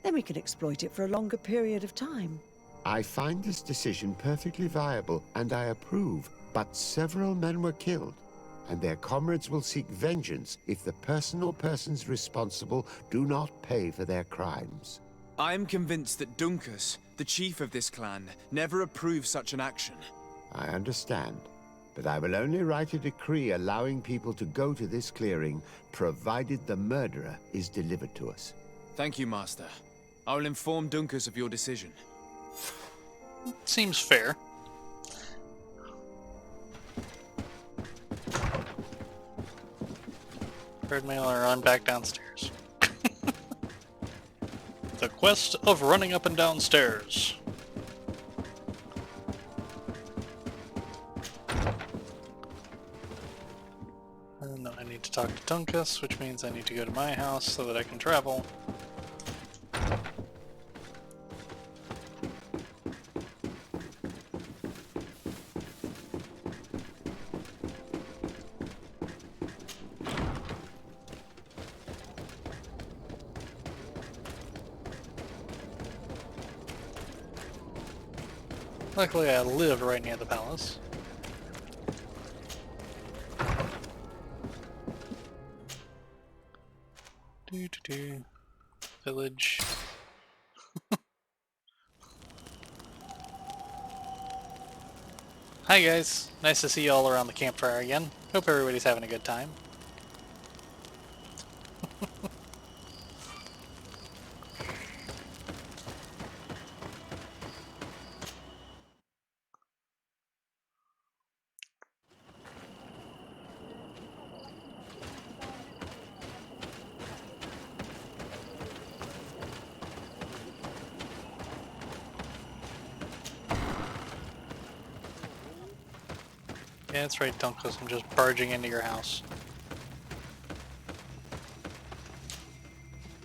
Then we can exploit it for a longer period of time. I find this decision perfectly viable, and I approve, but several men were killed, and their comrades will seek vengeance if the person or persons responsible do not pay for their crimes. I am convinced that Dunkus, the chief of this clan, never approved such an action. I understand. but I will only write a decree allowing people to go to this clearing, provided the murderer is delivered to us. Thank you, Master. I will inform Dunkus of your decision. Seems fair. Bird mailer on back downstairs. The quest of running up and down stairs. And I need to talk to Dunkus, which means I need to go to my house so that I can travel. Luckily, I live right near the palace. Village. Hi guys, nice to see you all around the campfire again. Hope everybody's having a good time. Yeah, that's right, Dunkus. I'm just barging into your house.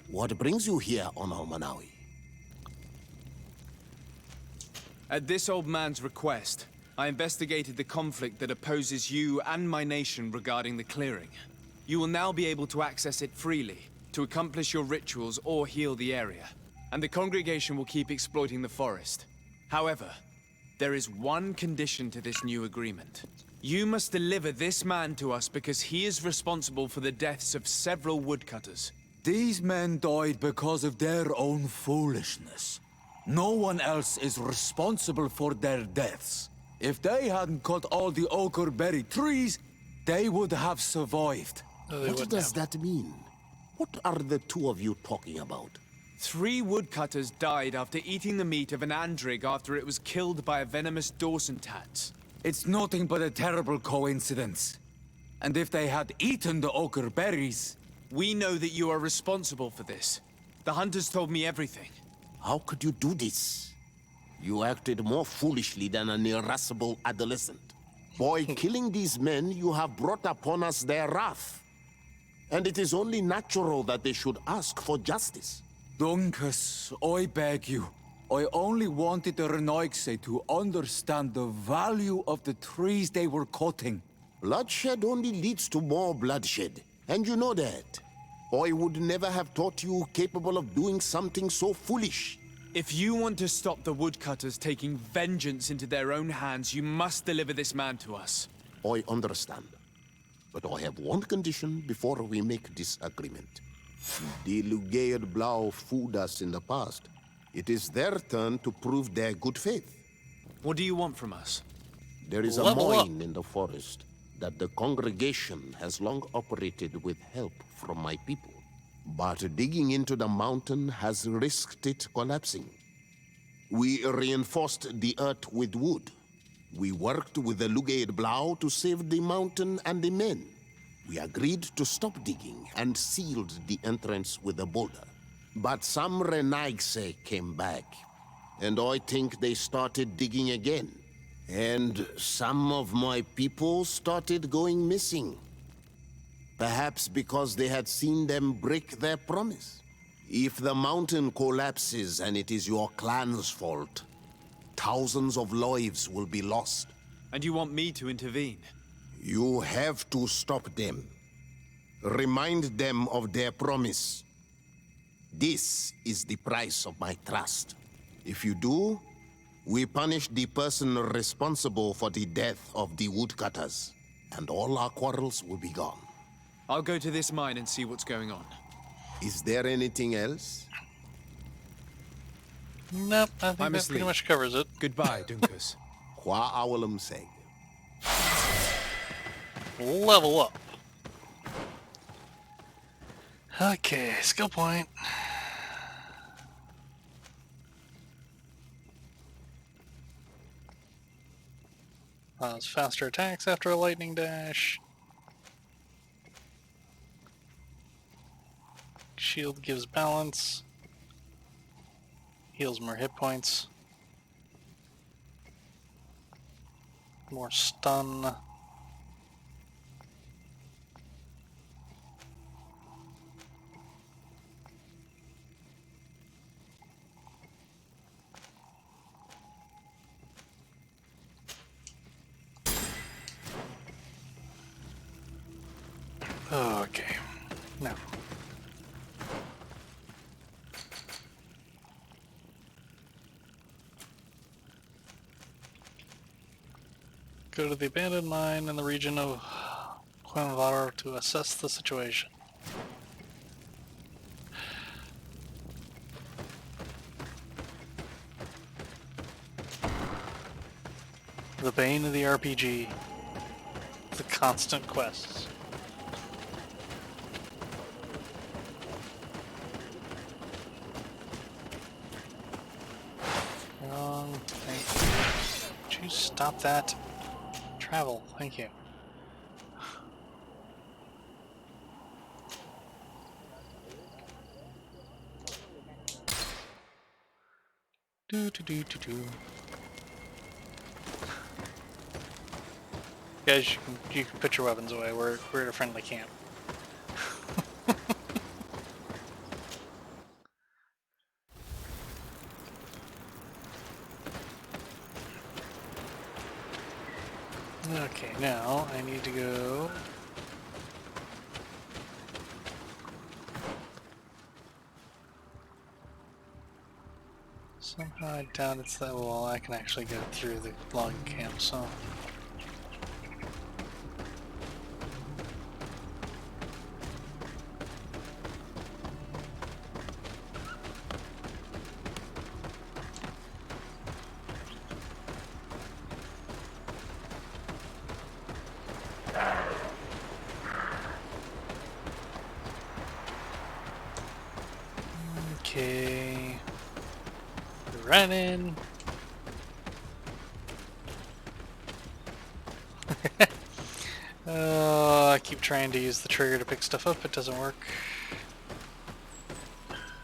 What brings you here on Manawi? At this old man's request, I investigated the conflict that opposes you and my nation regarding the clearing. You will now be able to access it freely, to accomplish your rituals or heal the area. And the congregation will keep exploiting the forest. However, there is one condition to this new agreement. You must deliver this man to us because he is responsible for the deaths of several woodcutters. These men died because of their own foolishness. No one else is responsible for their deaths. If they hadn't cut all the ochreberry trees, they would have survived. What does that mean? What are the two of you talking about? 3 woodcutters died after eating the meat of an andrig after it was killed by a venomous Dawson tat. It's nothing but a terrible coincidence. And if they had eaten the ochre berries... We know that you are responsible for this. The hunters told me everything. How could you do this? You acted more foolishly than an irascible adolescent. By killing these men, you have brought upon us their wrath. And it is only natural that they should ask for justice. Dunkus, I beg you. I only wanted the Renoixe to understand the value of the trees they were cutting. Bloodshed only leads to more bloodshed, and you know that. I would never have thought you capable of doing something so foolish. If you want to stop the woodcutters taking vengeance into their own hands, you must deliver this man to us. I understand. But I have one condition before we make this agreement. The Lugaid Blau fooled us in the past. It is their turn to prove their good faith. What do you want from us? There is a mine in the forest that the congregation has long operated with help from my people. But digging into the mountain has risked it collapsing. We reinforced the earth with wood. We worked with the Lugaid Blau to save the mountain and the men. We agreed to stop digging and sealed the entrance with a boulder. But some Renaigse came back, and I think they started digging again. And some of my people started going missing. Perhaps because they had seen them break their promise. If the mountain collapses and it is your clan's fault, thousands of lives will be lost. And you want me to intervene? You have to stop them. Remind them of their promise. This is the price of my trust. If you do, we punish the person responsible for the death of the woodcutters, and all our quarrels will be gone. I'll go to this mine and see what's going on. Is there anything else? Nope, I think that pretty much covers it. Goodbye, Dunkus. Qua awalum seg. level up. Okay, skill point. Allows faster attacks after a lightning dash. Shield gives balance. Heals more hit points. More stun. Okay, now. Go to the abandoned mine in the region of Quenvadar to assess the situation. The bane of the RPG. The constant quests. Wrong thing. Would you stop that? Travel, thank you. Do. Guys, you can put your weapons away. We're at a friendly camp. Okay, now I need to go. Somehow I doubt it's that well. I can actually go through the logging camp, so. Okay. Running. I keep trying to use the trigger to pick stuff up, it doesn't work.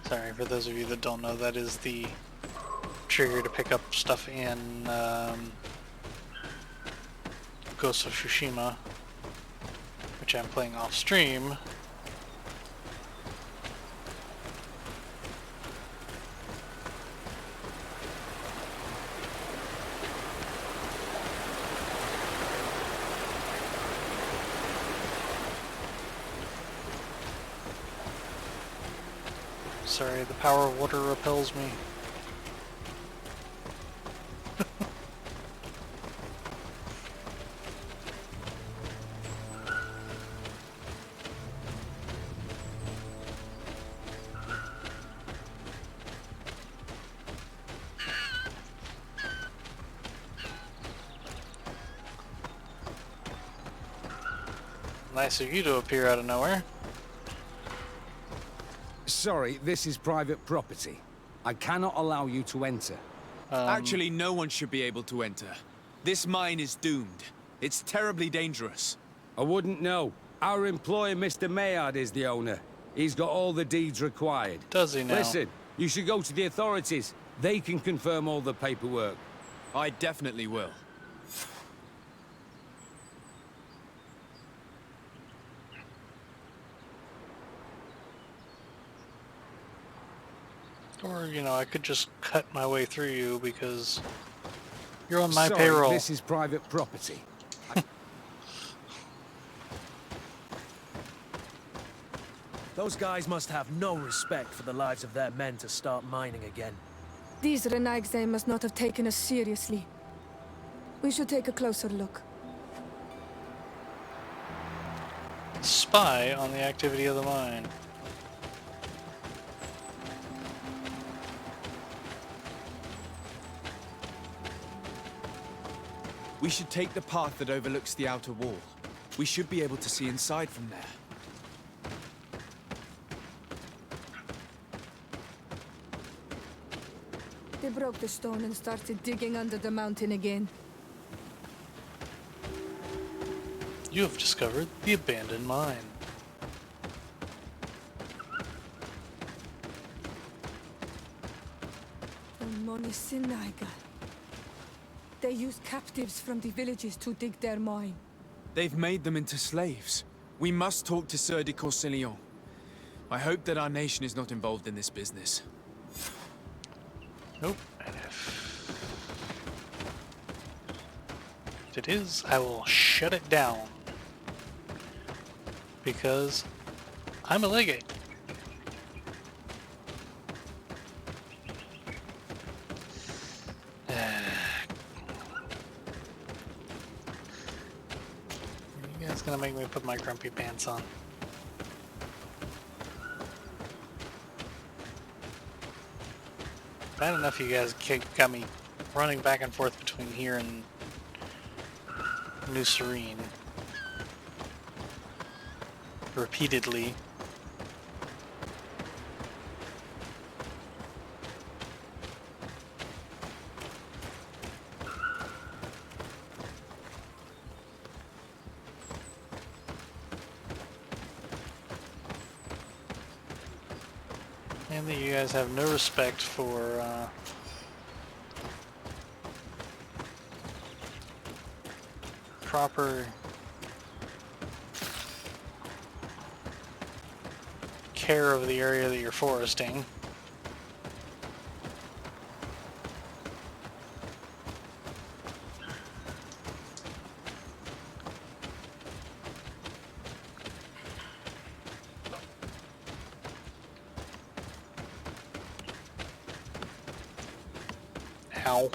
Sorry, for those of you that don't know, that is the trigger to pick up stuff in Ghost of Tsushima, which I'm playing off stream. Sorry, the power of water repels me. Nice of you to appear out of nowhere. Sorry, this is private property. I cannot allow you to enter. Actually, no one should be able to enter. This mine is doomed. It's terribly dangerous. I wouldn't know. Our employer, Mr. Maillard, is the owner. He's got all the deeds required. Does he now? Listen, you should go to the authorities. They can confirm all the paperwork. I definitely will. Or, you know, I could just cut my way through you because you're on my Sorry, payroll. This is private property. Those guys must have no respect for the lives of their men to start mining again. These Renagse must not have taken us seriously. We should take a closer look. Spy on the activity of the mine. We should take the path that overlooks the outer wall. We should be able to see inside from there. They broke the stone and started digging under the mountain again. You have discovered the abandoned mine. The Monisinaga. They use captives from the villages to dig their mine. They've made them into slaves. We must talk to Teer Fradee. I hope that our nation is not involved in this business. Nope. And if it is, I will shut it down. Because I'm a legate. You guys gonna make me put my grumpy pants on. Bad enough you guys got me running back and forth between here and New Serene repeatedly. And that you guys have no respect for proper care of the area that you're foresting. Ow.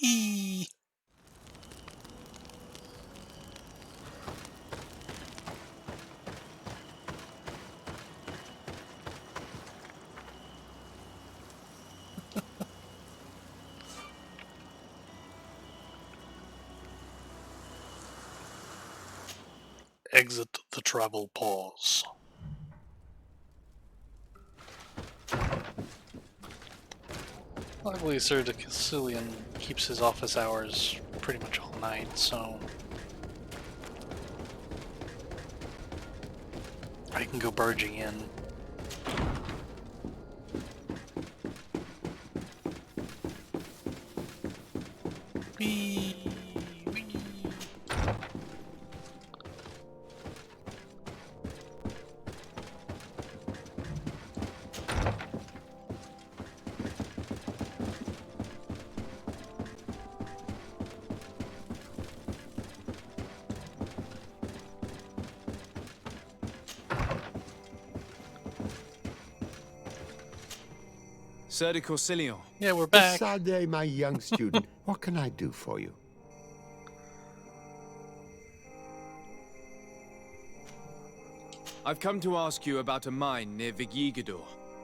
Eee. Exit the travel pause. Luckily, Sir de Caecilian keeps his office hours pretty much all night, so I can go barging in. Whee! Teer Fradee. Yeah, we're back. Sade, my young student, what can I do for you? I've come to ask you about a mine near Vigigador.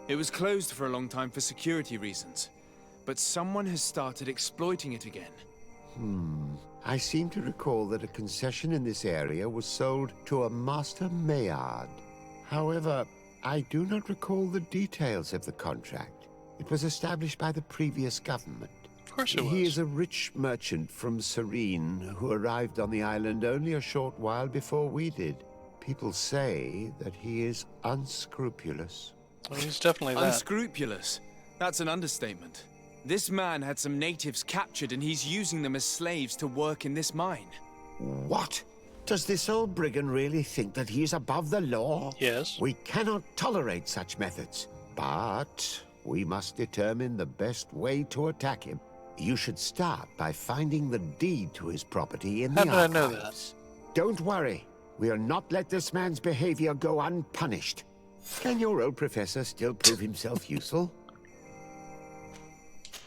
It was closed for a long time for security reasons, but someone has started exploiting it again. I seem to recall that a concession in this area was sold to a Master Maillard. However, I do not recall the details of the contract. It was established by the previous government. Of course it was. He is a rich merchant from Serene who arrived on the island only a short while before we did. People say that he is unscrupulous. Well, he's definitely that. Unscrupulous? That's an understatement. This man had some natives captured and he's using them as slaves to work in this mine. What? Does this old brigand really think that he is above the law? Yes. We cannot tolerate such methods, but we must determine the best way to attack him. You should start by finding the deed to his property in the archives. How did I know that? Don't worry. We'll not let this man's behavior go unpunished. Can your old professor still prove himself useful?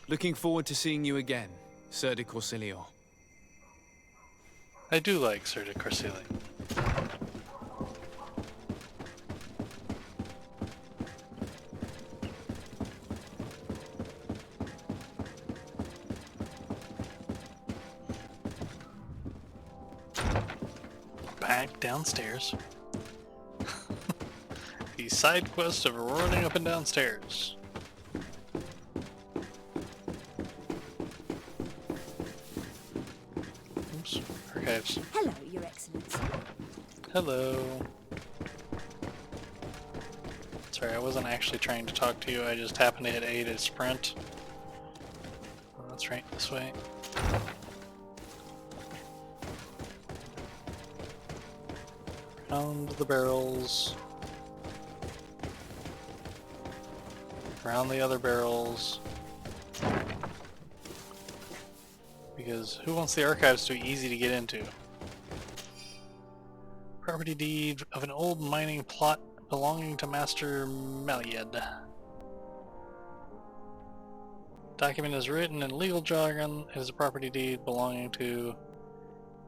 Looking forward to seeing you again. Sir de Corsilio. I do like Sir de Corsilio. Back downstairs. The side quest of running up and downstairs. Oops, archives. Hello, Your Excellency. Hello. Sorry, I wasn't actually trying to talk to you, I just happened to hit A to sprint. Oh, that's right, this way. Around the barrels. Around the other barrels. Because who wants the archives to be easy to get into? Property deed of an old mining plot belonging to Master Meliad. Document is written in legal jargon. It is a property deed belonging to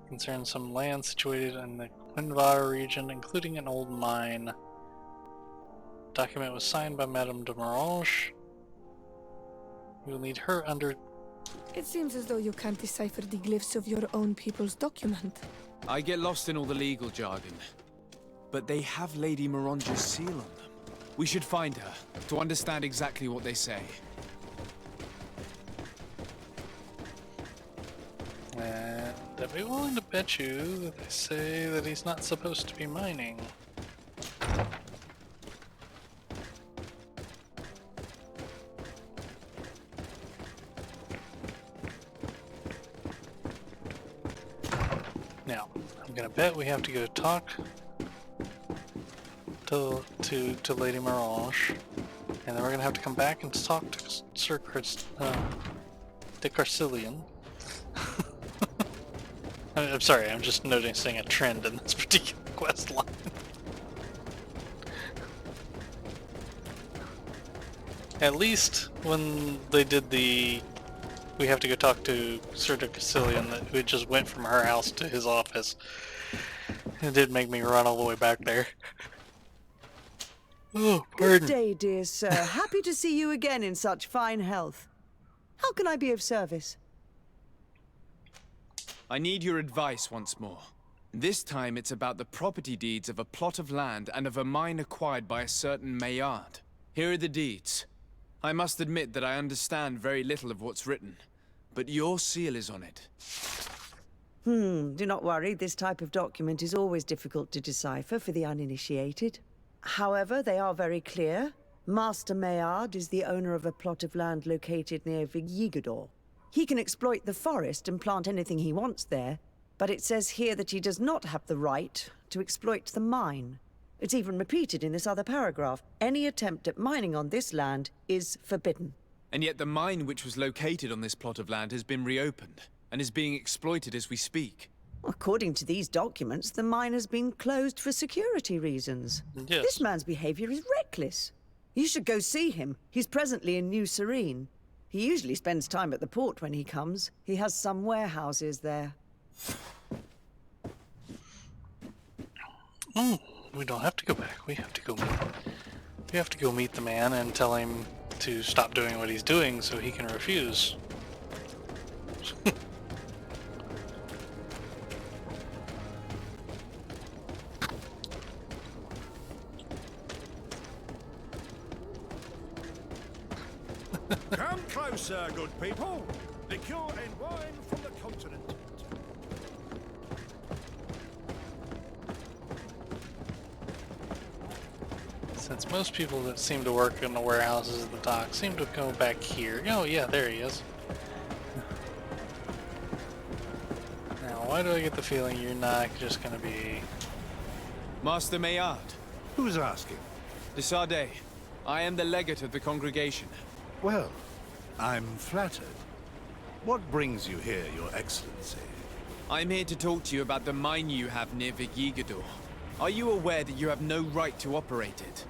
concerns some land situated in the Quinvar region, including an old mine. Document was signed by Madame de Morange. You will need her under... It seems as though you can't decipher the glyphs of your own people's document. I get lost in all the legal jargon. But they have Lady Morange's seal on them. We should find her, to understand exactly what they say. And I'd be willing to bet you that they say that he's not supposed to be mining. Now, I'm gonna bet we have to go talk to Lady Morange, and then we're gonna have to come back and talk to Sir de Carcillion. I'm sorry, I'm just noticing a trend in this particular quest line. At least when they did the we have to go talk to Sir de Carcillion, that we just went from her house to his office. It did make me run all the way back there. Oh, pardon. Good day, dear sir. Happy to see you again in such fine health. How can I be of service? I need your advice once more. This time it's about the property deeds of a plot of land and of a mine acquired by a certain Maillard. Here are the deeds. I must admit that I understand very little of what's written, but your seal is on it. Do not worry, this type of document is always difficult to decipher for the uninitiated. However, they are very clear. Master Maillard is the owner of a plot of land located near Vigigador. He can exploit the forest and plant anything he wants there, but it says here that he does not have the right to exploit the mine. It's even repeated in this other paragraph. Any attempt at mining on this land is forbidden. And yet the mine which was located on this plot of land has been reopened, and is being exploited as we speak. According to these documents, the mine has been closed for security reasons. Yes. This man's behavior is reckless. You should go see him. He's presently in New Serene. He usually spends time at the port when he comes. He has some warehouses there. Oh, we don't have to go back. We have to go meet. We have to go meet the man and tell him to stop doing what he's doing so he can refuse. Come closer, good people. Liqueur and wine from the continent. Since most people that seem to work in the warehouses at the dock seem to go back here. Oh yeah, there he is. Now, why do I get the feeling you're not just gonna be... Master Maillard. Who's asking? De Sardet. I am the legate of the congregation. Well, I'm flattered. What brings you here, Your Excellency? I'm here to talk to you about the mine you have near Vigigador. Are you aware that you have no right to operate it?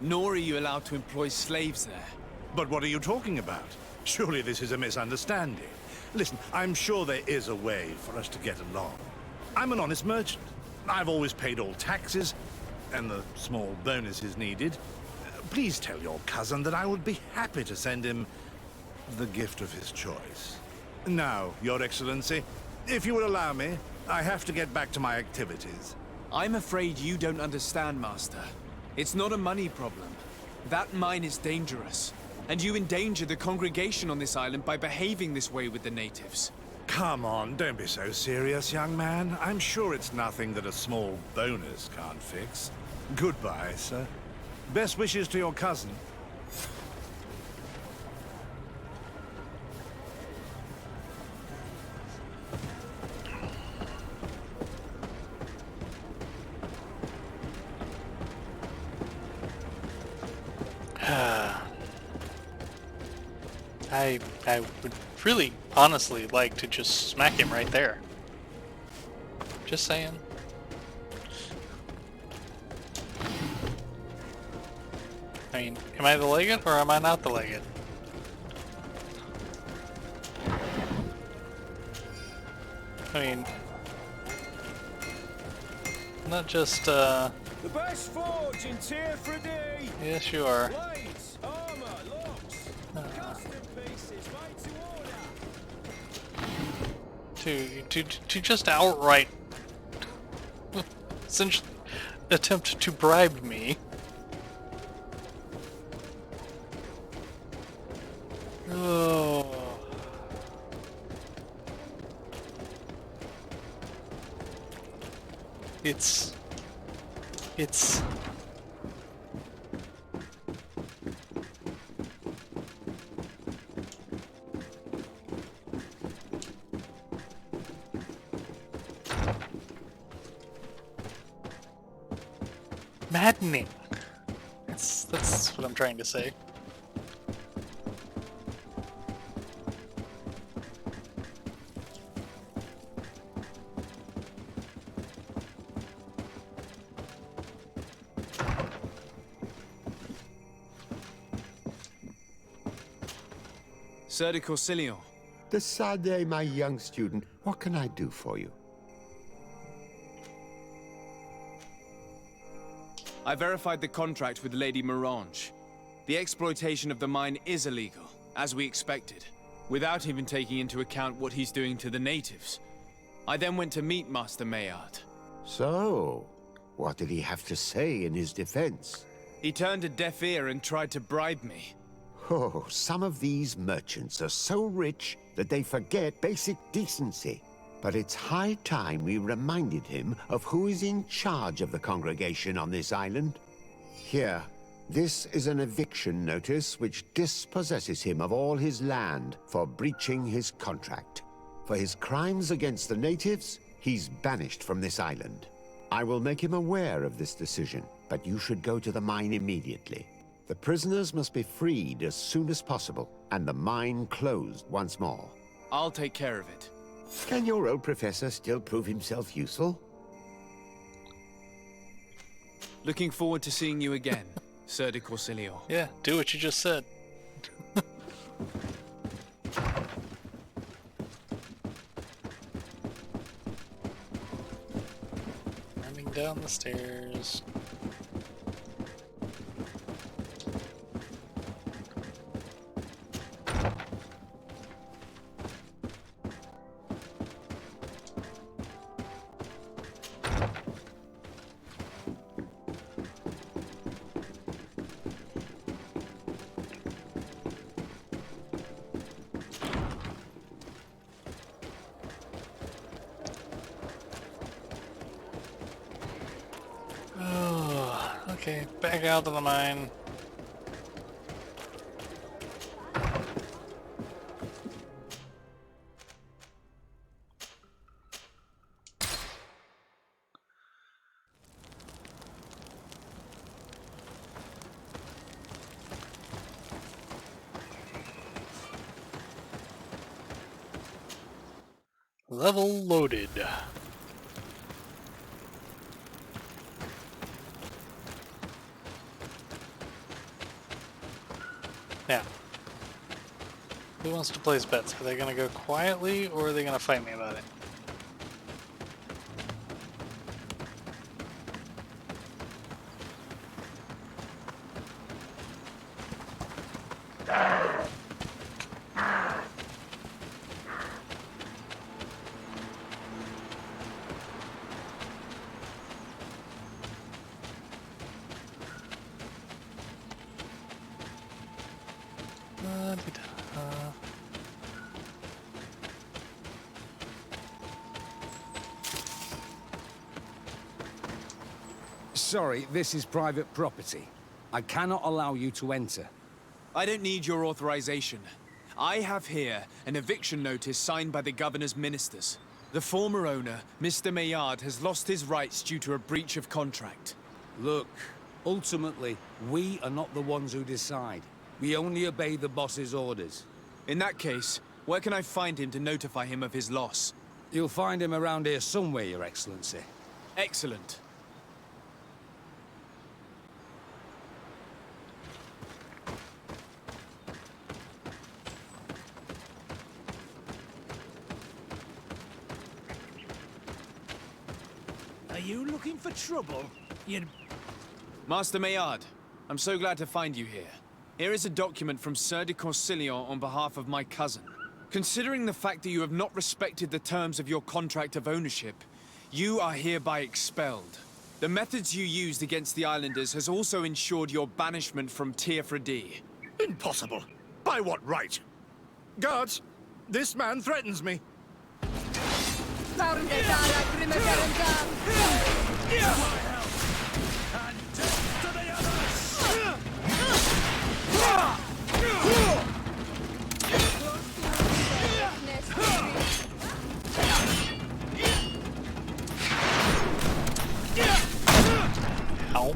Nor are you allowed to employ slaves there. But what are you talking about? Surely this is a misunderstanding. Listen, I'm sure there is a way for us to get along. I'm an honest merchant. I've always paid all taxes, and the small bonuses needed. Please tell your cousin that I would be happy to send him the gift of his choice. Now, Your Excellency, if you would allow me, I have to get back to my activities. I'm afraid you don't understand, Master. It's not a money problem. That mine is dangerous, and you endanger the congregation on this island by behaving this way with the natives. Come on, don't be so serious, young man. I'm sure it's nothing that a small bonus can't fix. Goodbye, sir. Best wishes to your cousin. I would really, honestly like to just smack him right there. Just saying. I mean, am I the legate or am I not the legate? I mean, not just, The best forge in Teer Fradee! Yes, you are. Blades, armor, locks, custom pieces made to order. To just outright essentially attempt to bribe me. Oh. It's maddening. That's what I'm trying to say. Sir de Corsilion. Decidez, my young student, what can I do for you? I verified the contract with Lady Mirange. The exploitation of the mine is illegal, as we expected, without even taking into account what he's doing to the natives. I then went to meet Master Maillard. So, what did he have to say in his defense? He turned a deaf ear and tried to bribe me. Oh, some of these merchants are so rich that they forget basic decency. But it's high time we reminded him of who is in charge of the congregation on this island. Here, this is an eviction notice which dispossesses him of all his land for breaching his contract. For his crimes against the natives, he's banished from this island. I will make him aware of this decision, but you should go to the mine immediately. The prisoners must be freed as soon as possible, and the mine closed once more. I'll take care of it. Can your old professor still prove himself useful? Looking forward to seeing you again, Sir de Corsilion. Yeah, do what you just said. Running down the stairs. Okay, back out of the mine. Level loaded. Now, Who wants to place bets? Are they going to go quietly or are they going to fight me about it? Sorry, this is private property. I cannot allow you to enter. I don't need your authorization. I have here an eviction notice signed by the governor's ministers. The former owner, Mr. Maillard, has lost his rights due to a breach of contract. Look, ultimately, we are not the ones who decide. We only obey the boss's orders. In that case, where can I find him to notify him of his loss? You'll find him around here somewhere, Your Excellency. Excellent. Are you looking for trouble? Master Maillard, I'm so glad to find you here. Here is a document from Sir de Corsilion on behalf of my cousin. Considering the fact that you have not respected the terms of your contract of ownership, you are hereby expelled. The methods you used against the islanders has also ensured your banishment from Teer Fradee. Impossible. By what right? Guards, this man threatens me. Ow.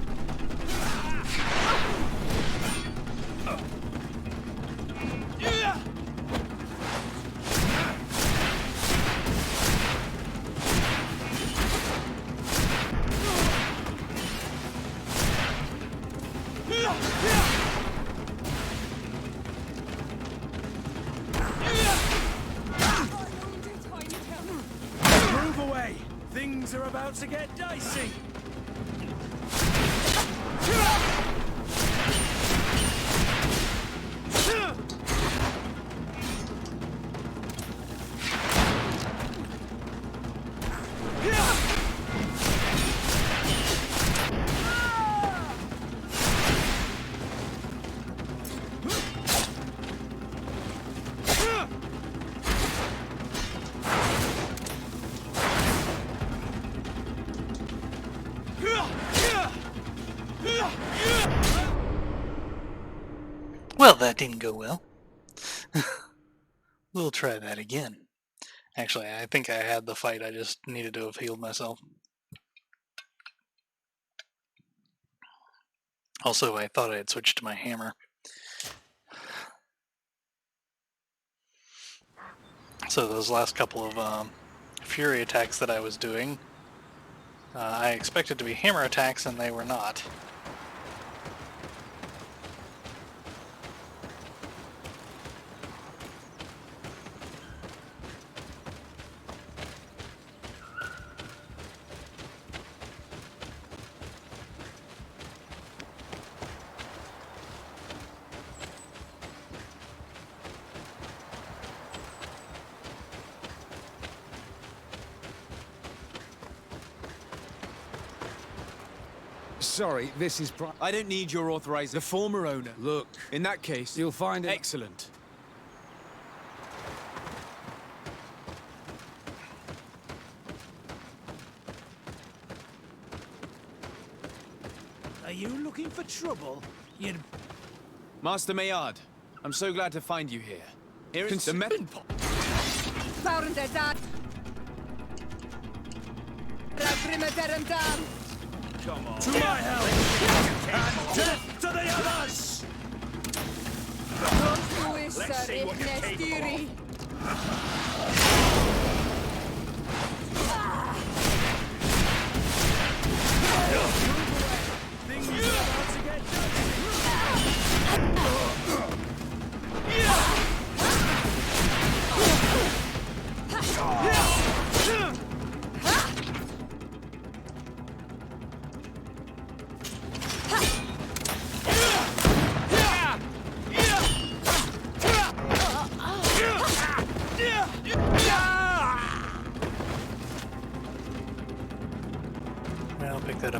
Move away! Things are about to get dicey! Well, that didn't go well. We'll try that again. Actually, I think I had the fight, I just needed to have healed myself. Also, I thought I had switched to my hammer. So those last couple of fury attacks that I was doing, I expected to be hammer attacks and they were not. Sorry, this is I don't need your authorization. The former owner. Look. In that case, You'll find it. Excellent. Are you looking for trouble? Master Maillard, I'm so glad to find you here. Here is the method. Come on. To my help! And death to the others! Let's see what you're capable Things are about to get dicey.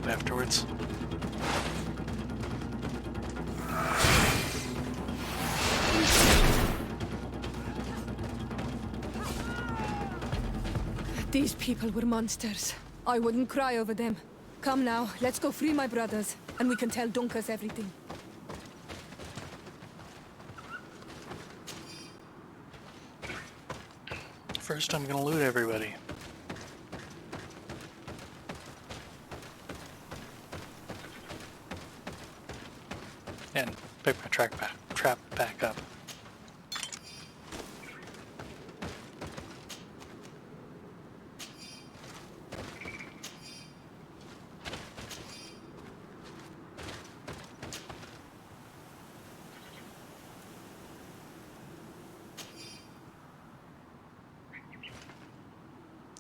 up afterwards. These people were monsters. I wouldn't cry over them. Come now, let's go free my brothers, and we can tell Dunkas everything. First, I'm gonna loot everybody. And pick my trap back up.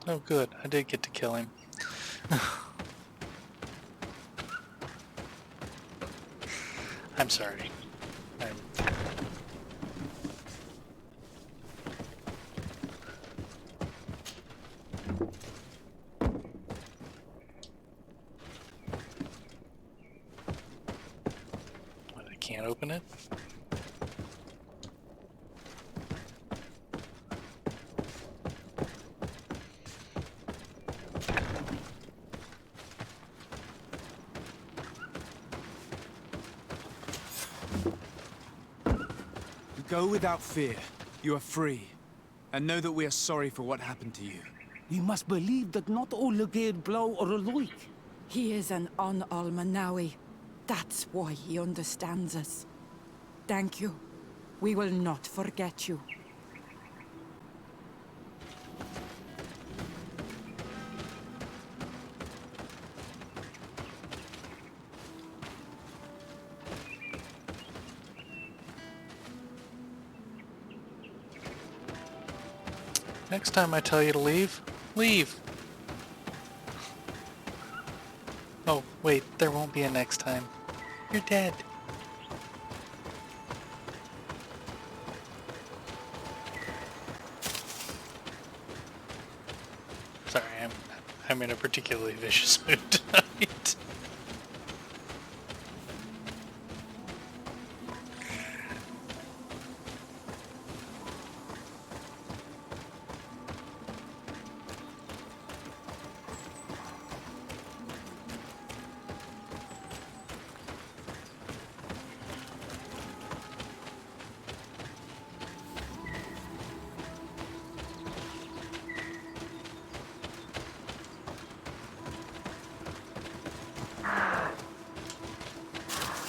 Oh good, I did get to kill him. I'm sorry. I can't open it. Go without fear. You are free. And know that we are sorry for what happened to you. We must believe that not all Legade Blow are alike. He is an Almanawi. That's why he understands us. Thank you. We will not forget you. Next time I tell you to leave, leave! Oh, wait, there won't be a next time. You're dead. Sorry, I'm in a particularly vicious mood tonight.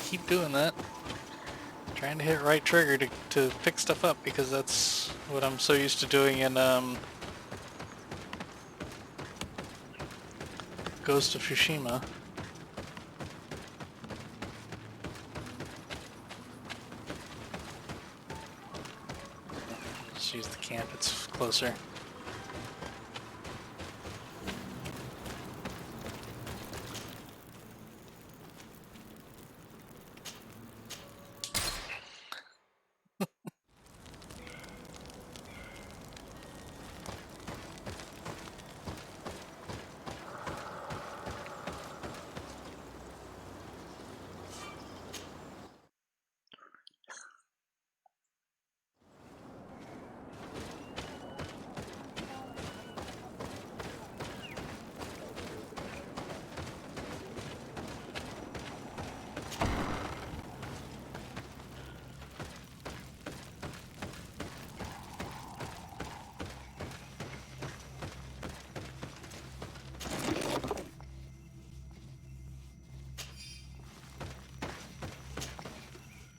Keep doing that. Trying to hit right trigger to pick stuff up because that's what I'm so used to doing in Ghost of Tsushima. Let's use the camp, it's closer.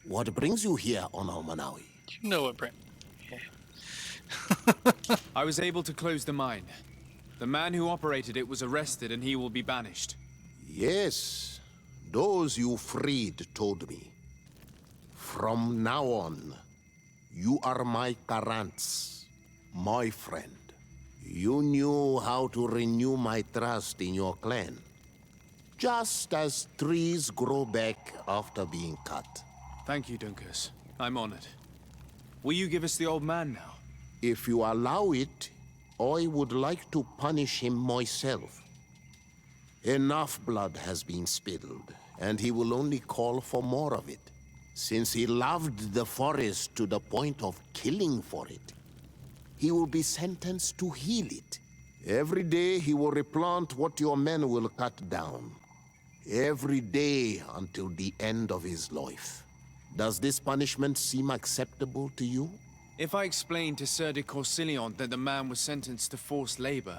What brings you here on Almanawi? You know what, Brent. I was able to close the mine. The man who operated it was arrested and he will be banished. Yes, those you freed told me. From now on, you are my Karants, my friend. You knew how to renew my trust in your clan. Just as trees grow back after being cut. Thank you, Dunkus. I'm honored. Will you give us the old man now? If you allow it, I would like to punish him myself. Enough blood has been spilled, and he will only call for more of it. Since he loved the forest to the point of killing for it, he will be sentenced to heal it. Every day he will replant what your men will cut down. Every day until the end of his life. Does this punishment seem acceptable to you? If I explain to Sir de Corsilion that the man was sentenced to forced labor,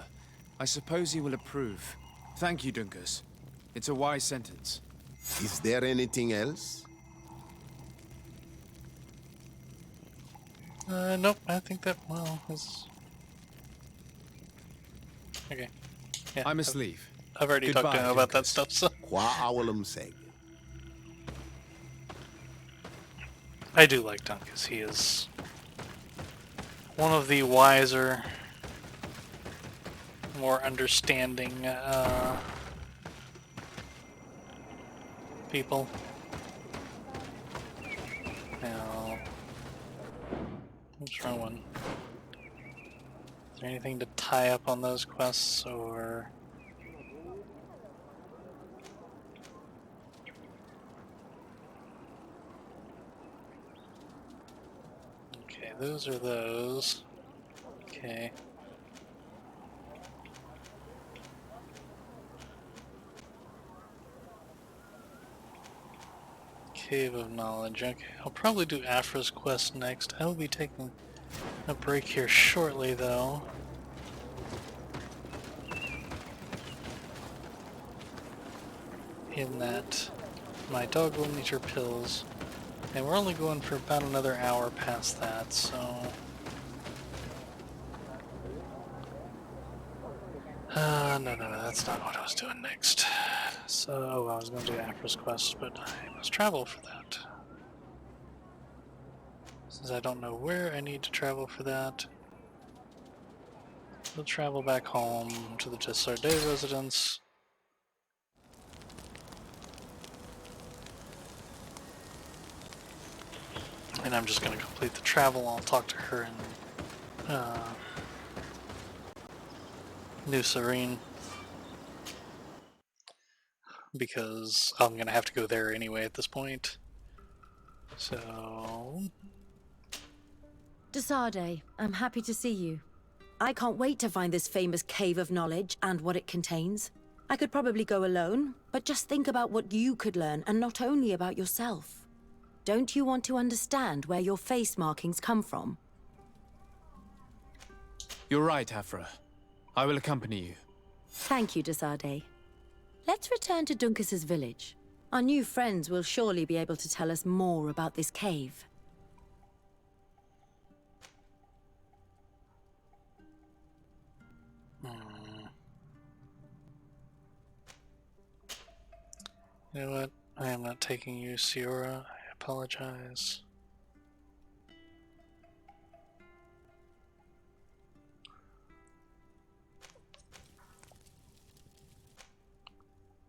I suppose he will approve. Thank you, Dunkus. It's a wise sentence. Is there anything else? Nope, I think that, well, is... Okay. Yeah, I must leave. I've already talked to him about that stuff, so... I do like Dunkus. He is one of the wiser, more understanding people. Now, what's wrong one? Is there anything to tie up on those quests, or... Okay, those are those. Okay. Cave of Knowledge. Okay, I'll probably do Afra's quest next. I will be taking a break here shortly, though. In that my dog will need her pills, and we're only going for about another hour past that, so... no, that's not what I was doing next. So, I was going to do Afra's quest, but I must travel for that. Since I don't know where I need to travel for that, we'll travel back home to the Tessardet residence. And I'm just going to complete the travel. I'll talk to her in New Serene, because I'm going to have to go there anyway at this point. So... Desarde, I'm happy to see you. I can't wait to find this famous Cave of Knowledge and what it contains. I could probably go alone, but just think about what you could learn, and not only about yourself. Don't you want to understand where your face markings come from? You're right, Afra. I will accompany you. Thank you, Desarde. Let's return to Dunkus's village. Our new friends will surely be able to tell us more about this cave. You know what? I am not taking you, Sierra. I apologize.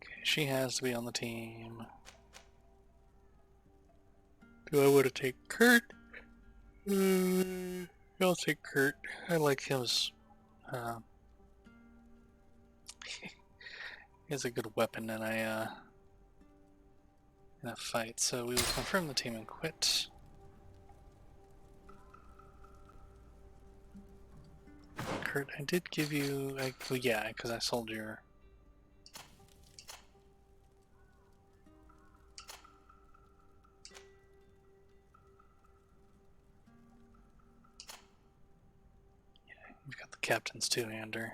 Okay, she has to be on the team. Do I want to take Kurt? I'll take Kurt. I like his... he has a good weapon in a fight, so we will confirm the team and quit. Kurt, I did give you... well, yeah, because I sold your... Yeah, you've got the captain's two-hander.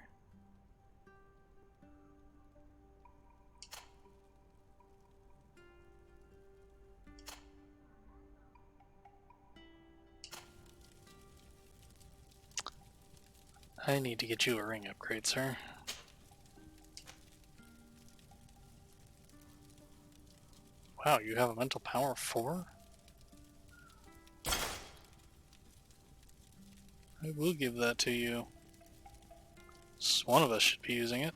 I need to get you a ring upgrade, sir. Wow, you have a mental power of 4? I will give that to you. One of us should be using it.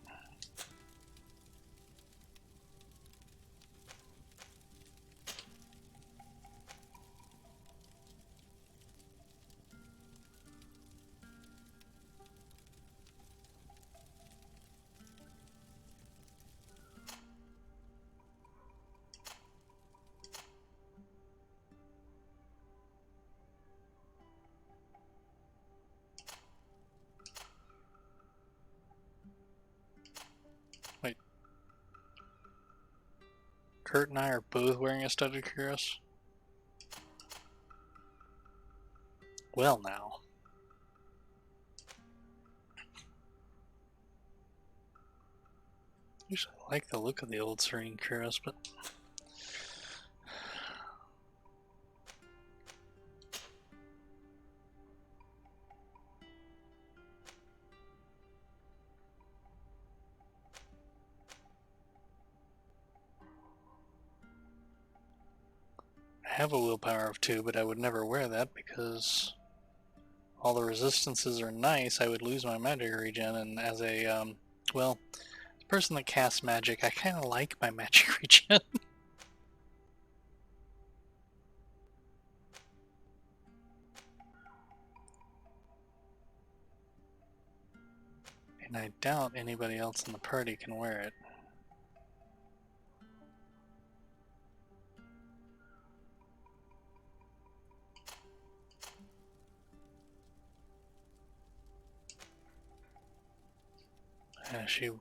Kurt and I are both wearing a studded cuirass? Well now. Usually I like the look of the old Serene cuirass, but I have a willpower of 2, but I would never wear that because all the resistances are nice. I would lose my magic regen, and as a, well, the person that casts magic, I kind of like my magic regen. And I doubt anybody else in the party can wear it.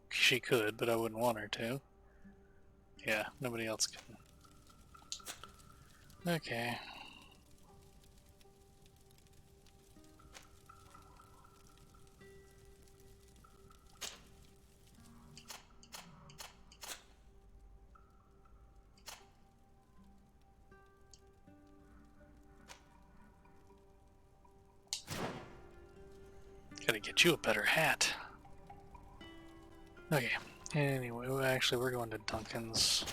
She could, but I wouldn't want her to. Yeah, nobody else can. Okay. Gotta get you a better hat. Okay. Anyway, actually we're going to Duncan's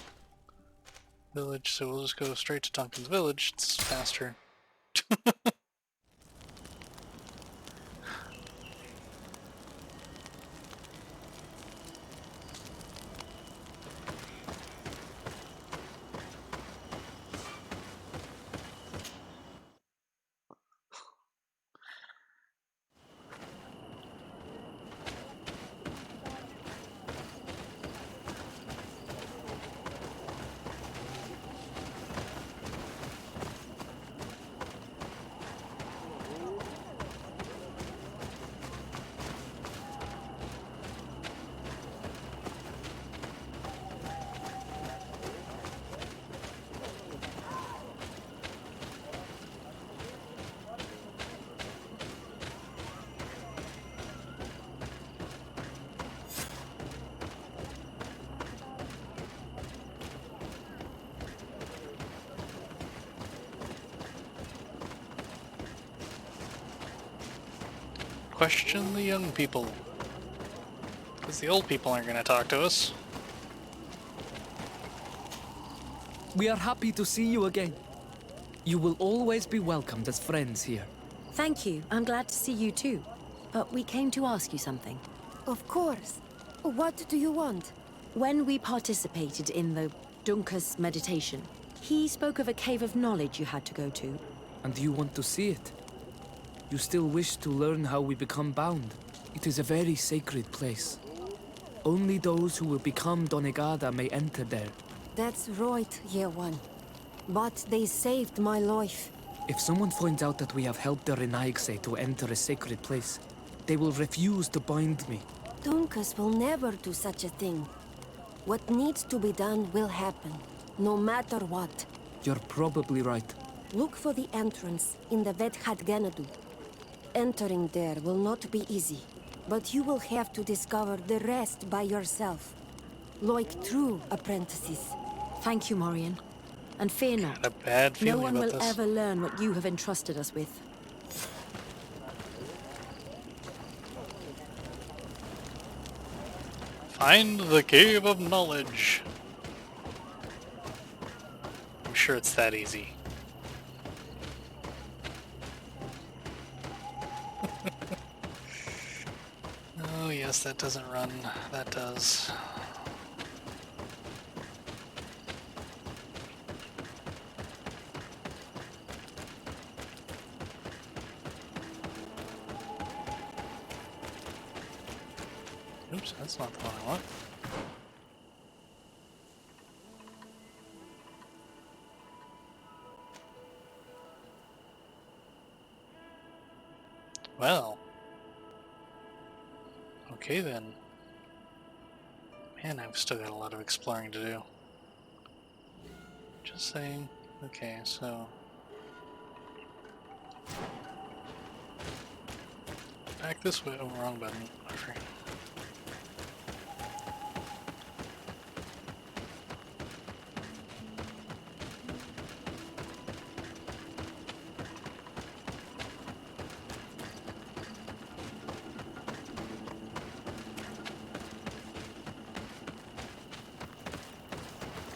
village, so we'll just go straight to Duncan's village. It's faster. Question the young people. Because the old people aren't going to talk to us. We are happy to see you again. You will always be welcomed as friends here. Thank you. I'm glad to see you too. But we came to ask you something. Of course. What do you want? When we participated in the Dunkus meditation, he spoke of a cave of knowledge you had to go to. And you want to see it? You still wish to learn how we become bound? It is a very sacred place. Only those who will become Donegada may enter there. That's right, Year One. But they saved my life. If someone finds out that we have helped the Renaigse to enter a sacred place, they will refuse to bind me. Dunkus will never do such a thing. What needs to be done will happen, no matter what. You're probably right. Look for the entrance in the Vedhat Ganadu. Entering there will not be easy, but you will have to discover the rest by yourself. Like true apprentices. Thank you, Morian. And fear not. Got a bad No feeling one about will this. ever learn what you have entrusted us with. Find the Cave of Knowledge. I'm sure it's that easy. Oh yes, that doesn't run. That does. Oops, that's not the one I want. Well. Okay then. Man, I've still got a lot of exploring to do. Just saying. Okay, so back this way. Oh, wrong button. Whatever.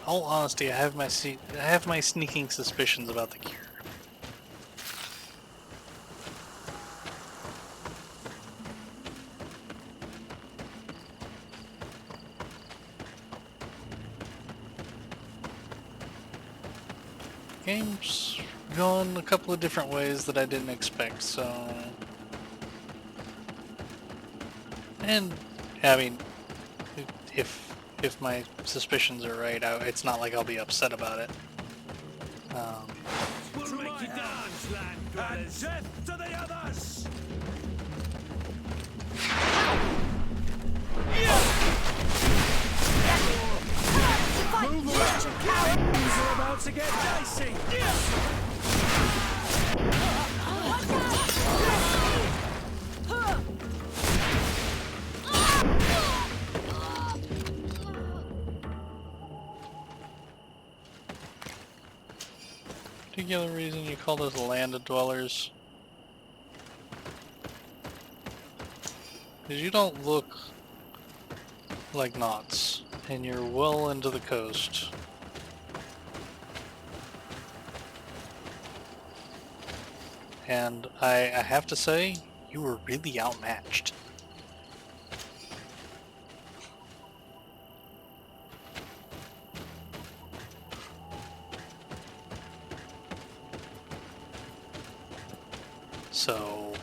All honesty, I have my sneaking suspicions about the cure. Game's gone a couple of different ways that I didn't expect, so... And, I mean, if my suspicions are right, it's not like I'll be upset about it. We'll make you dance, land dwellers. And death to the others! Move away! Things are about to get dicey! Particular reason you call those land dwellers? Because you don't look like knots, and you're well into the coast. And I have to say, you were really outmatched. So...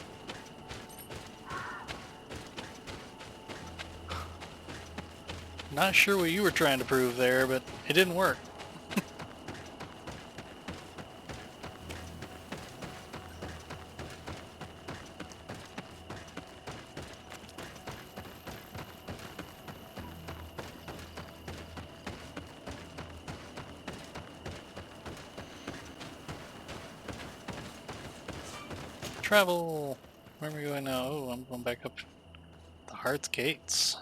Not sure what you were trying to prove there, but it didn't work. Travel! Where am I going now? Oh, I'm going back up the Heart's Gates.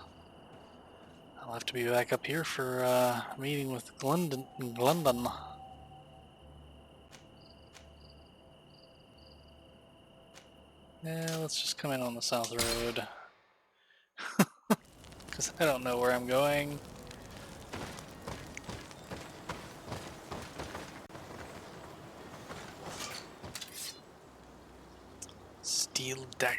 I'll have to be back up here for a meeting with London. Yeah, let's just come in on the South Road. Because I don't know where I'm going. Steel Dagger.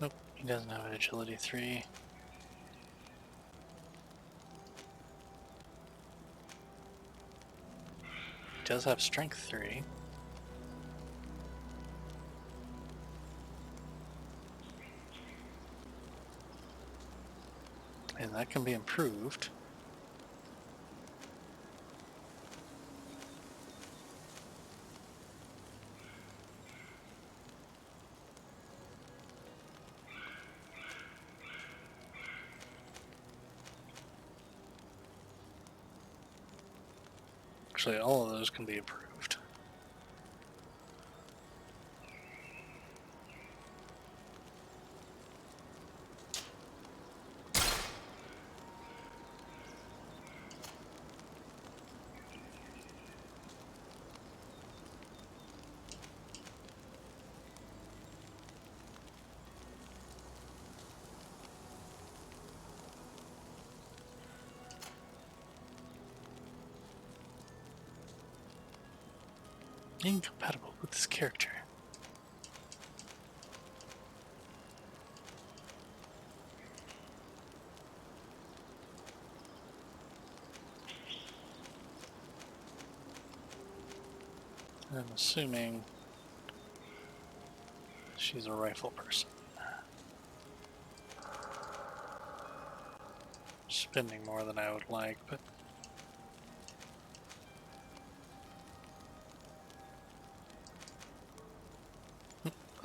Nope, he doesn't have an agility 3. He does have strength 3. And that can be improved. Actually, all of those can be improved. Incompatible with this character. I'm assuming she's a rifle person. Spending more than I would like, but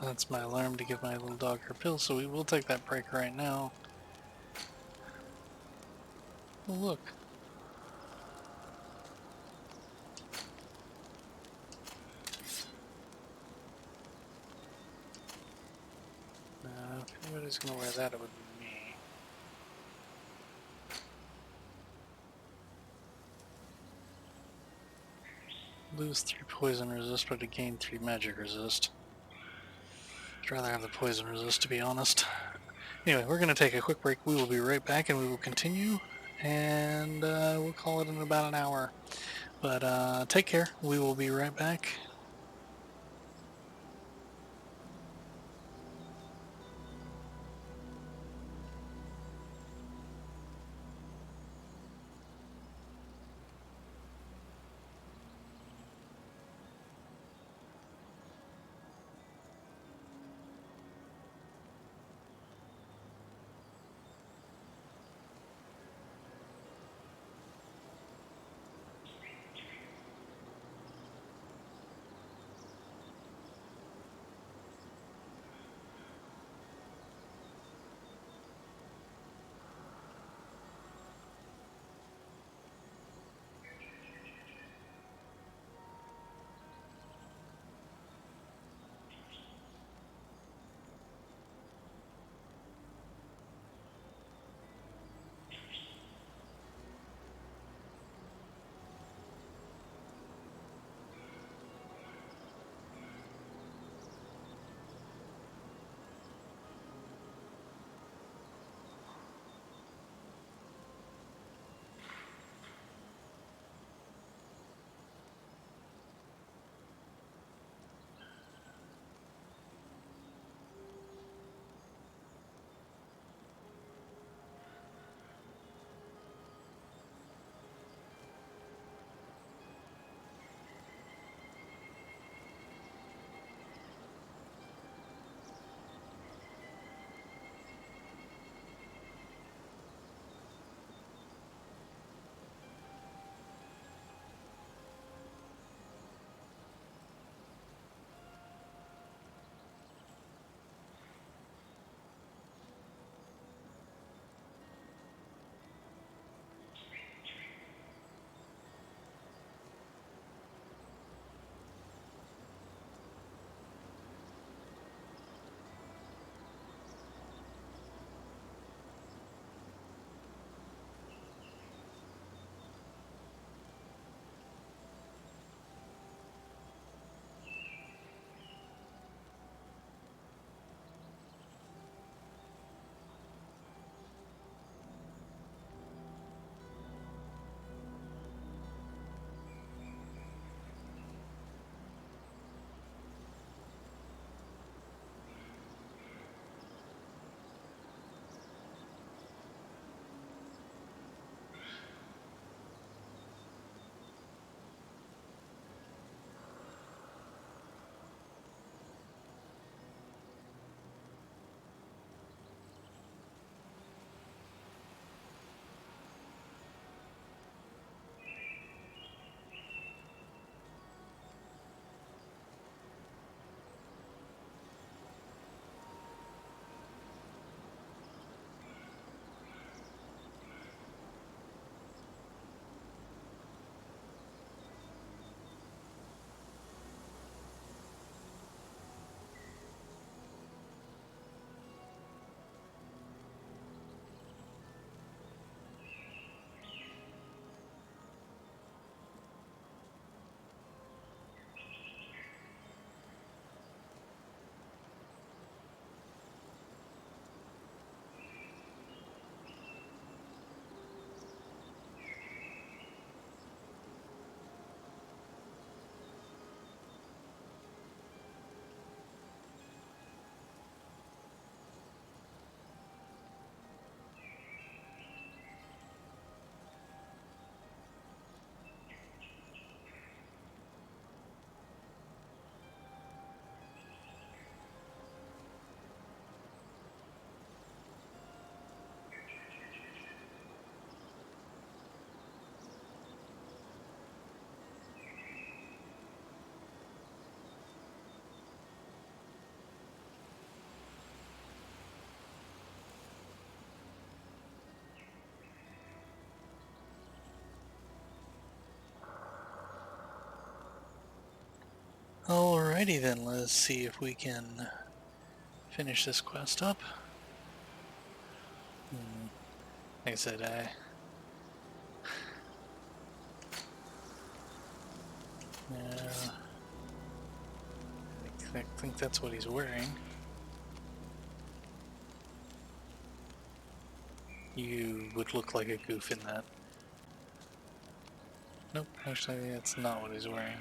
That's my alarm to give my little dog her pill, so we will take that break right now. Oh, look. If anybody's gonna wear that, it would be me. Lose 3 poison resist, but to gain 3 magic resist. I'd rather have the poison resist, to be honest. Anyway, we're going to take a quick break. We will be right back, and we will continue, and we'll call it in about an hour. But take care. We will be right back. Alrighty then, let's see if we can finish this quest up. Like I said, I think that's what he's wearing. You would look like a goof in that. Nope, actually that's not what he's wearing.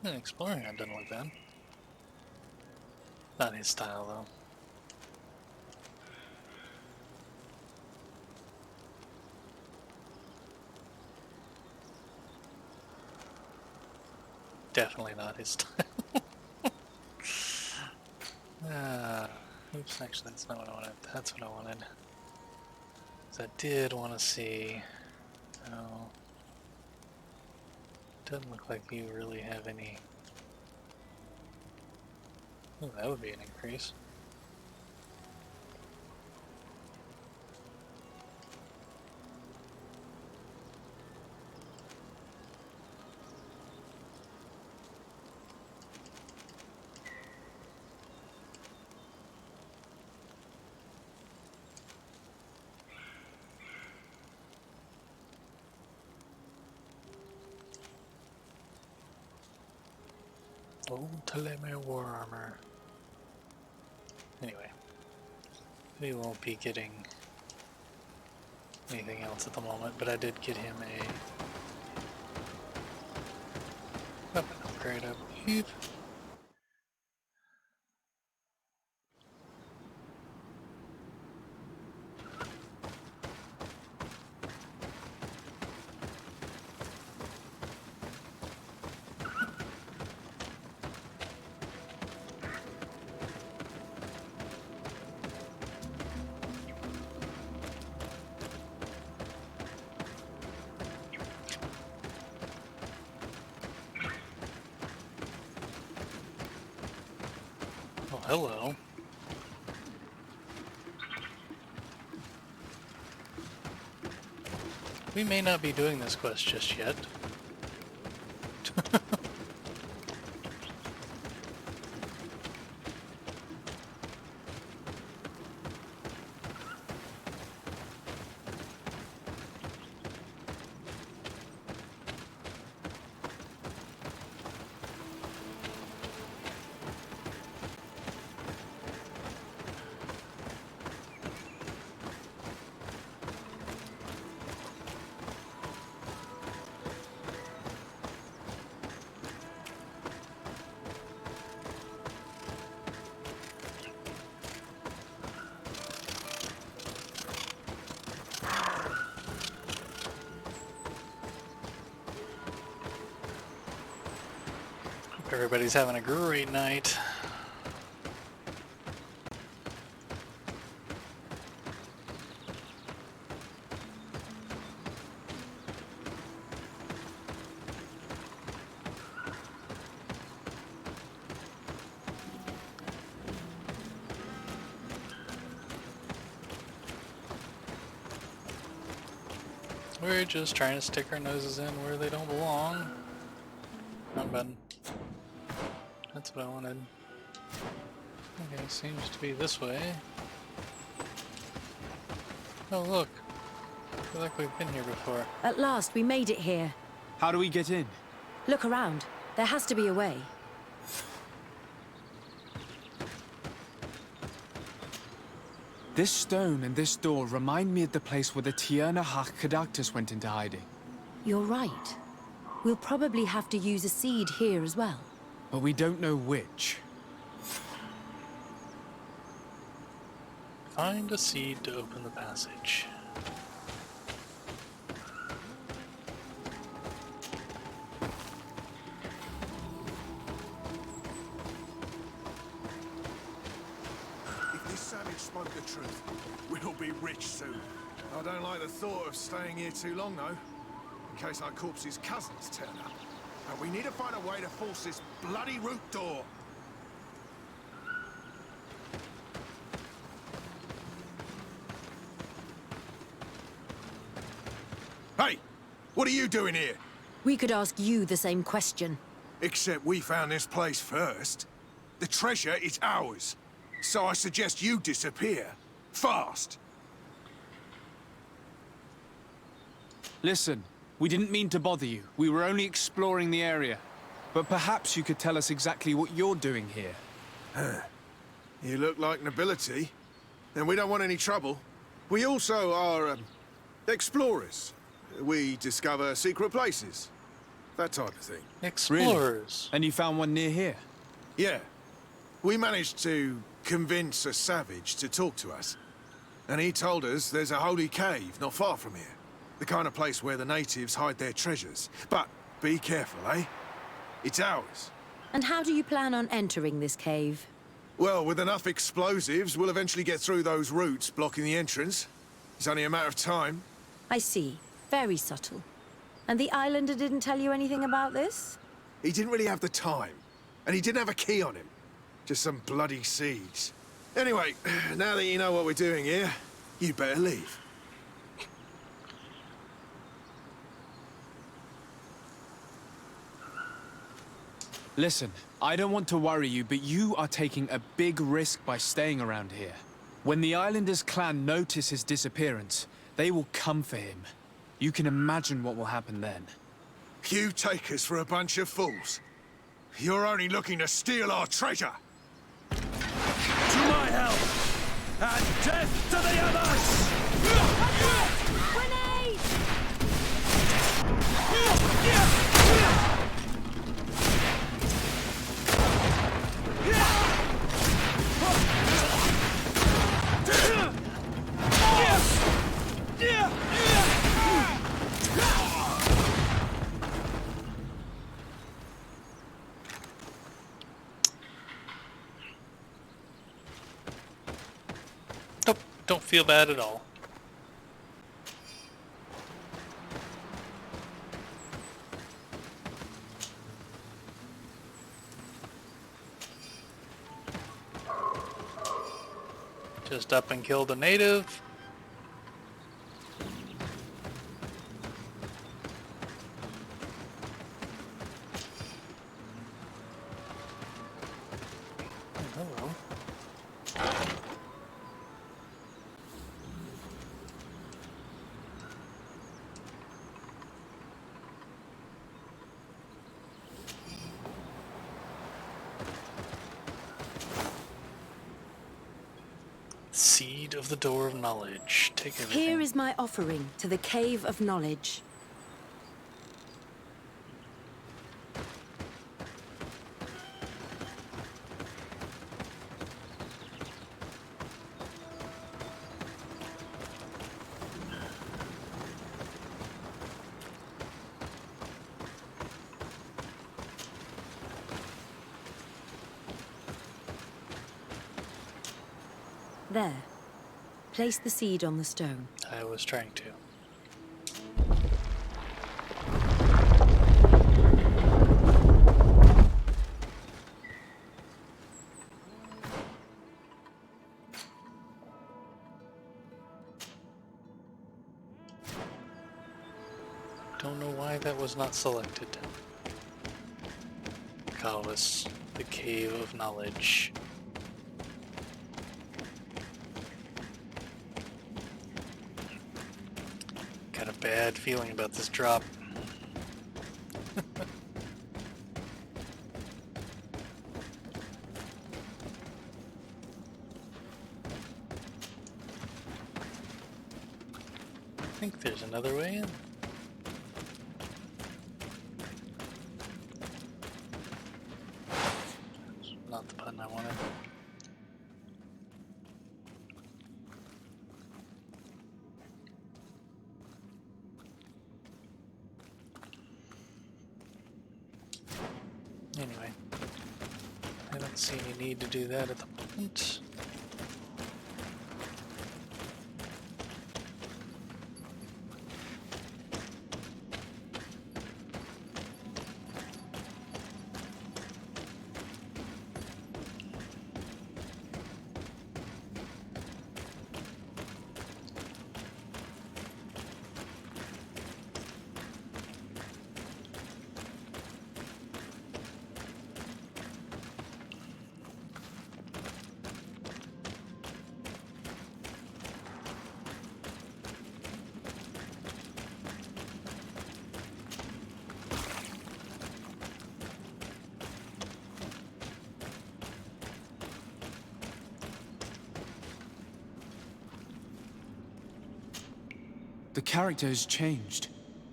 Exploring that doesn't look bad. Not his style though. Definitely not his style. Oops, actually that's not what I wanted. That's what I wanted. So I did want to see... Oh, doesn't look like you really have any... Oh, that would be an increase. Oh, Teleme War Armor. Anyway, we won't be getting anything else at the moment, but I did get him a weapon upgrade, I believe. Oh, hello. We may not be doing this quest just yet. Hope everybody's having a great night. We're just trying to stick our noses in where they don't belong. Not bad. That's what I wanted. Okay, seems to be this way. Oh look, I feel like we've been here before. At last, we made it here. How do we get in? Look around. There has to be a way. This stone and this door remind me of the place where the Tierna Cadactus went into hiding. You're right. We'll probably have to use a seed here as well. But we don't know which. Find a seed to open the passage. If this savage spoke the truth, we'll be rich soon. I don't like the thought of staying here too long, though. In case our corpse's cousins turn up. And we need to find a way to force this bloody root door. Hey! What are you doing here? We could ask you the same question. Except we found this place first. The treasure is ours. So I suggest you disappear. Fast. Listen, we didn't mean to bother you. We were only exploring the area. But perhaps you could tell us exactly what you're doing here. You look like nobility. And we don't want any trouble. We also are, explorers. We discover secret places. That type of thing. Explorers? Really? And you found one near here? Yeah. We managed to convince a savage to talk to us. And he told us there's a holy cave not far from here. The kind of place where the natives hide their treasures. But be careful, eh? It's ours. And how do you plan on entering this cave? Well, with enough explosives, we'll eventually get through those roots blocking the entrance. It's only a matter of time. I see. Very subtle. And the islander didn't tell you anything about this? He didn't really have the time. And he didn't have a key on him. Just some bloody seeds. Anyway, now that you know what we're doing here, you'd better leave. Listen, I don't want to worry you, but you are taking a big risk by staying around here. When the Islanders clan notice his disappearance, they will come for him. You can imagine what will happen then. You take us for a bunch of fools. You're only looking to steal our treasure. To my help! And death to the others! Nope, don't feel bad at all. Just up and killed a native. Hello. Seed of the Door of Knowledge. Take everything. Here is my offering to the Cave of Knowledge. There. Place the seed on the stone. I was trying to. Don't know why that was not selected. Callis, the Cave of Knowledge. Got a bad feeling about this drop. I think there's another way in. Not the button I wanted. Anyway, I don't see any need to do that at the moment. The character has changed.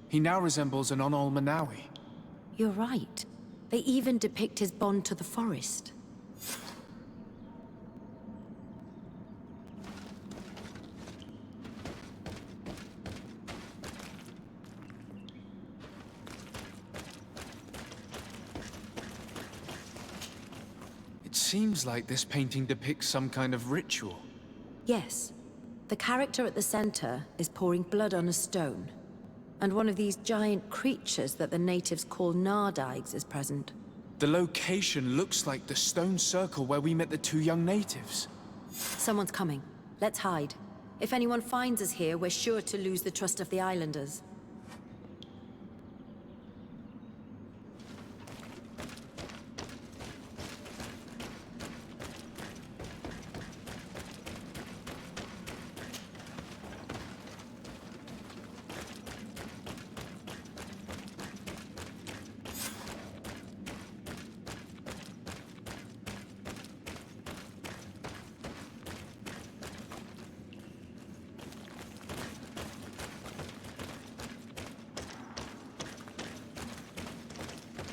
He now resembles an Onol Manawi. You're right. They even depict his bond to the forest. It seems like this painting depicts some kind of ritual. Yes. The character at the center is pouring blood on a stone. And one of these giant creatures that the natives call Nardaigs is present. The location looks like the stone circle where we met the two young natives. Someone's coming. Let's hide. If anyone finds us here, we're sure to lose the trust of the islanders.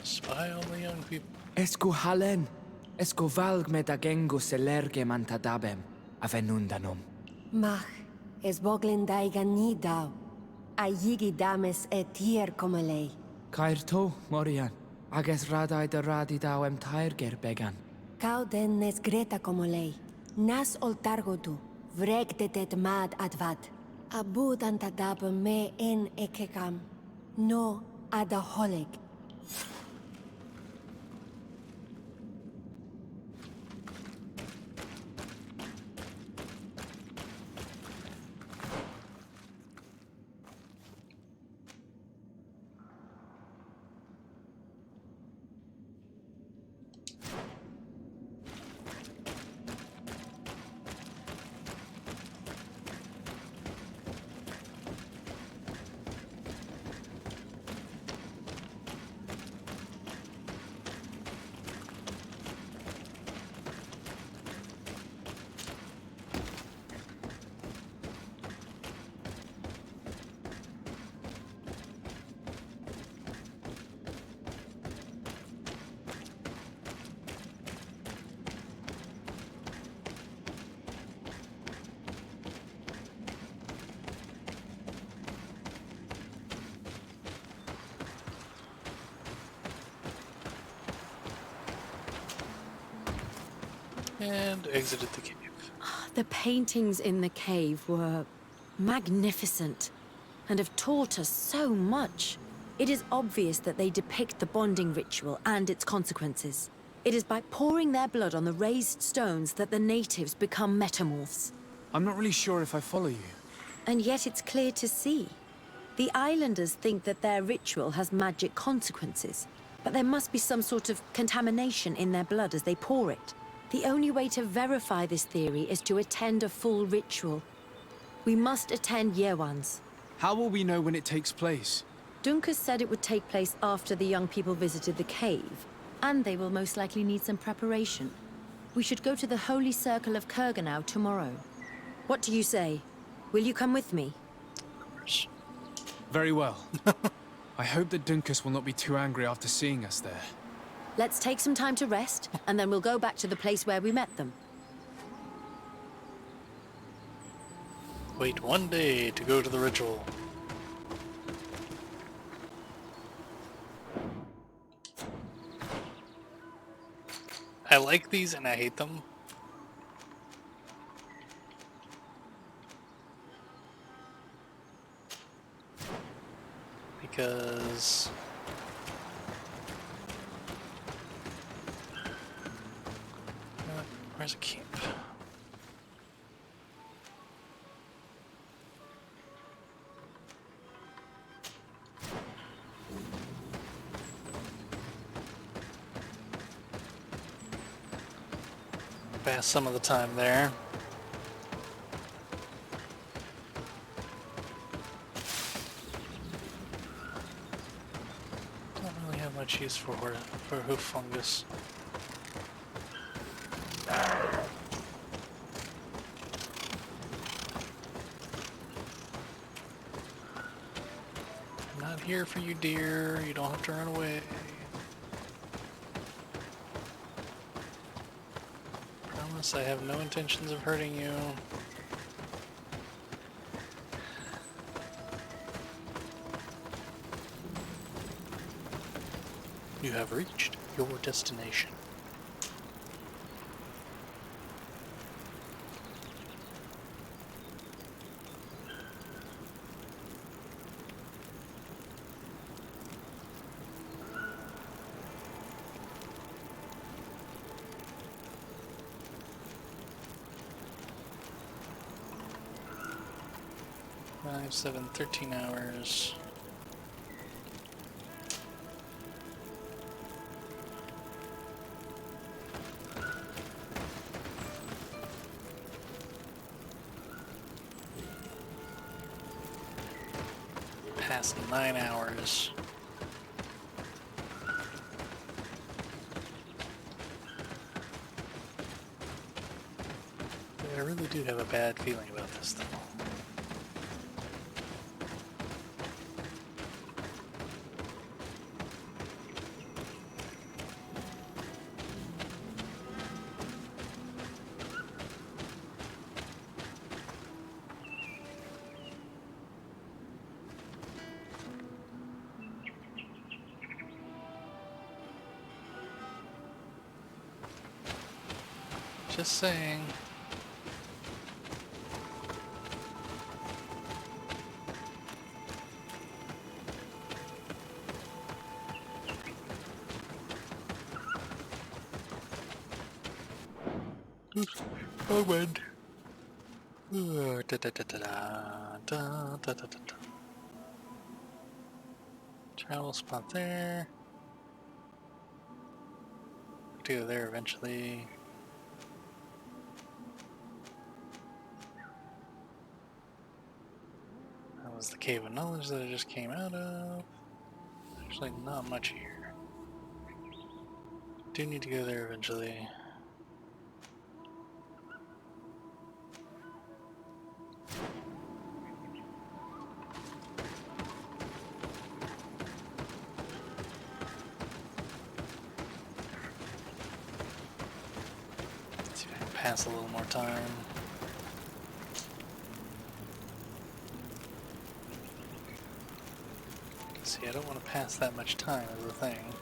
Spy on the young people. Esco halen. Esco valg me da gengo selerge mantadabem. Avenundanum. Mach, es boglin daigan ni dau. A yigi dames e tier como lei. Cair to, Morian. Ages radai da radi dawem tairger began. Kau den nes greta como lei. Nas oltargodu, vregdetet mad advad. Abud antadab me en ekekam. No ada holeg. And exited the cave. The paintings in the cave were magnificent and have taught us so much. It is obvious that they depict the bonding ritual and its consequences. It is by pouring their blood on the raised stones that the natives become metamorphs. I'm not really sure if I follow you. And yet it's clear to see. The islanders think that their ritual has magic consequences, but there must be some sort of contamination in their blood as they pour it. The only way to verify this theory is to attend a full ritual. We must attend Yewan's. How will we know when it takes place? Dunkus said it would take place after the young people visited the cave, and they will most likely need some preparation. We should go to the Holy Circle of Kurganau tomorrow. What do you say? Will you come with me? Of course. Very well. I hope that Dunkus will not be too angry after seeing us there. Let's take some time to rest, and then we'll go back to the place where we met them. Wait one day to go to the ritual. I like these and I hate them. Because where's a keep? Pass some of the time there. Don't really have much use for hoof fungus. here for you, dear. You don't have to run away. Promise I have no intentions of hurting you. You have reached your destination. Five, 7, 13 hours. Past 9 hours. I really do have a bad feeling about this though. Just saying. Oops, I went. Travel spot there. Do there eventually. That was the Cave of Knowledge that I just came out of. Actually, not much here. Do need to go there eventually. Let's see if I can pass a little more time. See, I don't want to pass that much time is the thing.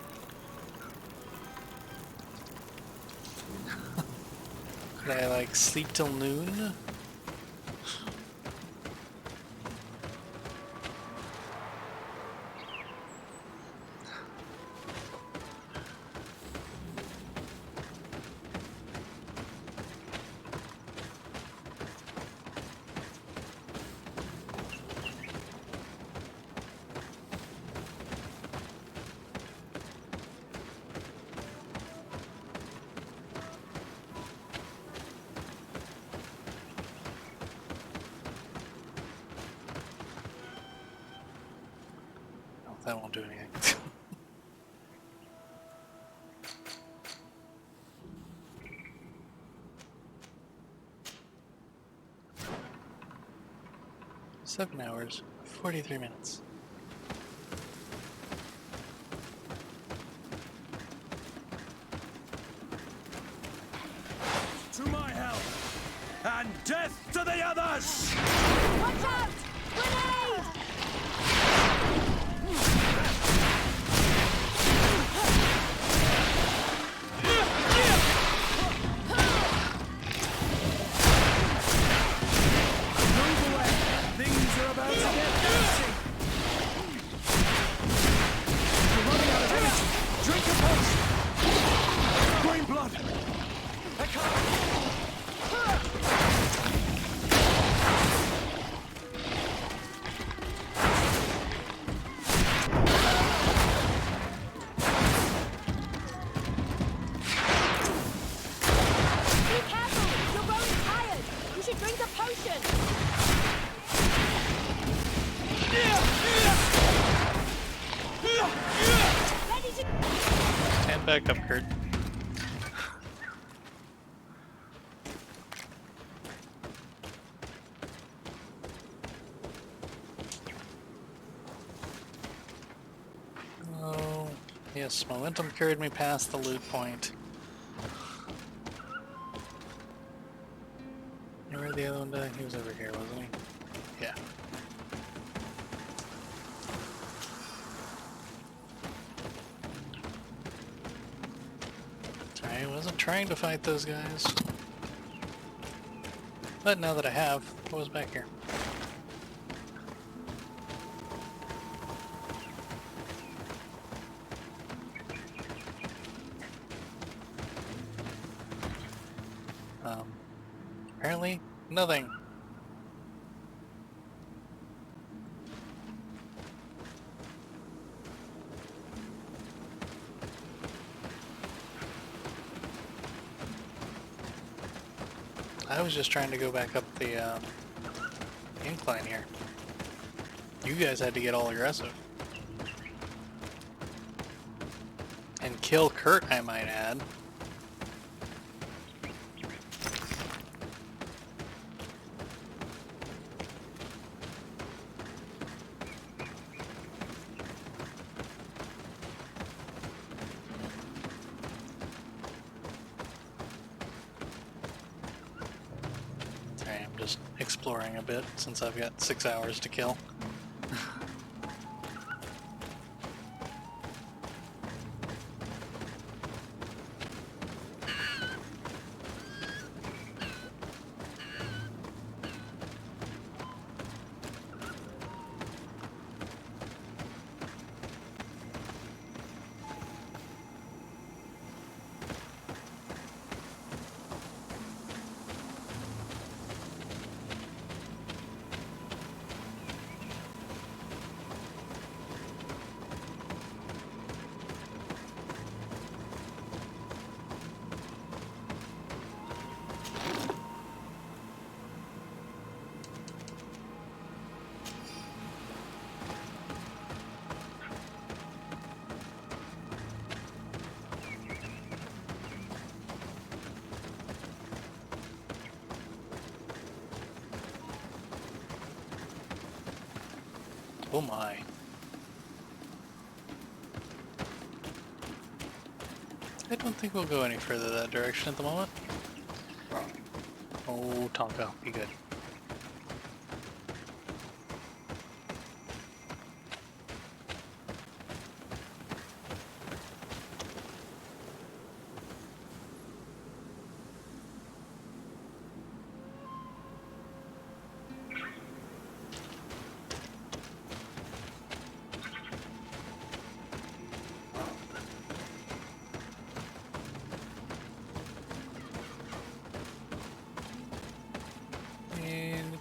Could I, like, sleep till noon? That won't do anything. Seven hours, 43 minutes. To my help! And death to the others! Watch out! Grenade! Move away! Things are about to get dicey! You're running out of energy! Drink a potion! Green blood! I can't! Be careful! You're growing tired! You should drink a potion! Ready to... Stand back up, Kurt. Yes, momentum carried me past the loot point. Where'd the other one die? He was over here, wasn't he? Yeah. I wasn't trying to fight those guys. But now that I have, what was back here? Apparently, nothing. I was just trying to go back up the incline here. You guys had to get all aggressive. And kill Kurt, I might add. I'm just exploring a bit since I've got 6 hours to kill. Oh my. I don't think we'll go any further that direction at the moment. Oh, Tonka, be good.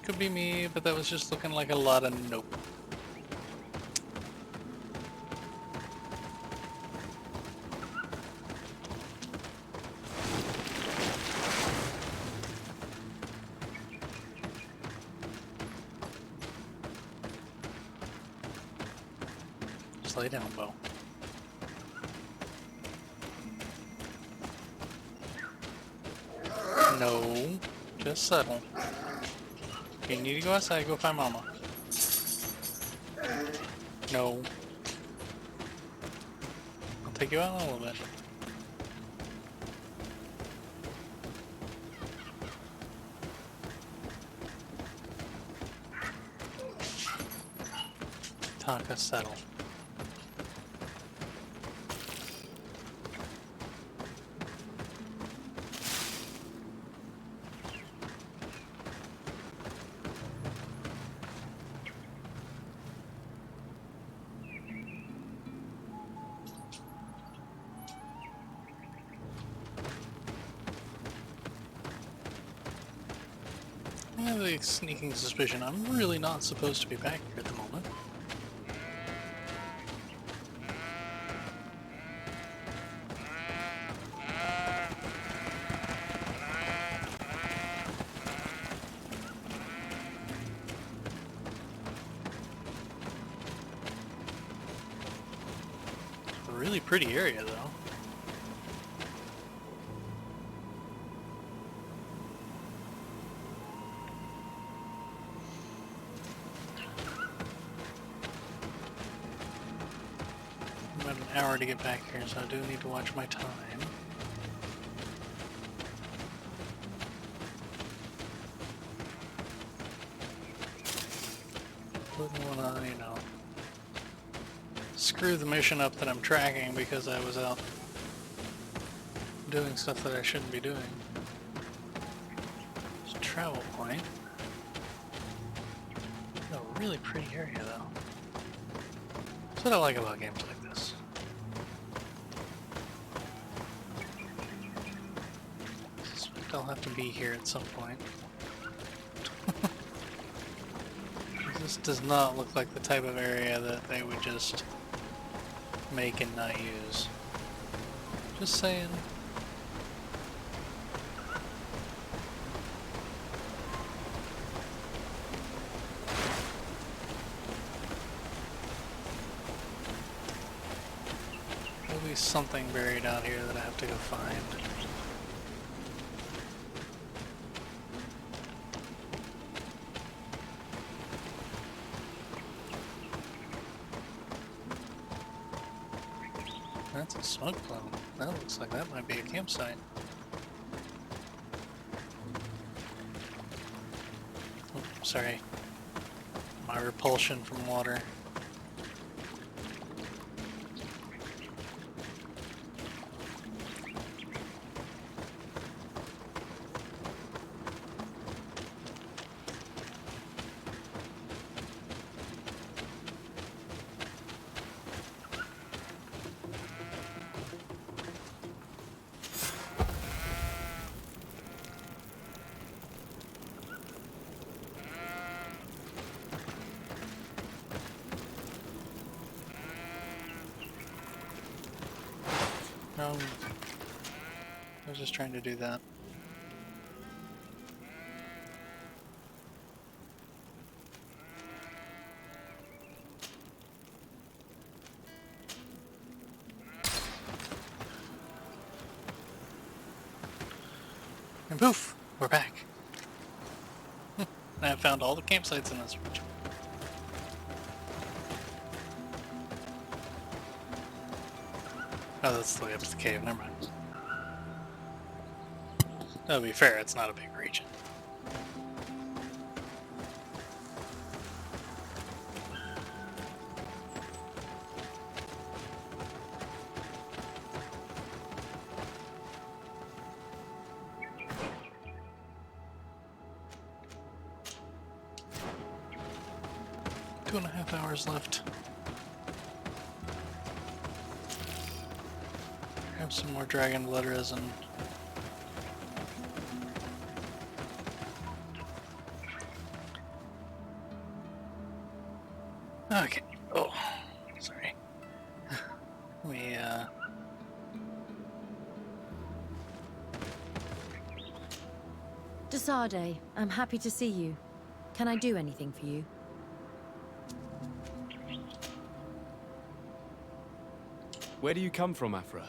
Could be me, but that was just looking like a lot of nope. Just lay down, Bo. No, just settle. If you need to go outside, go find Mama. No. I'll take you out in a little bit. Tonka, settle. I have a sneaking suspicion I'm really not supposed to be back here at the moment. It's a really pretty area, though. About an hour hour to get back here, so I do need to watch my time. Wouldn't want to, you know, screw the mission up that I'm tracking because I was out doing stuff that I shouldn't be doing. It's a travel point. A really pretty area though. That's what I like about games like this. I suspect I'll have to be here at some point. This does not look like the type of area that they would just make and not use. Just saying. There'll be something buried out here that I have to go find. That's a smoke plume. That looks like that might be a campsite. Oh, sorry. My repulsion from water. I was just trying to do that. And poof! We're back. I found all the campsites in this region. Oh, that's the way up to the cave, never mind. To be fair, it's not a big region. Two and a half hours left. Grab some more dragon blood resin. Okay. Oh, sorry. Desade, I'm happy to see you. Can I do anything for you? Where do you come from, Afra?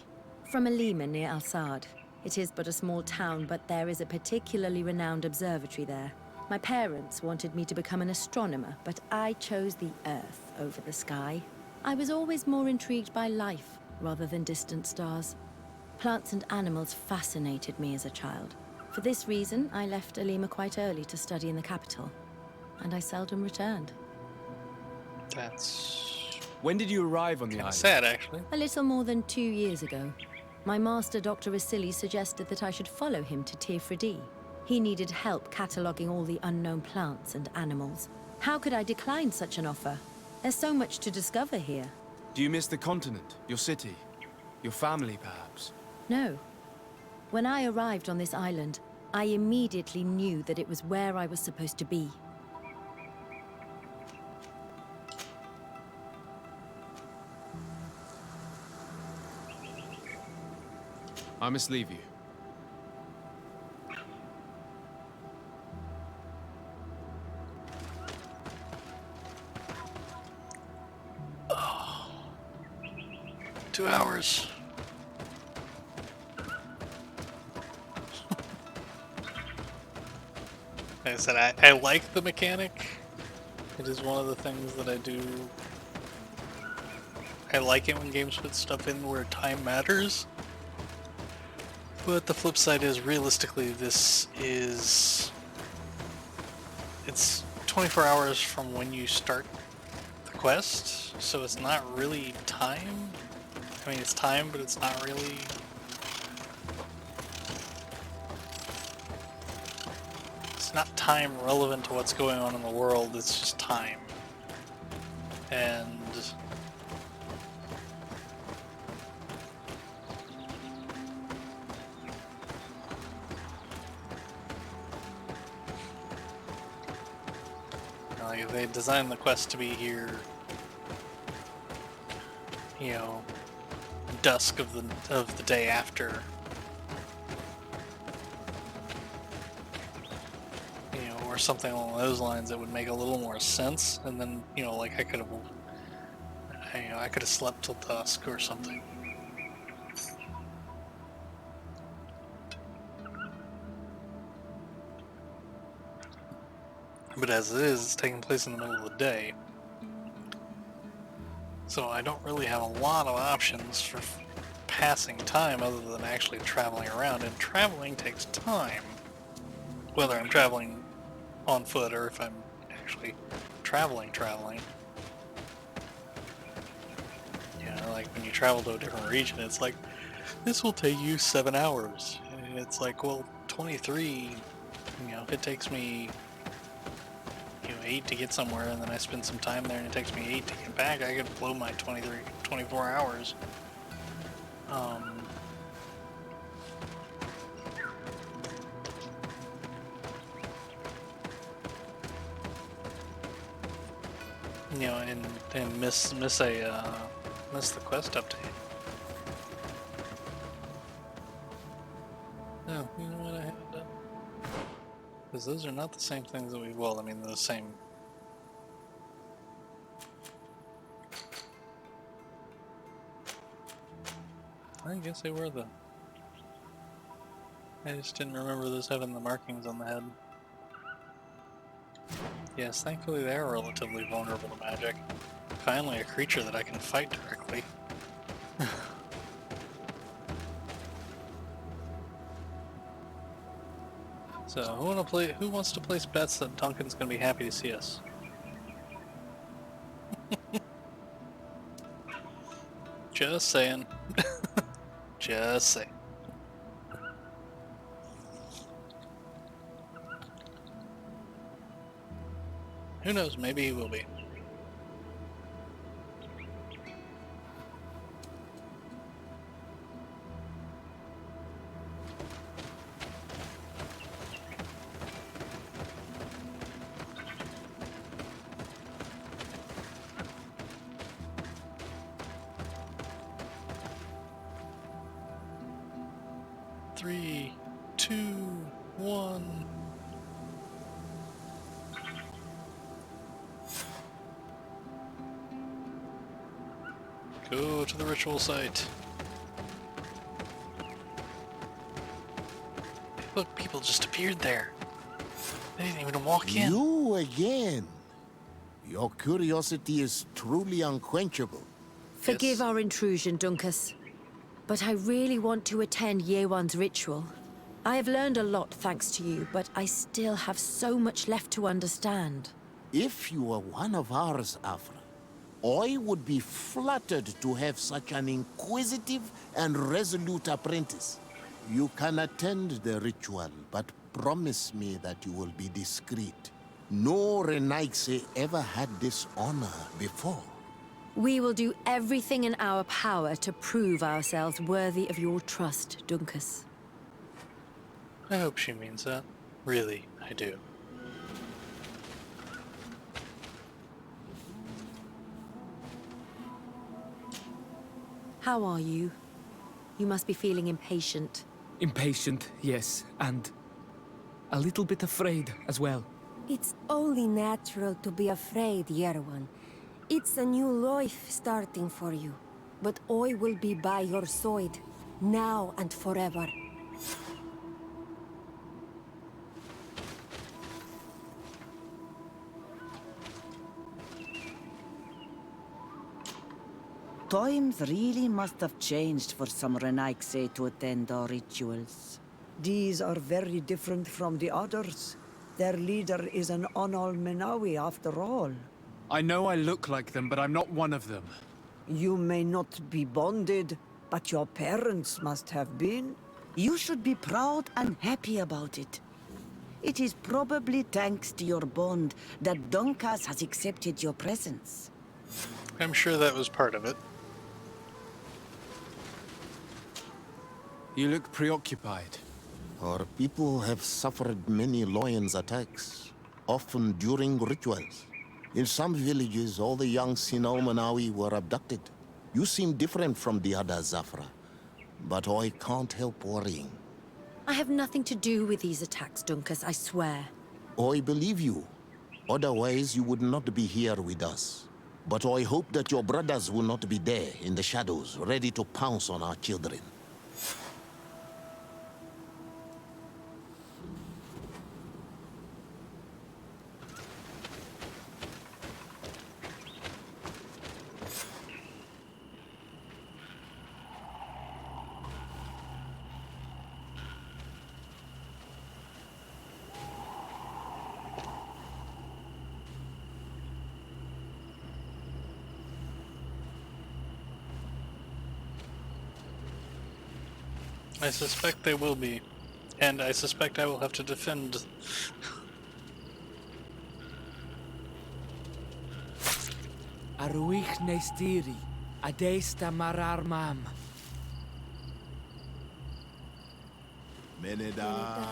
From Alima near Al-Sad. It is but a small town, but there is a particularly renowned observatory there. My parents wanted me to become an astronomer, but I chose the Earth over the sky. I was always more intrigued by life rather than distant stars. Plants and animals fascinated me as a child. For this reason, I left Alima quite early to study in the capital, and I seldom returned. That's... When did you arrive on the island? Sad, actually. A little more than 2 years ago. My master, Dr. Vasili, suggested that I should follow him to Teer Fradee. He needed help cataloguing all the unknown plants and animals. How could I decline such an offer? There's so much to discover here. Do you miss the continent, your city, your family, perhaps? No. When I arrived on this island, I immediately knew that it was where I was supposed to be. I must leave you. Oh. 2 hours. Like I said, I like the mechanic. It is one of the things that I I like it when games put stuff in where time matters. But the flip side is, realistically, it's 24 hours from when you start the quest, so it's not really time. I mean, it's time, but it's not really. It's not time relevant to what's going on in the world, it's just time. And like, they designed the quest to be here, you know, dusk of the day after. You know, or something along those lines that would make a little more sense, and then, you know, like I could have slept till dusk or something. But as it is, it's taking place in the middle of the day. So I don't really have a lot of options for passing time other than actually traveling around, and traveling takes time. Whether I'm traveling on foot or if I'm actually traveling. You know, like when you travel to a different region, it's like, this will take you 7 hours. And it's like, well, 23, you know, if it takes me, you know, 8 to get somewhere, and then I spend some time there and it takes me 8 to get back, I could blow my 24 hours. You know, and miss the quest update. Oh, you know what I haven't done? Because those are not the same things that well, I mean, they're the same. I guess they were the... I just didn't remember those having the markings on the head. Yes, thankfully they are relatively vulnerable to magic. Finally a creature that I can fight directly. So, who wants to place bets that Duncan's gonna be happy to see us? Just saying. Just saying. Who knows, maybe he will be. Three, two, one. Go to the ritual site. Look, people just appeared there. They didn't even walk in. You again. Your curiosity is truly unquenchable. Forgive our intrusion, Duncas. But I really want to attend Yewan's ritual. I have learned a lot thanks to you, but I still have so much left to understand. If you were one of ours, Afra, I would be flattered to have such an inquisitive and resolute apprentice. You can attend the ritual, but promise me that you will be discreet. No Renaigse ever had this honor before. We will do everything in our power to prove ourselves worthy of your trust, Duncas. I hope she means that. Really, I do. How are you? You must be feeling impatient. Impatient, yes, and a little bit afraid as well. It's only natural to be afraid, Yerwan. It's a new life starting for you. But I will be by your side, now and forever. Times really must have changed for some Renaigse to attend our rituals. These are very different from the others. Their leader is an Onol Menawi after all. I know I look like them, but I'm not one of them. You may not be bonded, but your parents must have been. You should be proud and happy about it. It is probably thanks to your bond that Donkas has accepted your presence. I'm sure that was part of it. You look preoccupied. Our people have suffered many lions attacks, often during rituals. In some villages, all the young Sinal Manawi were abducted. You seem different from the other Zafra, but I can't help worrying. I have nothing to do with these attacks, Dunkus, I swear. I believe you. Otherwise, you would not be here with us. But I hope that your brothers will not be there in the shadows, ready to pounce on our children. I suspect they will be. And I suspect I will have to defend. Aruich Nestiri, Adesta Marar Mam. Meneda,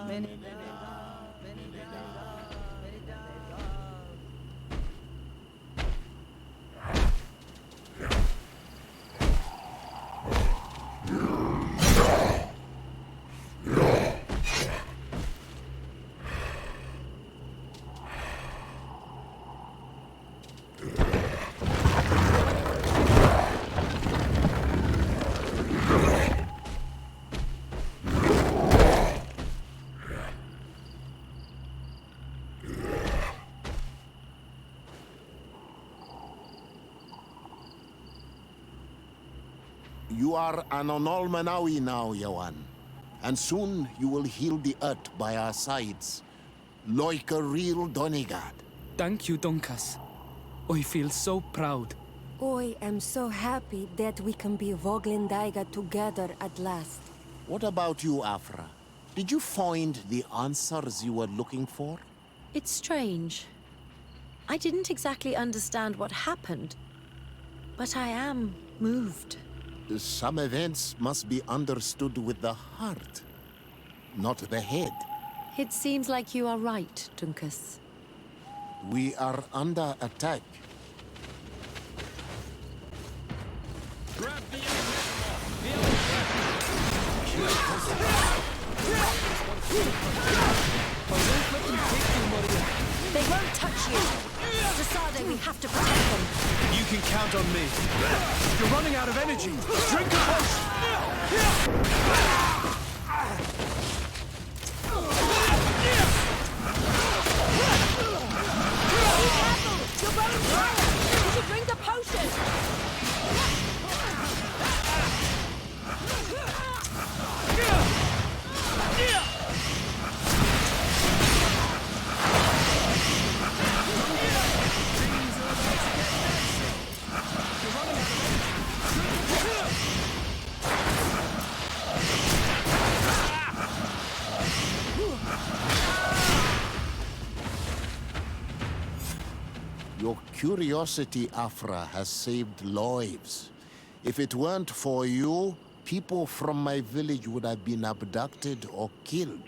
Meneda. You are an Onol Manawi now, Yawan. And soon you will heal the earth by our sides, like a real Donegad. Thank you, Donkas. I feel so proud. I am so happy that we can be Voglendaiga together at last. What about you, Afra? Did you find the answers you were looking for? It's strange. I didn't exactly understand what happened, but I am moved. Some events must be understood with the heart, not the head. It seems like you are right, Dunkus. We are under attack. They won't touch you. Desade, we have to protect them. You can count on me. You're running out of energy. Drink a potion! You're running dry! You should drink the potion! Your curiosity, Afra, has saved lives. If it weren't for you, people from my village would have been abducted or killed.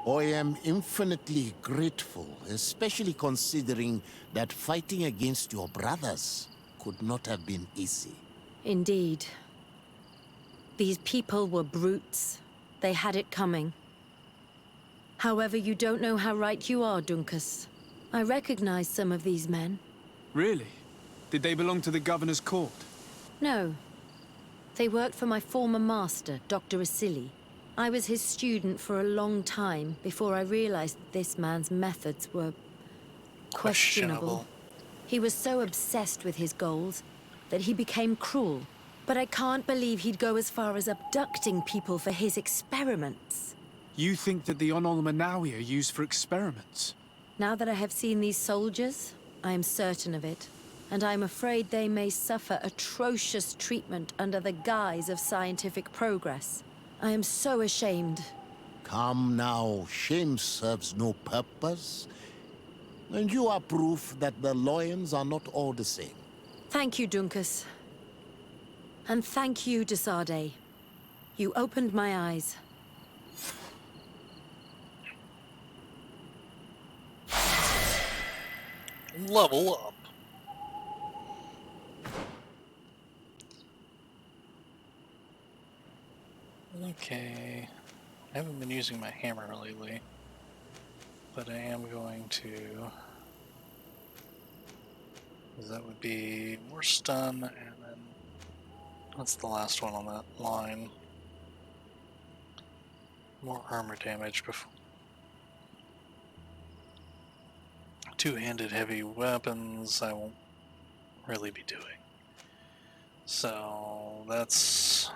I am infinitely grateful, especially considering that fighting against your brothers could not have been easy. Indeed. These people were brutes. They had it coming. However, you don't know how right you are, Dunkus. I recognize some of these men. Really? Did they belong to the governor's court? No. They worked for my former master, Dr. Asili. I was his student for a long time before I realized that this man's methods were questionable. He was so obsessed with his goals, that he became cruel. But I can't believe he'd go as far as abducting people for his experiments. You think that the Onol Manawi are used for experiments? Now that I have seen these soldiers, I am certain of it. And I'm afraid they may suffer atrocious treatment under the guise of scientific progress. I am so ashamed. Come now, shame serves no purpose. And you are proof that the Loyans are not all the same. Thank you, Dunkus. And thank you, Desade. You opened my eyes. Level up. Okay. I haven't been using my hammer lately, but I am going to. That would be more stun, and then what's the last one on that line? More armor damage before. Two-handed heavy weapons I won't really be doing. So that's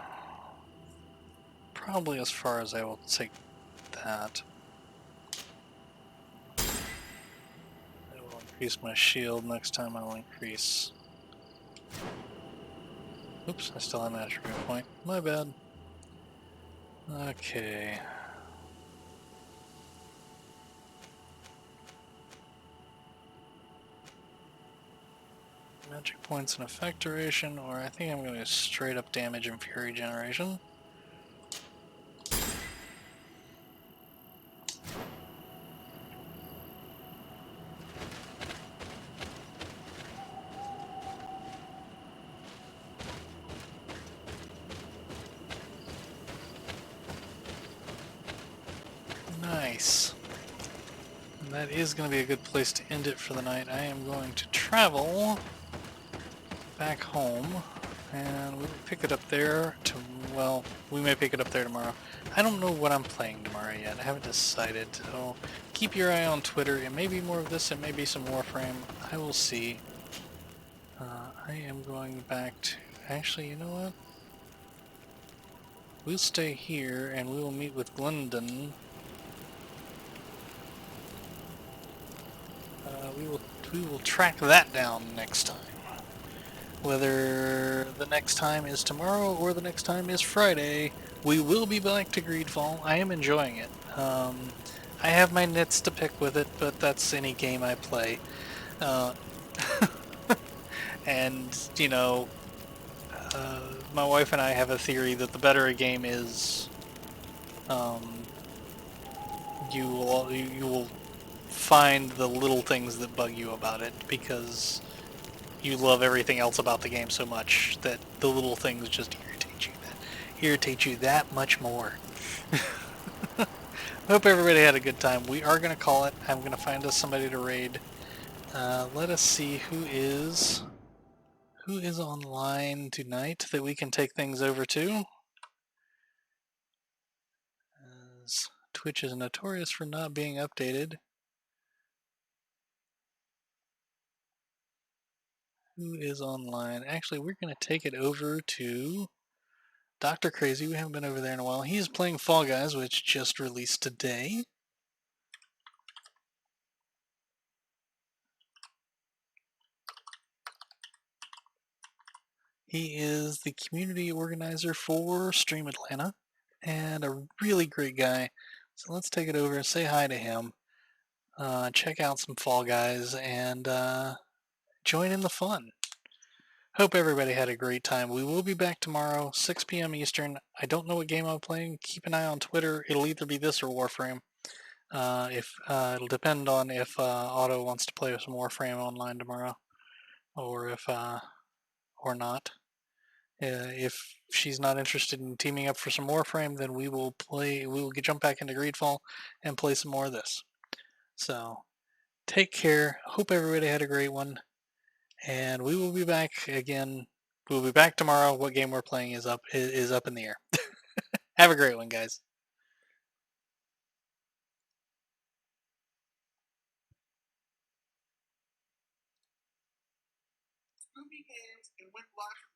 probably as far as I will take that. I will increase my shield. Next time I will increase... Oops, I still have an attribute point. My bad. Okay. Magic points and effect duration, or I think I'm going to straight up damage and fury generation. Nice. And that is going to be a good place to end it for the night. I am going to travel back home, and we'll pick it up there to, well, we may pick it up there tomorrow. I don't know what I'm playing tomorrow yet. I haven't decided, so keep your eye on Twitter. It may be more of this, it may be some Warframe. I will see. I am going back to, actually, you know what? We'll stay here, and we will meet with Glendon. We will track that down next time. Whether the next time is tomorrow or the next time is Friday, we will be back to Greedfall. I am enjoying it. I have my nits to pick with it, but that's any game I play. And, you know, my wife and I have a theory that the better a game is, you will find the little things that bug you about it, because you love everything else about the game so much that the little things just irritate you that much more. Hope everybody had a good time. We are going to call it. I'm going to find us somebody to raid. Let us see who is online tonight that we can take things over to. As Twitch is notorious for not being updated. Who is online? Actually, we're going to take it over to Dr. Crazy. We haven't been over there in a while. He's playing Fall Guys, which just released today. He is the community organizer for Stream Atlanta and a really great guy. So let's take it over and say hi to him. Check out some Fall Guys and join in the fun. Hope everybody had a great time. We will be back tomorrow, 6 p.m. Eastern. I don't know what game I'm playing. Keep an eye on Twitter. It'll either be this or Warframe. It'll depend on if Otto wants to play some Warframe online tomorrow, or if or not. If she's not interested in teaming up for some Warframe, then we will jump back into Greedfall and play some more of this. So, take care. Hope everybody had a great one. And we will be back again. We'll be back tomorrow. What game we're playing is up in the air. Have a great one, guys. began and went black